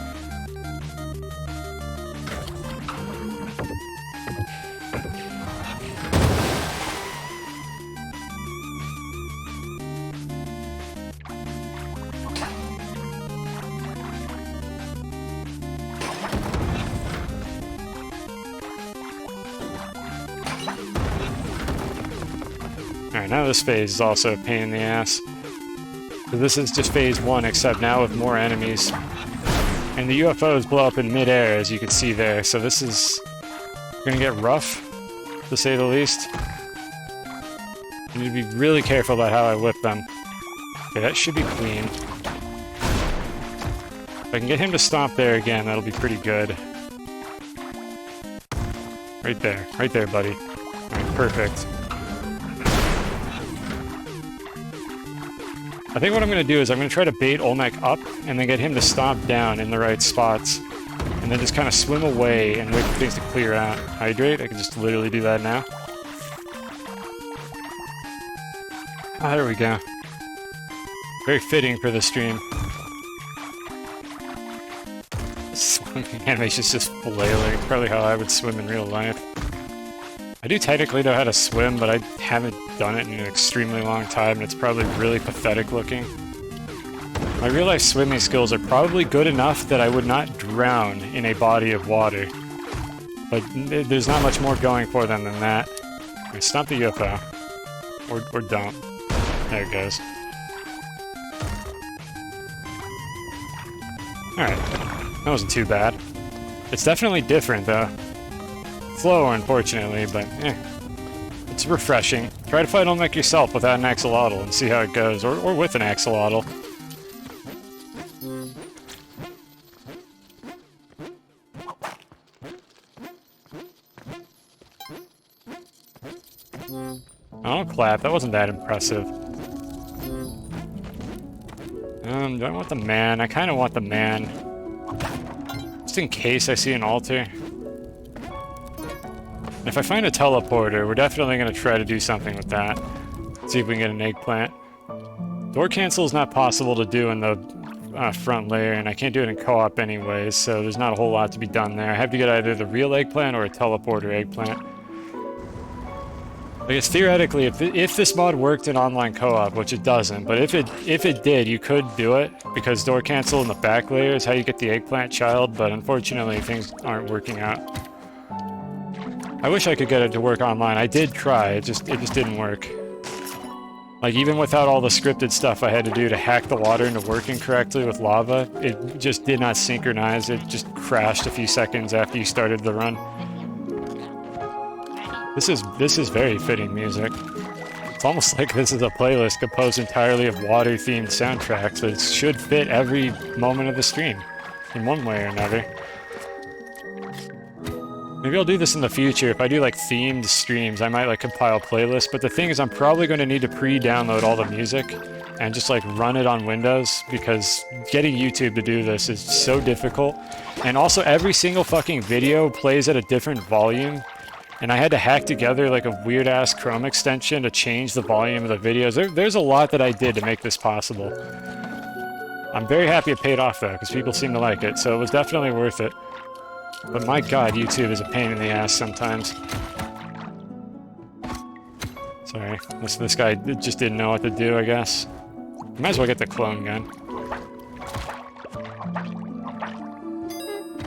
Alright, now this phase is also a pain in the ass. So this is just phase 1, except now with more enemies. And the UFOs blow up in midair, as you can see there, so this is gonna get rough, to say the least. I need to be really careful about how I whip them. Okay, that should be clean. If I can get him to stomp there again, that'll be pretty good. Right there, buddy. Alright, perfect. I think what I'm going to do is I'm going to try to bait Olmec up and then get him to stomp down in the right spots. And then just kind of swim away and wait for things to clear out. Hydrate, I can just literally do that now. Ah, there we go. Very fitting for the stream. Swimming animation's just flailing. It's probably how I would swim in real life. I do technically know how to swim, but I haven't done it in an extremely long time, and it's probably really pathetic looking. My real-life swimming skills are probably good enough that I would not drown in a body of water. But there's not much more going for them than that. Right, stomp the UFO. Or don't. There it goes. Alright. That wasn't too bad. It's definitely different, though. Slower, unfortunately, but it's refreshing. Try to fight Olmec yourself without an axolotl and see how it goes, or with an axolotl. Oh, clap. That wasn't that impressive. Do I want the man? I kind of want the man. Just in case I see an altar. If I find a teleporter, we're definitely going to try to do something with that. See if we can get an eggplant. Door cancel is not possible to do in the front layer, and I can't do it in co-op anyways, so there's not a whole lot to be done there. I have to get either the real eggplant or a teleporter eggplant. I guess theoretically, if this mod worked in online co-op, which it doesn't, but if it did, you could do it, because door cancel in the back layer is how you get the eggplant child, but unfortunately things aren't working out. I wish I could get it to work online. I did try, it just didn't work. Like, even without all the scripted stuff I had to do to hack the water into working correctly with lava, it just did not synchronize. It just crashed a few seconds after you started the run. This is very fitting music. It's almost like this is a playlist composed entirely of water-themed soundtracks, but it should fit every moment of the stream, in one way or another. Maybe I'll do this in the future. If I do like themed streams, I might like compile playlists, but the thing is I'm probably going to need to pre-download all the music and just like run it on Windows, because getting YouTube to do this is so difficult. And also every single fucking video plays at a different volume, and I had to hack together like a weird ass Chrome extension to change the volume of the videos. There's a lot that I did to make this possible. I'm very happy it paid off though, because people seem to like it, so it was definitely worth it. But my god, YouTube is a pain in the ass sometimes. Sorry, this guy just didn't know what to do, I guess. Might as well get the clone gun.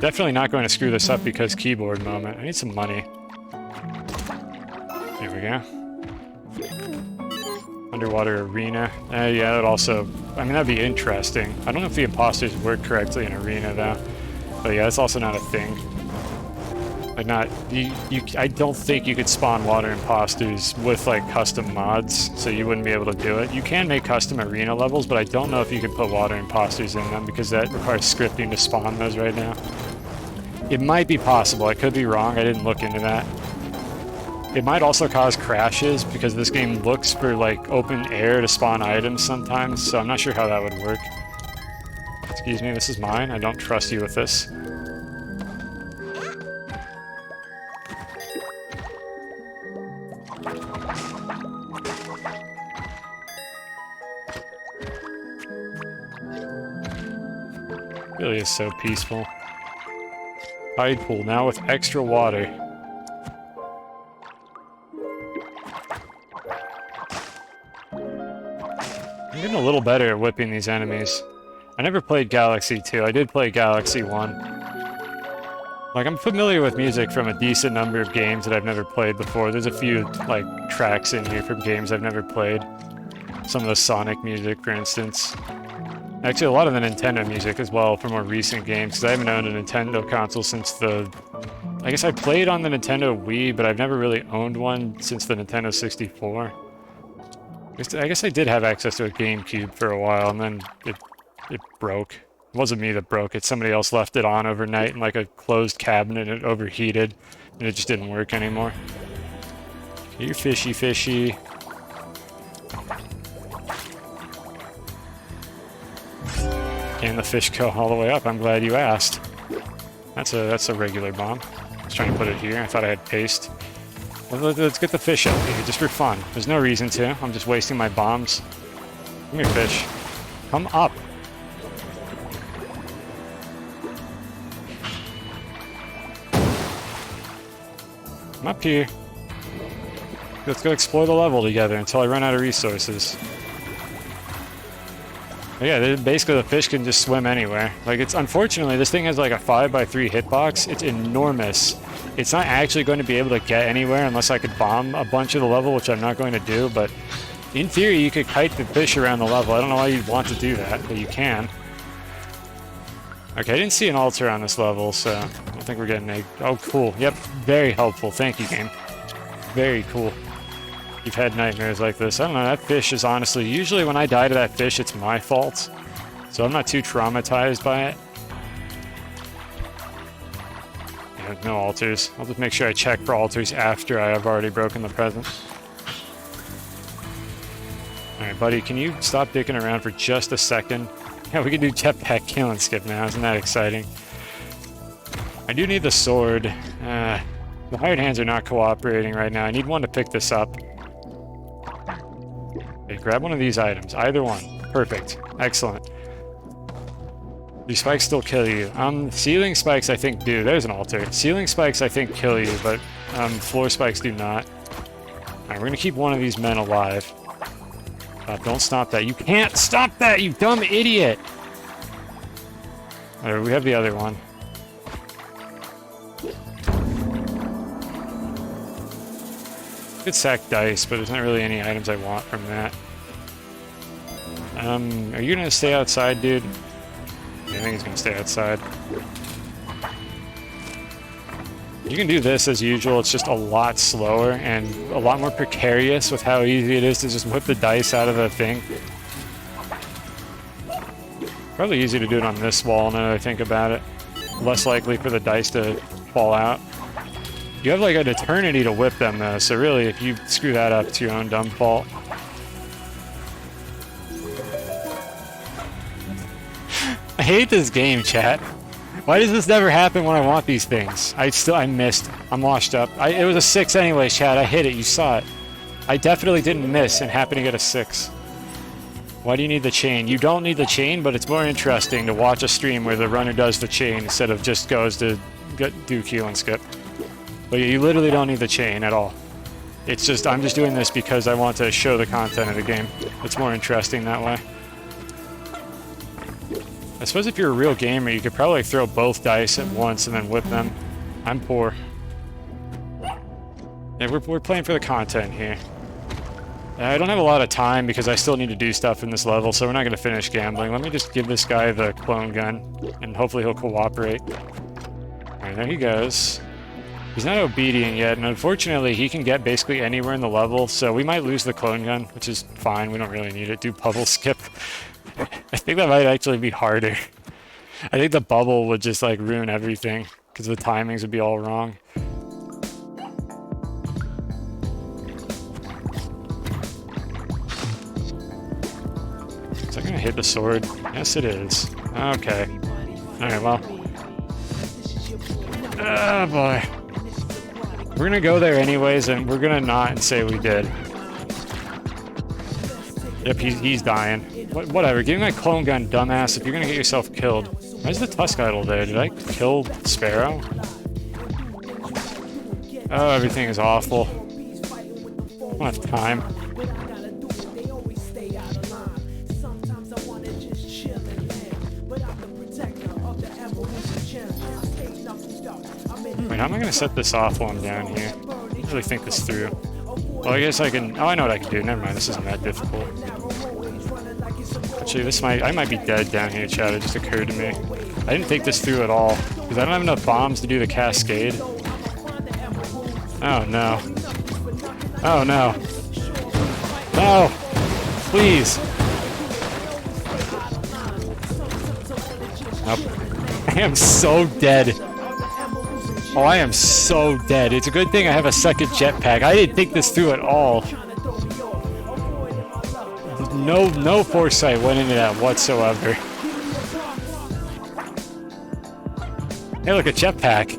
Definitely not going to screw this up because keyboard moment. I need some money. There we go. Underwater arena. Yeah, that also... I mean, that'd be interesting. I don't know if the imposters work correctly in arena, though. But yeah, that's also not a thing. Like, I don't think you could spawn water imposters with, like, custom mods, so you wouldn't be able to do it. You can make custom arena levels, but I don't know if you could put water imposters in them, because that requires scripting to spawn those right now. It might be possible. I could be wrong. I didn't look into that. It might also cause crashes because this game looks for like open air to spawn items sometimes, so I'm not sure how that would work. Excuse me, this is mine. I don't trust you with this. Really is so peaceful. Tide pool now with extra water. I'm getting a little better at whipping these enemies. I never played Galaxy 2. I did play Galaxy 1. Like, I'm familiar with music from a decent number of games that I've never played before. There's a few, like, tracks in here from games I've never played. Some of the Sonic music, for instance. Actually, a lot of the Nintendo music as well for more recent games, because I haven't owned a Nintendo console since the... I guess I played on the Nintendo Wii, but I've never really owned one since the Nintendo 64. I guess I did have access to a GameCube for a while, and then it broke. It wasn't me that broke it. Somebody else left it on overnight in like a closed cabinet, and it overheated, and it just didn't work anymore. You're fishy, fishy. Can the fish go all the way up? I'm glad you asked. That's a regular bomb. I was trying to put it here. I thought I had paste. Let's get the fish up here, just for fun. There's no reason to. I'm just wasting my bombs. Come here, fish. Come up. I'm up here. Let's go explore the level together until I run out of resources. But yeah, basically the fish can just swim anywhere. Like, it's unfortunately, this thing has like a 5x3 hitbox. It's enormous. It's not actually going to be able to get anywhere unless I could bomb a bunch of the level, which I'm not going to do, but in theory you could kite the fish around the level. I don't know why you'd want to do that, but you can. Okay, I didn't see an altar on this level, so I don't think we're getting a... Oh, cool. Yep, very helpful. Thank you, game. Very cool. You've had nightmares like this. I don't know, that fish is honestly... Usually when I die to that fish, it's my fault. So I'm not too traumatized by it. Yeah, no altars. I'll just make sure I check for altars after I have already broken the present. Alright, buddy, can you stop dicking around for just a second? Yeah, we can do jetpack kill and skip now. Isn't that exciting? I do need the sword. The hired hands are not cooperating right now. I need one to pick this up. Okay, grab one of these items. Either one. Perfect. Excellent. Do spikes still kill you? Ceiling spikes I think do. There's an altar. Ceiling spikes I think kill you, but floor spikes do not. Alright, we're gonna keep one of these men alive. Don't stop that. You can't stop that, you dumb idiot! Alright, we have the other one. Could sack dice, but there's not really any items I want from that. Are you gonna stay outside, dude? Yeah, I think he's gonna stay outside. You can do this as usual, it's just a lot slower and a lot more precarious with how easy it is to just whip the dice out of the thing. Probably easy to do it on this wall now that I think about it. Less likely for the dice to fall out. You have like an eternity to whip them though, so really if you screw that up, it's your own dumb fault. I hate this game, chat. Why does this never happen when I want these things? I missed. I'm washed up. It was a 6 anyway, chat. I hit it. You saw it. I definitely didn't miss and happened to get a 6. Why do you need the chain? You don't need the chain, but it's more interesting to watch a stream where the runner does the chain instead of just goes to do Q and skip. But you literally don't need the chain at all. It's just, I'm just doing this because I want to show the content of the game. It's more interesting that way. I suppose if you're a real gamer, you could probably throw both dice at once and then whip them. I'm poor. Yeah, we're playing for the content here. I don't have a lot of time because I still need to do stuff in this level, so we're not going to finish gambling. Let me just give this guy the clone gun, and hopefully he'll cooperate. Alright, there he goes. He's not obedient yet, and unfortunately he can get basically anywhere in the level, so we might lose the clone gun, which is fine. We don't really need it. Do bubble skip. I think that might actually be harder. I think the bubble would just like ruin everything because the timings would be all wrong. Is that gonna hit the sword? Yes, it is. Okay. Alright, well. Oh boy. We're gonna go there anyways, and we're gonna not say we did. Yep, he's dying. Whatever, give me my clone gun, dumbass, if you're gonna get yourself killed. Why is the Tusk Idol there? Did I kill Sparrow? Oh, everything is awful. I don't have time. Wait, how am I gonna set this off while I'm down here? I don't really think this through. Well, I guess I can... Oh, I know what I can do. Never mind, this isn't that difficult. Actually, I might be dead down here, chat. It just occurred to me. I didn't think this through at all, because I don't have enough bombs to do the cascade. Oh, no. Oh, no. No! Please! Nope. I am so dead. Oh, I am so dead. It's a good thing I have a second jetpack. I didn't think this through at all. No foresight went into that whatsoever. Hey, look, a jetpack.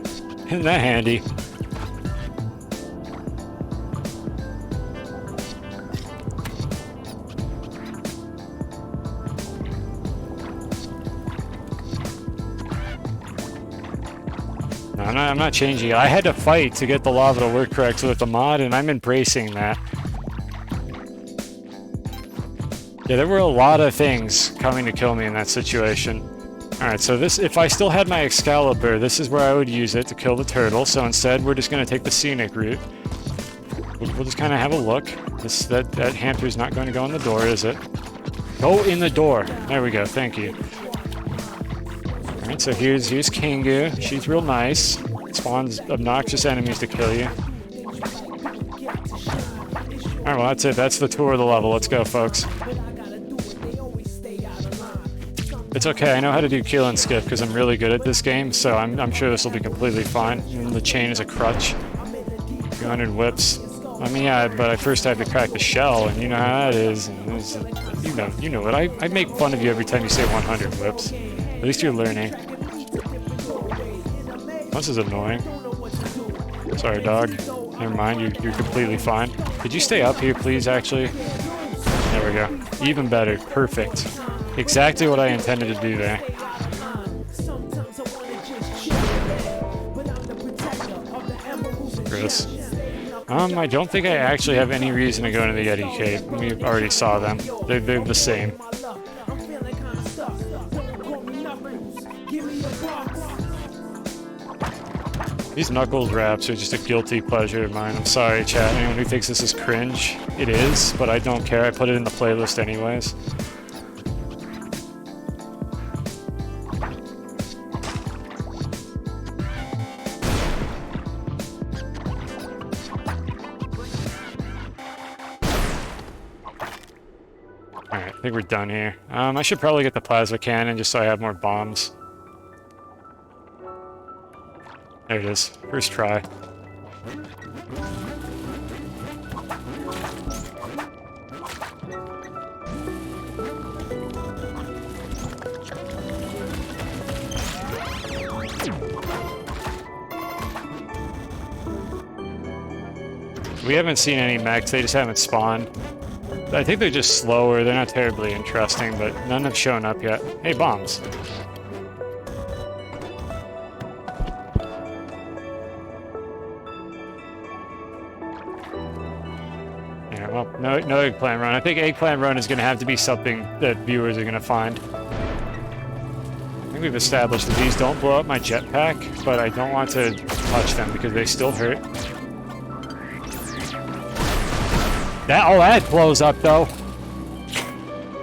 Isn't that handy? No, I'm not changing it. I had to fight to get the lava to work correctly with the mod, and I'm embracing that. Yeah, there were a lot of things coming to kill me in that situation. Alright, so this, if I still had my Excalibur, this is where I would use it to kill the turtle. So instead, we're just going to take the scenic route. We'll just kind of have a look. That hamster's not going to go in the door, is it? Go in the door. There we go. Thank you. Alright, so here's Kingu. She's real nice. Spawns obnoxious enemies to kill you. Alright, well that's it. That's the tour of the level. Let's go, folks. It's okay, I know how to do kill and skip because I'm really good at this game, so I'm sure this will be completely fine. And the chain is a crutch. 200 whips. I mean, yeah, but I first have to crack the shell, and you know how that is. And you know it. I make fun of you every time you say 100 whips. At least you're learning. This is annoying. Sorry, dog. Never mind, you're completely fine. Could you stay up here, please, actually? There we go. Even better. Perfect. Exactly what I intended to do there. Chris. I don't think I actually have any reason to go into the Yeti Cave. We already saw them. They're the same. These Knuckles raps are just a guilty pleasure of mine. I'm sorry, chat. Anyone who thinks this is cringe, it is, but I don't care. I put it in the playlist anyways. Alright, I think we're done here. I should probably get the plasma cannon just so I have more bombs. There it is. First try. We haven't seen any mechs, they just haven't spawned. I think they're just slower, they're not terribly interesting, but none have shown up yet. Hey, bombs. Yeah, well, no eggplant run. I think eggplant run is going to have to be something that viewers are going to find. I think we've established that these don't blow up my jetpack, but I don't want to touch them because they still hurt. That blows up though.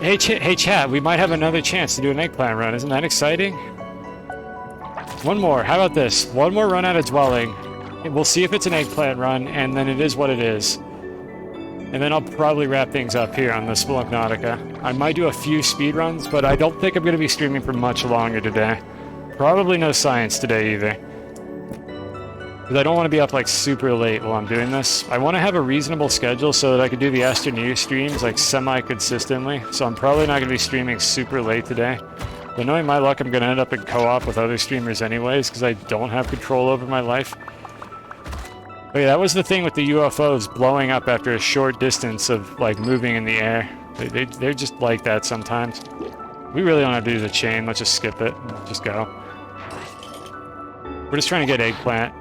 Hey chat, we might have another chance to do an eggplant run. Isn't that exciting? One more. How about this? One more run out of dwelling. And we'll see if it's an eggplant run, and then it is what it is. And then I'll probably wrap things up here on the Spelunknautica. I might do a few speed runs, but I don't think I'm going to be streaming for much longer today. Probably no science today either. Because I don't want to be up like super late while I'm doing this. I want to have a reasonable schedule so that I can do the afternoon streams like semi-consistently. So I'm probably not going to be streaming super late today. But knowing my luck, I'm going to end up in co-op with other streamers anyways because I don't have control over my life. But yeah, that was the thing with the UFOs blowing up after a short distance of like moving in the air. They're just like that sometimes. We really don't have to do the chain. Let's just skip it. Just go. We're just trying to get eggplant.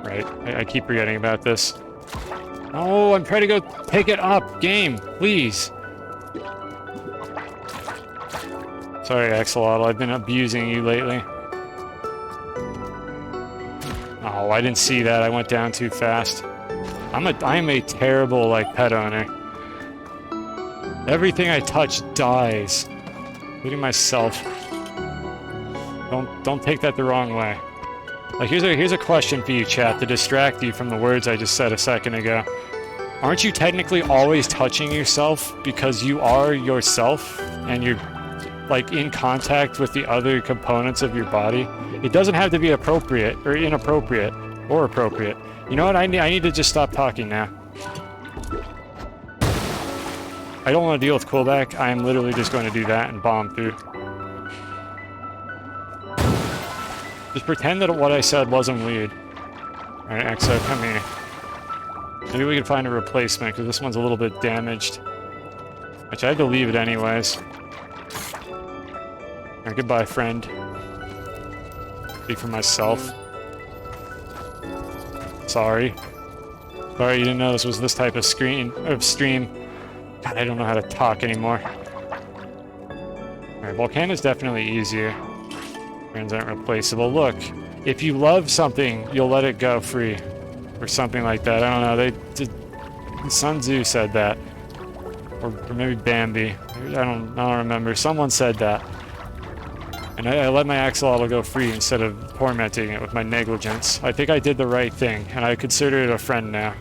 Right. I keep forgetting about this. Oh, I'm trying to go pick it up. Game, please. Sorry, Axolotl. I've been abusing you lately. Oh, I didn't see that. I went down too fast. I'm a terrible, like, pet owner. Everything I touch dies. Including myself. Don't take that the wrong way. Like, here's a question for you, chat, to distract you from the words I just said a second ago. Aren't you technically always touching yourself because you are yourself and you're, like, in contact with the other components of your body? It doesn't have to be appropriate or inappropriate or appropriate. You know what? I need to just stop talking now. I don't want to deal with coolback. I am literally just going to do that and bomb through. Just pretend that what I said wasn't weird. Alright, Exo, come here. Maybe we can find a replacement, because this one's a little bit damaged. Which I had to leave it anyways. Alright, goodbye, friend. Speak for myself. Sorry. Sorry you didn't know this was this type of stream. God, I don't know how to talk anymore. Alright, Volcano's definitely easier. Friends aren't replaceable. Look, if you love something, you'll let it go free. Or something like that. I don't know. Sun Tzu said that. Or maybe Bambi. I don't remember. Someone said that. And I let my axolotl go free instead of tormenting it with my negligence. I think I did the right thing, and I consider it a friend now.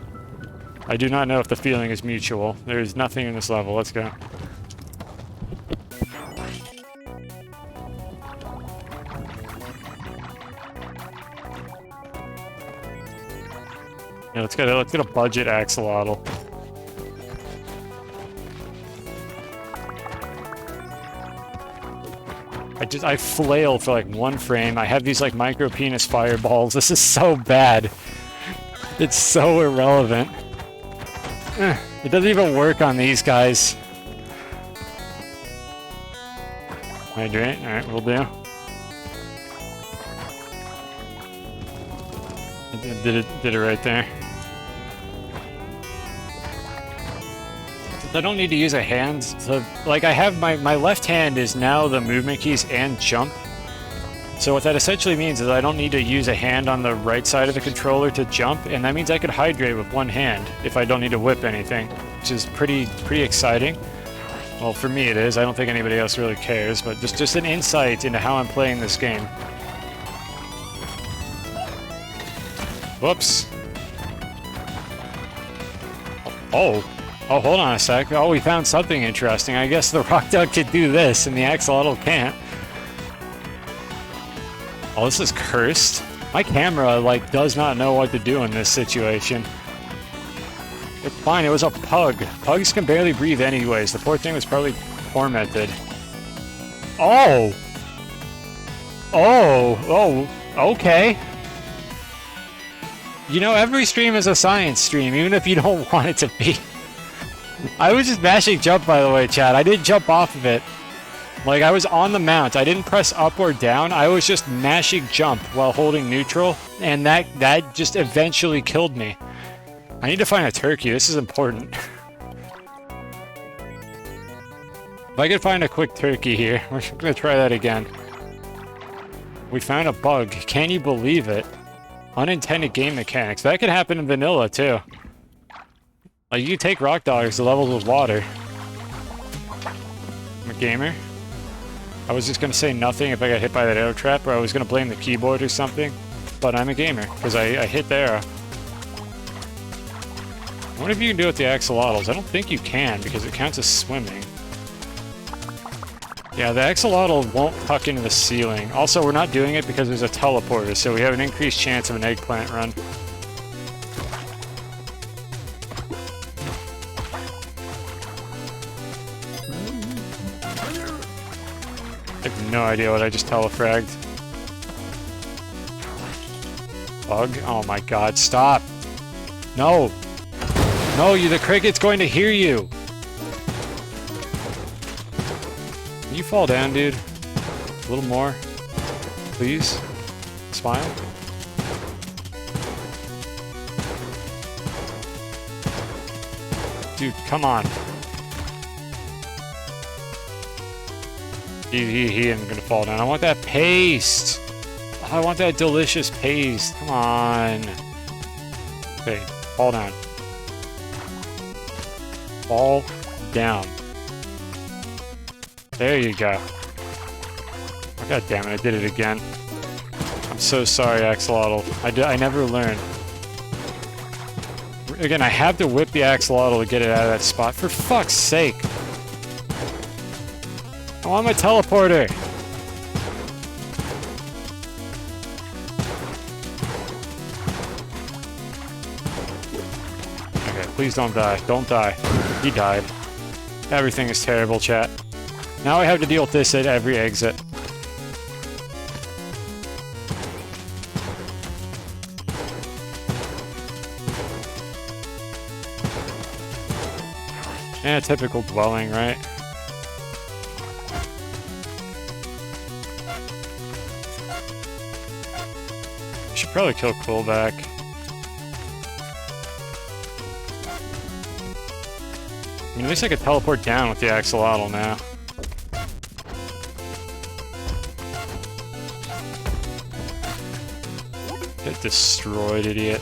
I do not know if the feeling is mutual. There is nothing in this level. Let's go. Yeah, let's get a budget axolotl. I flail for like one frame. I have these like micro penis fireballs. This is so bad. It's so irrelevant. It doesn't even work on these guys. Hydrate. Alright, we'll do. Did it right there. I don't need to use a hand. So, like, I have my left hand is now the movement keys and jump. So what that essentially means is I don't need to use a hand on the right side of the controller to jump, and that means I could hydrate with one hand if I don't need to whip anything, which is pretty exciting. Well, for me it is. I don't think anybody else really cares, but just an insight into how I'm playing this game. Whoops. Oh, hold on a sec. Oh, we found something interesting. I guess the rock duck could do this, and the axolotl can't. Oh, this is cursed. My camera, like, does not know what to do in this situation. It's fine, it was a pug. Pugs can barely breathe anyways. The poor thing was probably tormented. Oh! Oh, okay. You know, every stream is a science stream, even if you don't want it to be. I was just mashing jump, by the way, chat. I didn't jump off of it. Like, I was on the mount. I didn't press up or down. I was just mashing jump while holding neutral, and that just eventually killed me. I need to find a turkey. This is important. If I could find a quick turkey here, we're gonna try that again. We found a bug. Can you believe it? Unintended game mechanics. That could happen in vanilla, too. Like, you can take rock dollars to levels with water. I'm a gamer. I was just gonna say nothing if I got hit by that arrow trap, or I was gonna blame the keyboard or something. But I'm a gamer, because I hit the arrow. I wonder if you can do it with the axolotls. I don't think you can, because it counts as swimming. Yeah, the axolotl won't tuck into the ceiling. Also, we're not doing it because there's a teleporter, so we have an increased chance of an eggplant run. I have no idea what I just telefragged. Bug? Oh my god, stop! No! No, the cricket's going to hear you! Can you fall down, dude? A little more. Please? Smile? Dude, come on. He isn't gonna fall down. I want that paste! Oh, I want that delicious paste. Come on. Okay, fall down. Fall down. There you go. Oh, god damn it, I did it again. I'm so sorry, Axolotl. I never learned. Again, I have to whip the Axolotl to get it out of that spot. For fuck's sake! I want my teleporter! Okay, please don't die. Don't die. He died. Everything is terrible, chat. Now I have to deal with this at every exit. And a typical dwelling, right? Should probably kill Coolback. I mean, at least I could teleport down with the Axolotl now. Get destroyed, idiot.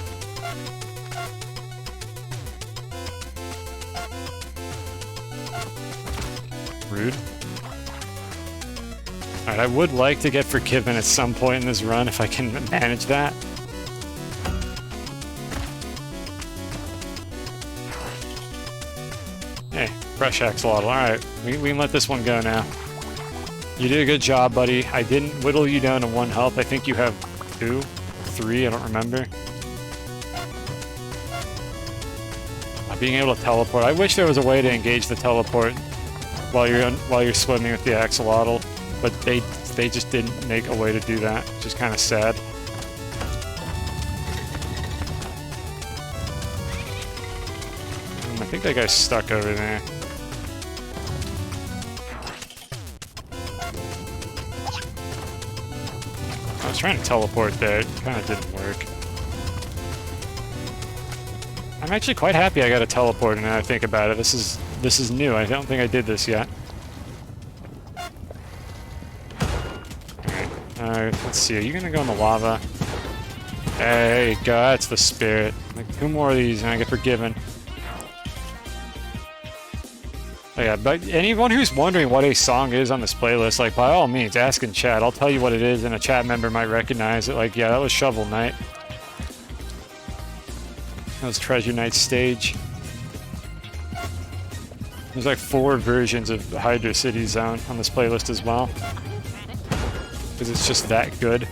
Rude. Alright, I would like to get forgiven at some point in this run if I can manage that. Hey, fresh Axolotl. Alright, we can let this one go now. You did a good job, buddy. I didn't whittle you down to 1 health. I think you have 2, 3, I don't remember. Being able to teleport. I wish there was a way to engage the teleport while you're swimming with the Axolotl, but they just didn't make a way to do that, which is kind of sad. I think that guy's stuck over there. I was trying to teleport there, it kind of didn't work. I'm actually quite happy I got a teleporter now I think about it. This is new. I don't think I did this yet. Alright, let's see. Are you gonna go in the lava? There you go, that's the spirit. Like 2 more of these and I get forgiven. Oh yeah, but anyone who's wondering what a song is on this playlist, like by all means, ask in chat. I'll tell you what it is and a chat member might recognize it. Like, yeah, that was Shovel Knight. That was Treasure Knight stage. There's like 4 versions of Hydra City Zone on this playlist as well. Because it's just that good.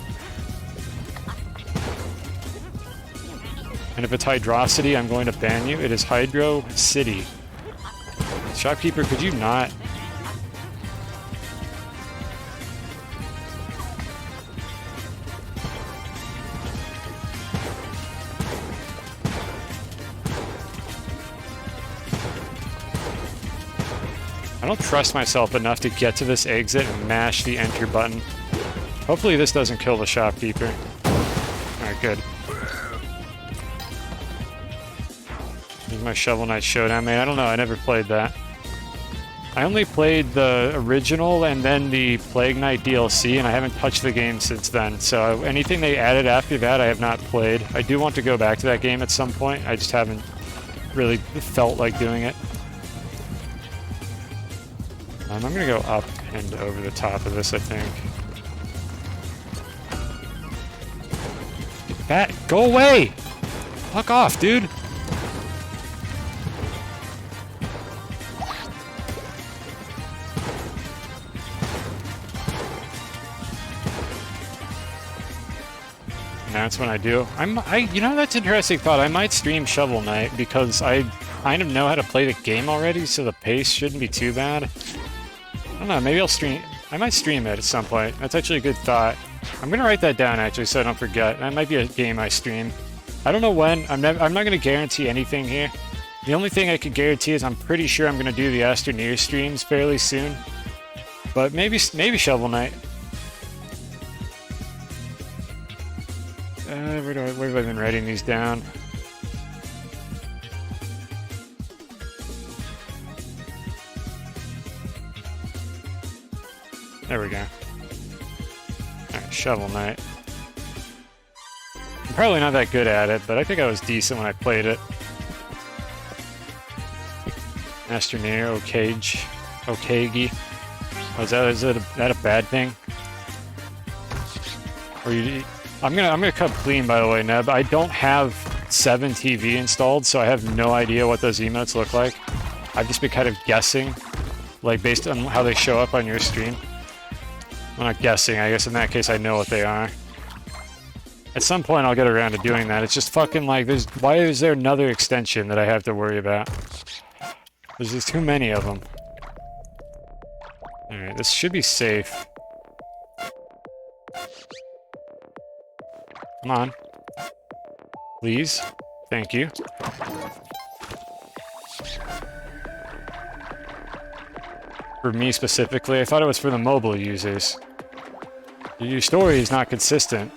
And if it's Hydrocity, I'm going to ban you. It is Hydro City. Shopkeeper, could you not? I don't trust myself enough to get to this exit and mash the enter button. Hopefully this doesn't kill the shopkeeper. Alright, good. Here's my Shovel Knight Showdown, man. I don't know, I never played that. I only played the original and then the Plague Knight DLC, and I haven't touched the game since then. So anything they added after that, I have not played. I do want to go back to that game at some point. I just haven't really felt like doing it. I'm gonna go up and over the top of this, I think. Bat, go away! Fuck off, dude! that's when I do. You know, that's an interesting thought. I might stream Shovel Knight because I kind of know how to play the game already, so the pace shouldn't be too bad. I don't know, maybe I'll stream... I might stream it at some point. That's actually a good thought. I'm gonna write that down, actually, so I don't forget. That might be a game I stream. I don't know when. I'm not gonna guarantee anything here. The only thing I could guarantee is I'm pretty sure I'm gonna do the Astroneer streams fairly soon. But maybe Shovel Knight. Where have I been writing these down? There we go. Alright, Shovel Knight. I'm probably not that good at it, but I think I was decent when I played it. Astroneer, Okagi. Oh, is that a bad thing? Or I'm gonna cut clean, by the way, Neb. I don't have 7 TV installed, so I have no idea what those emotes look like. I've just been kind of guessing, like based on how they show up on your stream. I'm not guessing, I guess in that case I know what they are. At some point I'll get around to doing that. It's just fucking like, why is there another extension that I have to worry about? There's just too many of them. Alright, this should be safe. Come on. Please. Thank you. For me specifically, I thought it was for the mobile users. Your story is not consistent.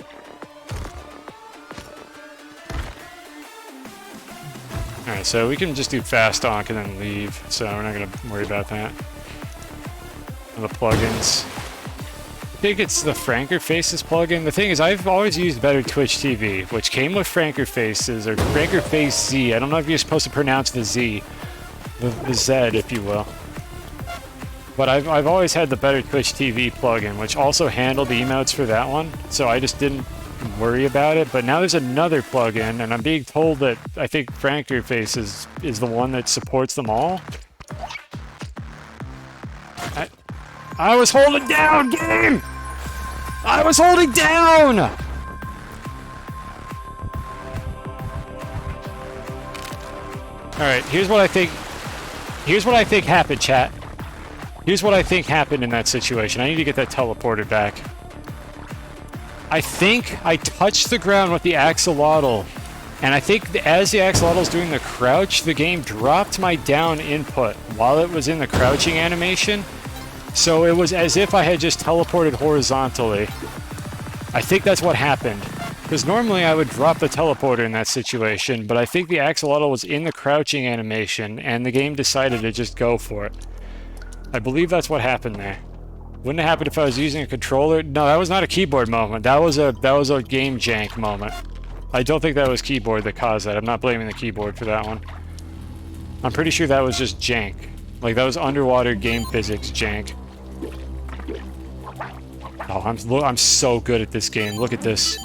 Alright, so we can just do fast donk and then leave, so we're not going to worry about that. And the plugins. I think it's the Franker Faces plugin. The thing is, I've always used Better Twitch TV, which came with Franker Faces, or Franker Face Z. I don't know if you're supposed to pronounce the Z. The Z, if you will. But I've always had the Better Twitch TV plugin, which also handled the emotes for that one, so I just didn't worry about it. But now there's another plugin, and I'm being told that I think Franker Faces is the one that supports them all. I was holding down, game! I was holding down! Alright, here's what I think happened, chat. Here's what I think happened in that situation. I need to get that teleporter back. I think I touched the ground with the axolotl, and I think as the axolotl is doing the crouch, the game dropped my down input while it was in the crouching animation. So it was as if I had just teleported horizontally. I think that's what happened. Because normally I would drop the teleporter in that situation, but I think the axolotl was in the crouching animation, and the game decided to just go for it. I believe that's what happened there. Wouldn't it happen if I was using a controller? No, that was not a keyboard moment. That was a game jank moment. I don't think that was keyboard that caused that. I'm not blaming the keyboard for that one. I'm pretty sure that was just jank. Like, that was underwater game physics jank. Oh, I'm so good at this game. Look at this.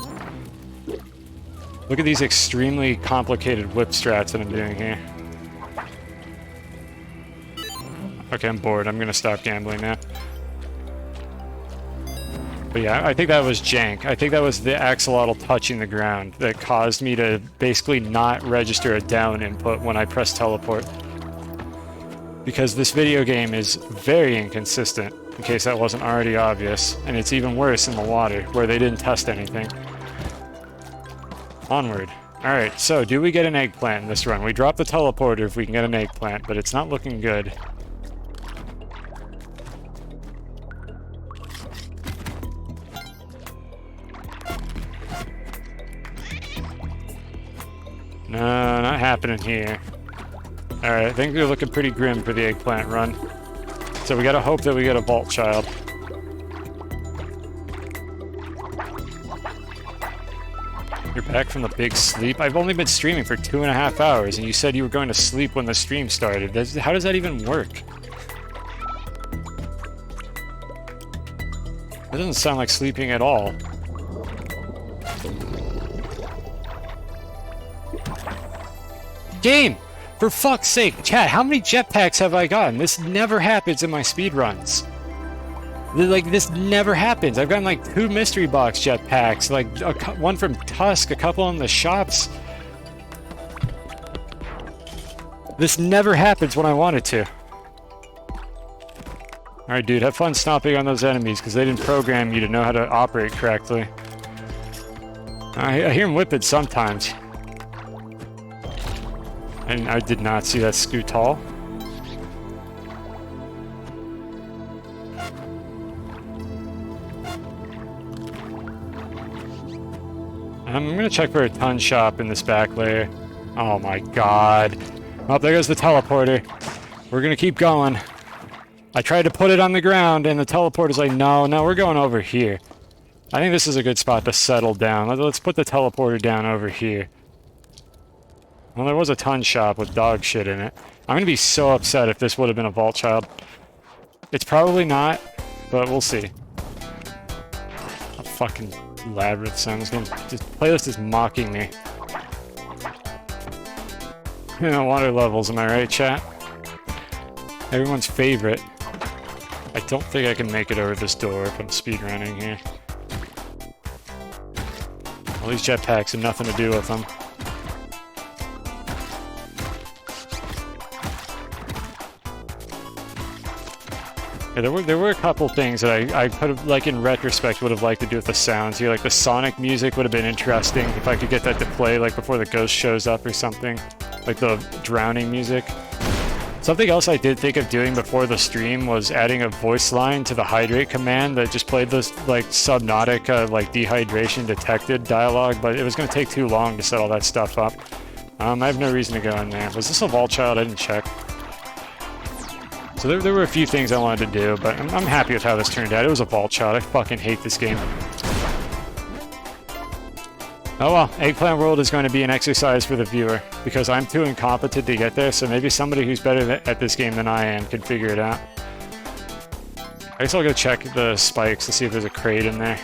Look at these extremely complicated whip strats that I'm doing here. Okay, I'm bored. I'm gonna stop gambling now. But yeah, I think that was jank. I think that was the axolotl touching the ground that caused me to basically not register a down input when I press teleport. Because this video game is very inconsistent, in case that wasn't already obvious, and it's even worse in the water, where they didn't test anything. Onward. Alright, so do we get an eggplant in this run? We drop the teleporter if we can get an eggplant, but it's not looking good. No, not happening here. Alright, I think they're looking pretty grim for the eggplant run. So we gotta hope that we get a Vault Child. You're back from the big sleep? I've only been streaming for 2.5 hours, and you said you were going to sleep when the stream started. How does that even work? That doesn't sound like sleeping at all. Game! For fuck's sake, chat, how many jetpacks have I gotten? This never happens in my speedruns. Like, this never happens. I've gotten like 2 mystery box jetpacks, like one from Tusk, a couple in the shops. This never happens when I want it to. Alright, dude, have fun stomping on those enemies, because they didn't program you to know how to operate correctly. I hear him whip it sometimes. And I did not see that Scootal. I'm gonna check for a ton shop in this back layer. Oh my god. Oh, there goes the teleporter. We're gonna keep going. I tried to put it on the ground and the teleporter's like, no, we're going over here. I think this is a good spot to settle down. Let's put the teleporter down over here. Well, there was a ton shop with dog shit in it. I'm gonna be so upset if this would have been a Vault Child. It's probably not, but we'll see. A fucking labyrinth sound. This playlist is mocking me. You know, water levels, am I right, chat? Everyone's favorite. I don't think I can make it over this door if I'm speedrunning here. All these jetpacks have nothing to do with them. Yeah, there were a couple things that I could have, like, in retrospect, would have liked to do with the sounds here. Like, the Sonic music would have been interesting if I could get that to play, like, before the ghost shows up or something. Like the drowning music. Something else I did think of doing before the stream was adding a voice line to the hydrate command that just played this, like, Subnautica, like, dehydration detected dialogue, but it was going to take too long to set all that stuff up. I have no reason to go in there. Was this a Vault Child? I didn't check. So there were a few things I wanted to do, but I'm happy with how this turned out. It was a Vault Child. I fucking hate this game. Oh well, Eggplant World is going to be an exercise for the viewer, because I'm too incompetent to get there, so maybe somebody who's better at this game than I am can figure it out. I guess I'll go check the spikes to see if there's a crate in there.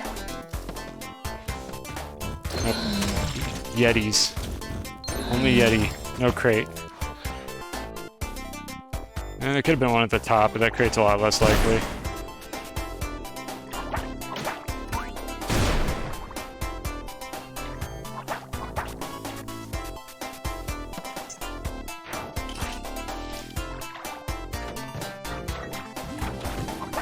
Nope. Yetis. Only Yeti. No crate. And there could have been one at the top, but that crate's a lot less likely.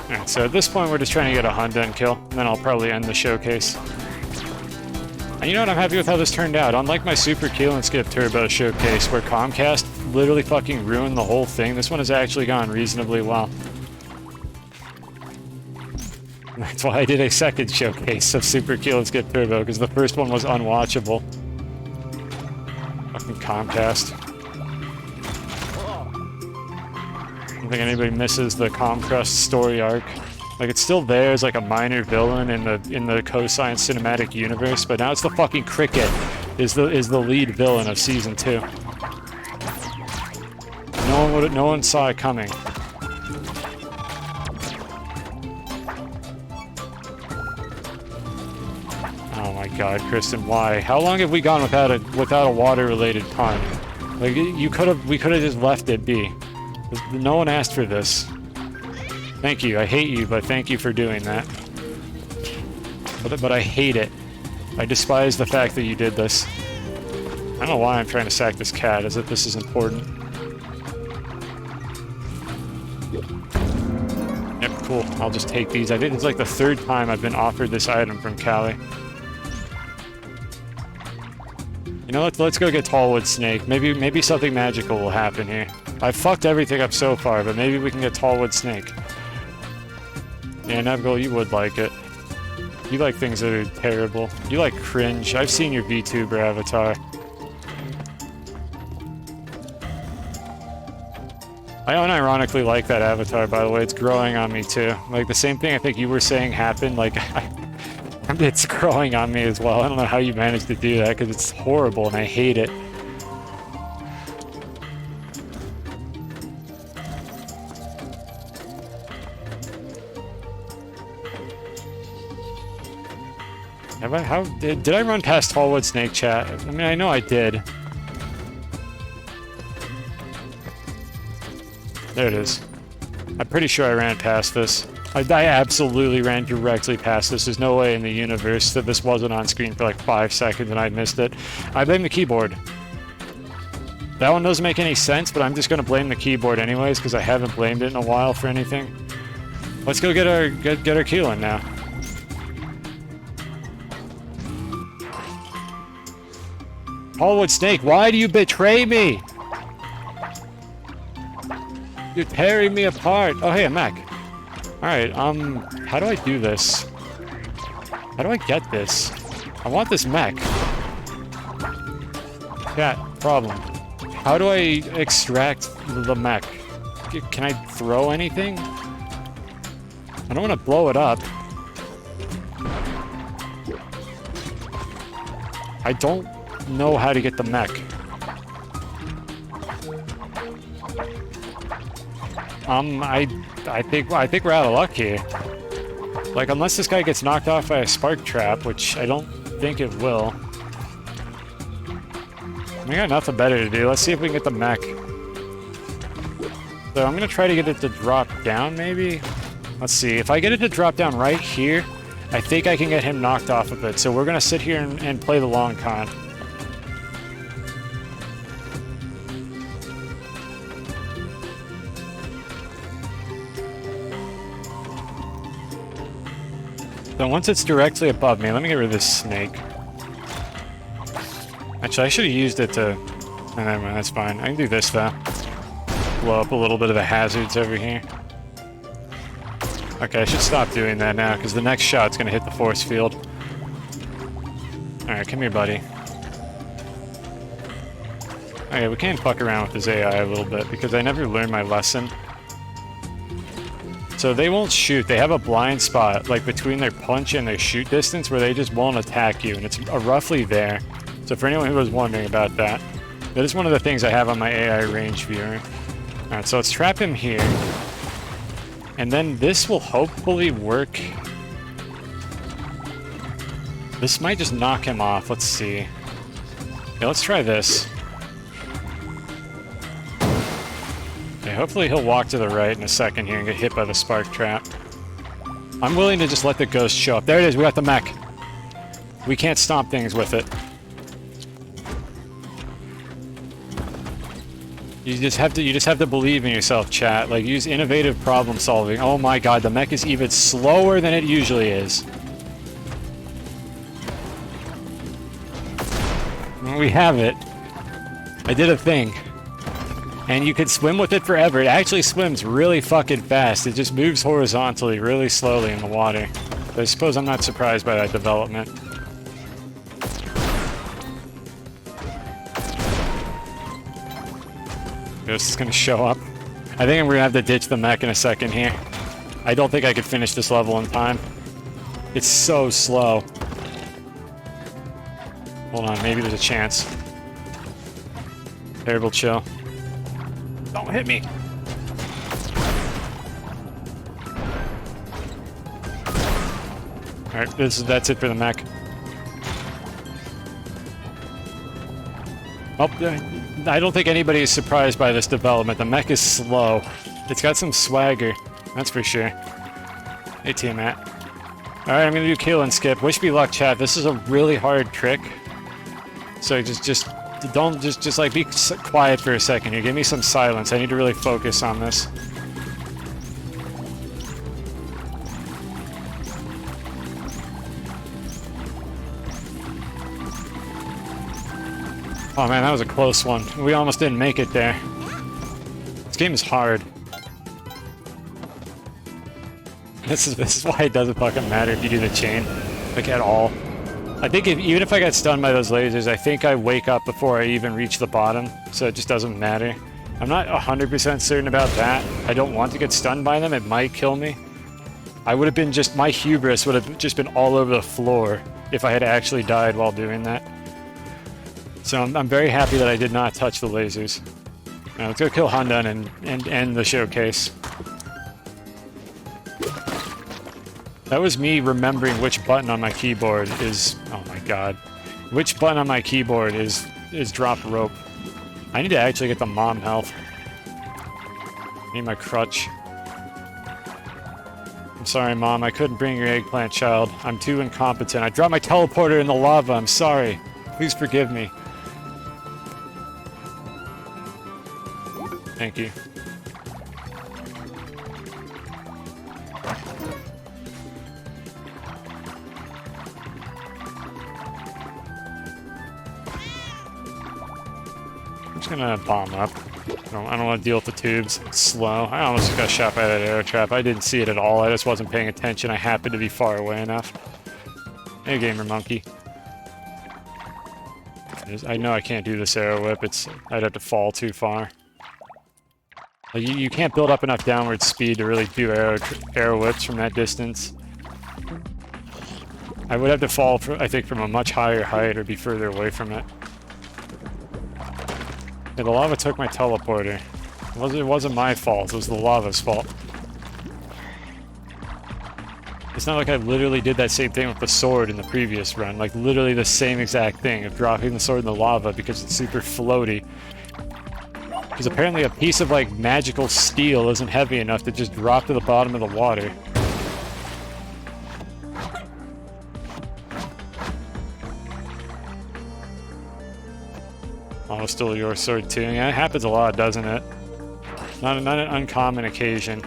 Alright, so at this point we're just trying to get a Honda kill, and then I'll probably end the showcase. And you know what, I'm happy with how this turned out. Unlike my Super Kill and Skip Turbo showcase, where Comcast literally fucking ruined the whole thing, this one has actually gone reasonably well. That's why I did a second showcase of Super Kill and Skip Turbo, because the first one was unwatchable. Fucking Comcast. I don't think anybody misses the Comcrust story arc. Like, it's still there as like a minor villain in the Cosine cinematic universe, but now it's the fucking Cricket is the lead villain of season 2. No one saw it coming. Oh my god, Kristen, why? How long have we gone without a water-related pun? Like, we could have just left it be. No one asked for this. Thank you. I hate you, but thank you for doing that. But I hate it. I despise the fact that you did this. I don't know why I'm trying to sack this cat, as if this is important. Yep, cool. I'll just take these. I think it's like the 3rd time I've been offered this item from Callie. You know, let's go get Tallwood Snake. Maybe something magical will happen here. I've fucked everything up so far, but maybe we can get Tallwood Snake. Yeah, Navgul, you would like it. You like things that are terrible. You like cringe. I've seen your VTuber avatar. I unironically like that avatar, by the way. It's growing on me, too. Like, the same thing I think you were saying happened, like, it's growing on me as well. I don't know how you managed to do that, because it's horrible and I hate it. Did I run past Tallwood Snake, chat? I mean, I know I did. There it is. I'm pretty sure I ran past this. I absolutely ran directly past this. There's no way in the universe that this wasn't on screen for like 5 seconds and I missed it. I blame the keyboard. That one doesn't make any sense, but I'm just gonna blame the keyboard anyways because I haven't blamed it in a while for anything. Let's go get our kill in now. Hollywood Snake, why do you betray me? You're tearing me apart. Oh, hey, a mech. Alright, how do I do this? How do I get this? I want this mech. Chat, problem. How do I extract the mech? Can I throw anything? I don't want to blow it up. I don't know how to get the mech. I think we're out of luck here. Like, unless this guy gets knocked off by a spark trap, which I don't think it will. We got nothing better to do. Let's see if we can get the mech. So I'm gonna try to get it to drop down, maybe? Let's see. If I get it to drop down right here, I think I can get him knocked off of it. So we're gonna sit here and play the long con. So once it's directly above me, let me get rid of this snake. Actually, I should have used it to... Oh, never mind, that's fine. I can do this, though. Blow up a little bit of the hazards over here. Okay, I should stop doing that now, because the next shot's going to hit the force field. Alright, come here, buddy. Okay, we can fuck around with this AI a little bit, because I never learned my lesson. So they won't shoot. They have a blind spot, like between their punch and their shoot distance, where they just won't attack you, and it's roughly there. So for anyone who was wondering about that, that is one of the things I have on my AI range viewer. Alright, so let's trap him here. And then this will hopefully work. This might just knock him off. Let's see. Yeah, let's try this. Okay, hopefully he'll walk to the right in a second here and get hit by the spark trap. I'm willing to just let the ghost show up. There it is, we got the mech. We can't stomp things with it. You just have to believe in yourself, chat. Like, use innovative problem solving. Oh my god, the mech is even slower than it usually is. We have it. I did a thing. And you can swim with it forever. It actually swims really fucking fast. It just moves horizontally really slowly in the water. But I suppose I'm not surprised by that development. Ghost is gonna show up. I think we're gonna have to ditch the mech in a second here. I don't think I could finish this level in time. It's so slow. Hold on, maybe there's a chance. Terrible chill. Don't hit me. Alright, that's it for the mech. Oh, I don't think anybody is surprised by this development. The mech is slow. It's got some swagger, that's for sure. Hey, Tiamat. Alright, I'm gonna do kill and skip. Wish me luck, chat. This is a really hard trick. So just like be quiet for a second here. Give me some silence. I need to really focus on this. Oh man, that was a close one. We almost didn't make it there. This game is hard. This is why it doesn't fucking matter if you do the chain, like at all. I think even if I got stunned by those lasers, I think I wake up before I even reach the bottom, so it just doesn't matter. I'm not 100% certain about that. I don't want to get stunned by them. It might kill me. I would have been my hubris would have just been all over the floor if I had actually died while doing that. So I'm very happy that I did not touch the lasers. Now let's go kill Handan and end the showcase. That was me remembering which button on my keyboard is... Oh my god. Which button on my keyboard is drop rope. I need to actually get the mom health. I need my crutch. I'm sorry, Mom. I couldn't bring your eggplant child. I'm too incompetent. I dropped my teleporter in the lava. I'm sorry. Please forgive me. Thank you. I'm just gonna bomb up. I don't want to deal with the tubes. It's slow. I almost just got shot by that arrow trap. I didn't see it at all. I just wasn't paying attention. I happened to be far away enough. Hey, gamer monkey. I know I can't do this arrow whip. I'd have to fall too far. Like, you can't build up enough downward speed to really do arrow whips from that distance. I would have to fall, I think, from a much higher height or be further away from it. Yeah, the lava took my teleporter. It wasn't my fault, it was the lava's fault. It's not like I literally did that same thing with the sword in the previous run. Like, literally the same exact thing of dropping the sword in the lava because it's super floaty. Because apparently a piece of, like, magical steel isn't heavy enough to just drop to the bottom of the water. Oh, still your sword too. Yeah, it happens a lot, doesn't it? Not an uncommon occasion.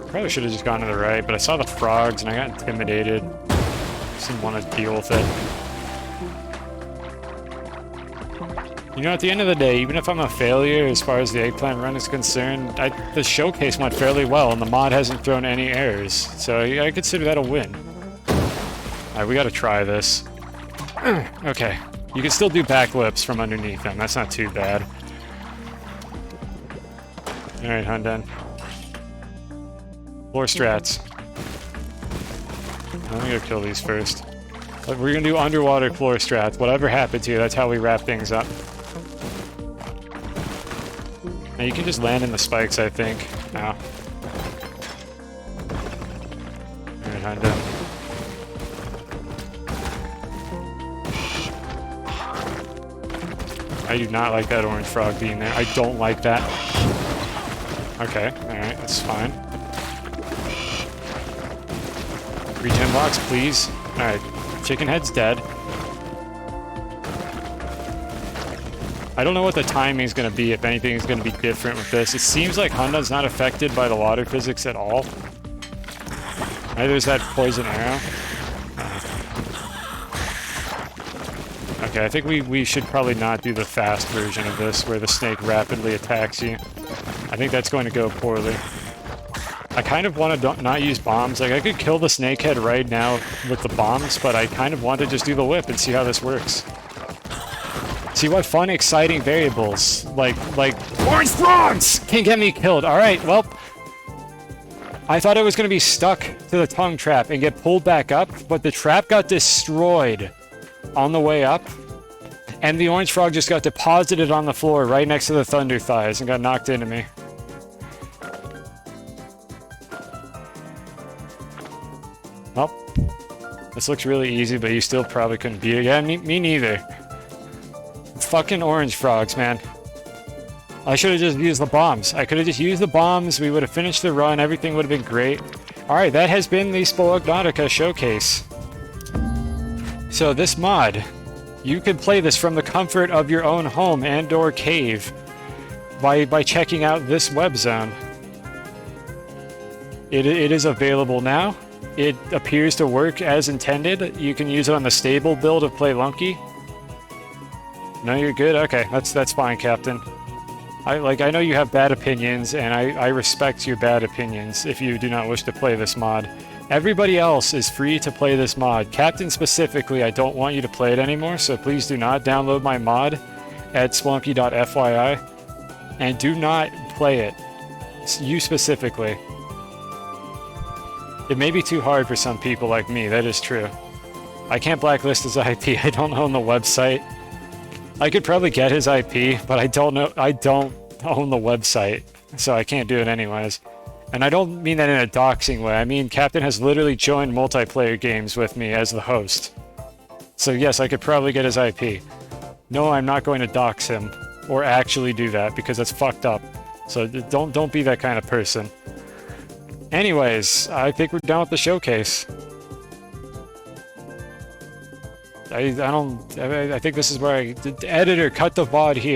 Probably should have just gone to the right, but I saw the frogs and I got intimidated. Just didn't want to deal with it. You know, at the end of the day, even if I'm a failure as far as the eggplant run is concerned, the showcase went fairly well, and the mod hasn't thrown any errors, so I consider that a win. Alright, we gotta try this. Okay, you can still do backflips from underneath them, that's not too bad. Alright, Hundan. Floor strats. I'm gonna kill these first. But we're gonna do underwater floor strats. Whatever happens here, that's how we wrap things up. Now you can just land in the spikes, I think. Now. Alright, Honda. I do not like that orange frog being there. I don't like that. Okay, alright, that's fine. Regen blocks, please. Alright, chicken head's dead. I don't know what the timing is going to be, if anything is going to be different with this. It seems like Hundan's not affected by the water physics at all. Neither is that poison arrow. Okay, I think we should probably not do the fast version of this, where the snake rapidly attacks you. I think that's going to go poorly. I kind of want to not use bombs. Like, I could kill the snakehead right now with the bombs, but I kind of want to just do the whip and see how this works. See what fun, exciting variables, like orange frogs can get me killed. Alright, well, I thought I was going to be stuck to the tongue trap and get pulled back up, but the trap got destroyed on the way up, and the orange frog just got deposited on the floor right next to the thunder thighs and got knocked into me. Well, this looks really easy, but you still probably couldn't beat it. Yeah, me neither. Fucking orange frogs, man. I should have just used the bombs. I could have just used the bombs, we would have finished the run, everything would have been great. Alright, that has been the Spelunknautica showcase. So this mod, you can play this from the comfort of your own home and or cave by checking out this web zone. It is available now. It appears to work as intended. You can use it on the stable build of Spelunknautica. No, you're good? Okay, that's fine, Captain. I know you have bad opinions, and I respect your bad opinions if you do not wish to play this mod. Everybody else is free to play this mod. Captain specifically, I don't want you to play it anymore, so please do not download my mod at spelunky.fyi, and do not play it. You specifically. It may be too hard for some people like me, that is true. I can't blacklist his IP, I don't own the website. I could probably get his IP, but I don't own the website, so I can't do it anyways. And I don't mean that in a doxing way. I mean Captain has literally joined multiplayer games with me as the host. So yes, I could probably get his IP. No, I'm not going to dox him or actually do that because that's fucked up. So don't be that kind of person. Anyways, I think we're done with the showcase. I think this is where the editor cut the VOD here.